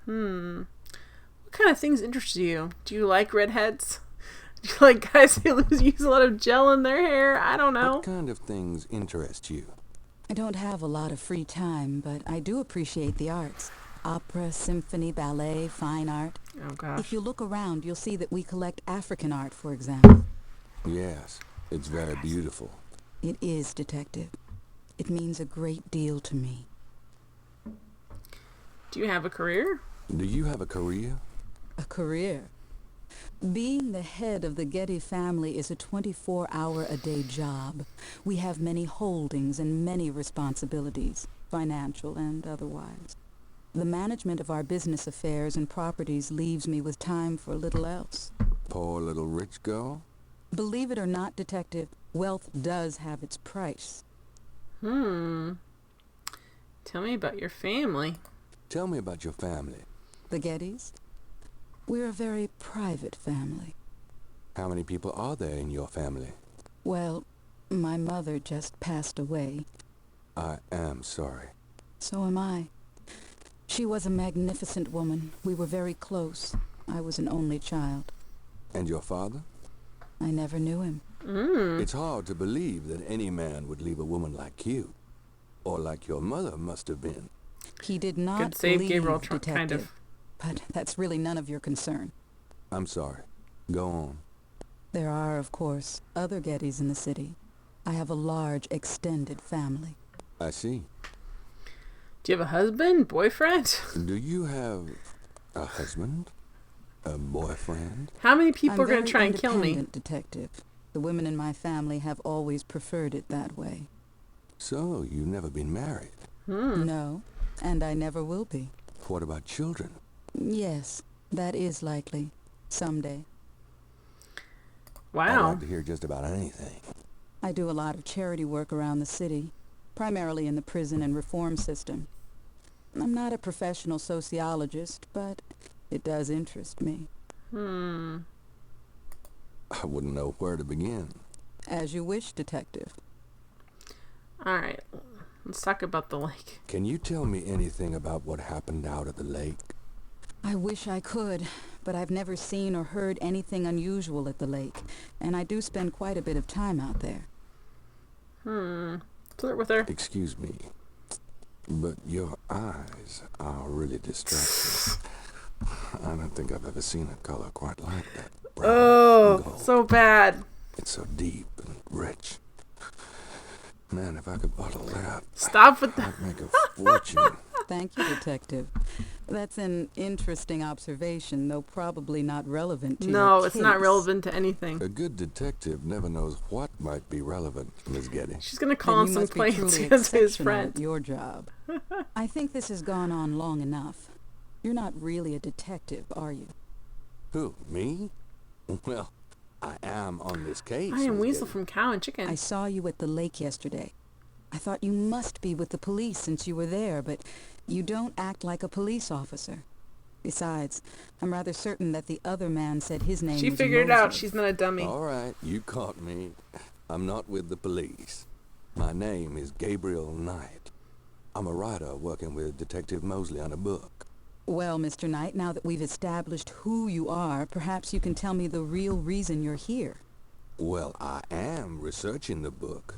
What kind of things interest you? Do you like redheads? Do you like guys who use a lot of gel in their hair? I don't know. What kind of things interest you? I don't have a lot of free time, but I do appreciate the arts. Opera, symphony, ballet, fine art. Oh, gosh. If you look around, you'll see that we collect African art, for example. Yes, it's very beautiful. It is, Detective. It means a great deal to me. Do you have a career? Do you have a career? A career? Being the head of the Getty family is a 24-hour-a-day job. We have many holdings and many responsibilities, financial and otherwise. The management of our business affairs and properties leaves me with time for little else. Poor little rich girl? Believe it or not, Detective, wealth does have its price. Tell me about your family. Tell me about your family. The Gettys? We're a very private family. How many people are there in your family? Well, my mother just passed away. I am sorry. So am I. She was a magnificent woman. We were very close. I was an only child. And your father? I never knew him. It's hard to believe that any man would leave a woman like you. Or like your mother must have been. He did not Good save, leave, Gabriel, Detective. kind of. But that's really none of your concern. I'm sorry. Go on. There are, of course, other Gettys in the city. I have a large, extended family. I see. Do you have a husband? Boyfriend? Do you have a husband? A boyfriend? How many people I'm are going to try and kill me? independent, Detective. The women in my family have always preferred it that way. So, you've never been married? No, and I never will be. What about children? Yes, that is likely. Someday. I'd Wow. like to hear just about anything. I do a lot of charity work around the city, primarily in the prison and reform system. I'm not a professional sociologist, but it does interest me. I wouldn't know where to begin. As you wish, Detective. All right. Let's talk about the lake. Can you tell me anything about what happened out at the lake? I wish I could, but I've never seen or heard anything unusual at the lake, and I do spend quite a bit of time out there. Flirt with her. Excuse me, but your eyes are really distracting. I don't think I've ever seen a color quite like that. Brown Oh, gold. so bad. It's so deep and rich. Man, if I could bottle that, Stop with that. I'd make a fortune. Thank you, Detective. That's an interesting observation, though probably not relevant to No, your it's not case. relevant to anything. A good detective never knows what might be relevant, Miss Getty. She's going to call Then him you some must be planes truly because his exceptional friend. at your job. I think this has gone on long enough. You're not really a detective, are you? Who, me? Well, I am on this case. I am Miss Weasel Getty. from Cow and Chicken. I saw you at the lake yesterday. I thought you must be with the police since you were there, but you don't act like a police officer. Besides, I'm rather certain that the other man said his name She was figured it out. Moses. She's not a dummy. All right, you caught me. I'm not with the police. My name is Gabriel Knight. I'm a writer working with Detective Mosley on a book. Well, Mr. Knight, now that we've established who you are, perhaps you can tell me the real reason you're here. Well, I am researching the book,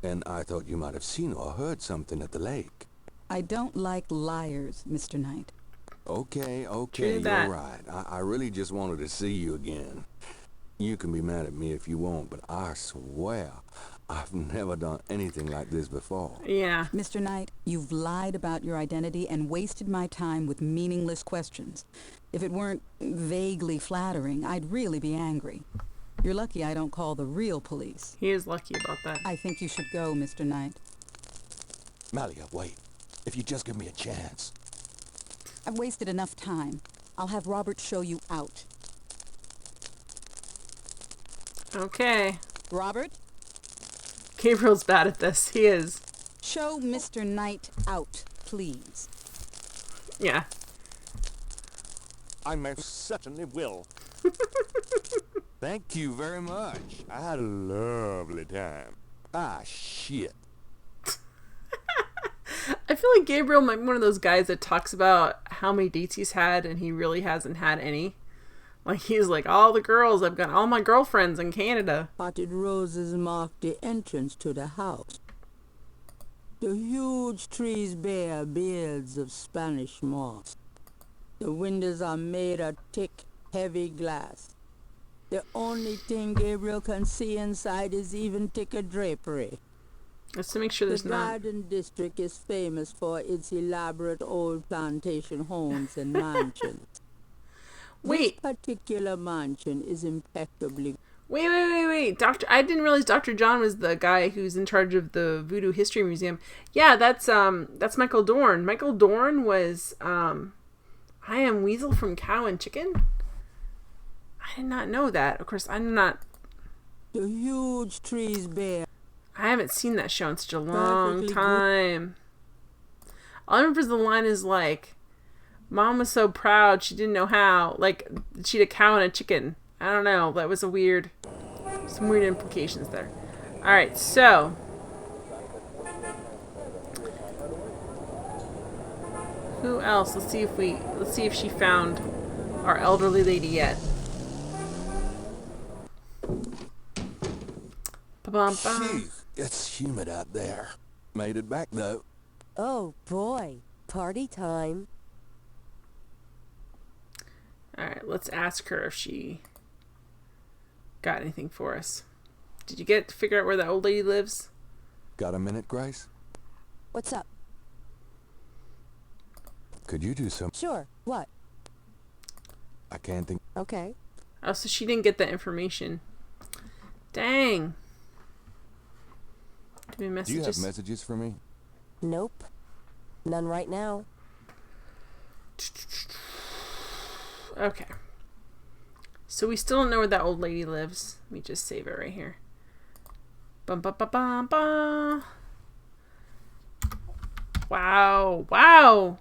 and I thought you might have seen or heard something at the lake. I don't like liars, Mr. Knight. Okay, True you're that. right. I really just wanted to see you again. You can be mad at me if you want, but I swear I've never done anything like this before. Yeah. Mr. Knight, you've lied about your identity and wasted my time with meaningless questions. If it weren't vaguely flattering, I'd really be angry. You're lucky I don't call the real police. He is lucky about that. I think you should go, Mr. Knight. Malia, wait. If you just give me a chance. I've wasted enough time. I'll have Robert show you out. Okay. Robert, Gabriel's bad at this. He is. show Mr. Knight out, please. Yeah. I most certainly will. Thank you very much. I had a lovely time. Ah, shit. I feel like Gabriel might be one of those guys that talks about how many dates he's had and he really hasn't had any. Like, he's like, all the girls, I've got all my girlfriends in Canada. Potted roses mark the entrance to the house. The huge trees bear beards of Spanish moss. The windows are made of thick, heavy glass. The only thing Gabriel can see inside is even thicker drapery. Let's make sure there's the not. Garden District is famous for its elaborate old plantation homes and mansions. Wait. This particular mansion is impeccably... Wait. I didn't realize Dr. John was the guy who's in charge of the Voodoo History Museum. Yeah, that's Michael Dorn. Michael Dorn was I Am Weasel from Cow and Chicken. I did not know that. Of course, I'm not... The huge trees bear. I haven't seen that show in such a long time. All I remember is the line is like, Mom was so proud she didn't know how. Like, she'd a cow and a chicken. I don't know. That was some weird implications there. Alright, so. Who else? Let's see if she found our elderly lady yet. Jeez, it's humid out there. Made it back though. Oh boy, party time. Alright, let's ask her if she got anything for us. Did you get to figure out where that old lady lives? Got a minute, Grace? What's up? Could you do some... Sure, what? I can't think... Okay. Oh, so she didn't get that information. Dang. Do you have messages for me? Nope. None right now. Okay. So we still don't know where that old lady lives. Let me just save it right here. Bum ba ba ba ba. Wow.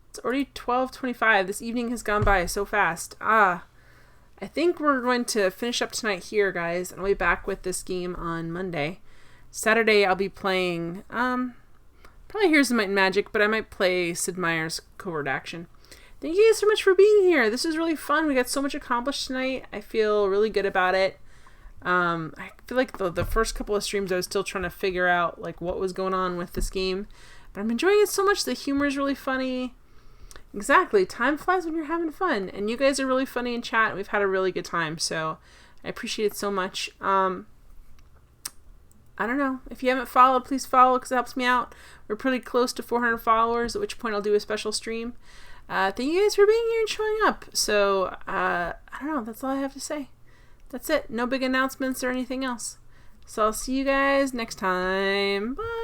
It's already 12:25. This evening has gone by so fast. I think we're going to finish up tonight here, guys, and I'll be back with this game on Monday. Saturday I'll be playing probably Here's the Might and Magic, but I might play Sid Meier's Covert Action. Thank you guys so much for being here. This is really fun. We got so much accomplished tonight. I feel really good about it. I feel like the first couple of streams I was still trying to figure out like what was going on with this game, but I'm enjoying it so much. The humor is really funny. Exactly. Time flies when you're having fun, and you guys are really funny in chat. We've had a really good time, so I appreciate it so much. I don't know. If you haven't followed, please follow because it helps me out. We're pretty close to 400 followers, at which point I'll do a special stream. Thank you guys for being here and showing up. So, I don't know. That's all I have to say. That's it. No big announcements or anything else. So I'll see you guys next time. Bye.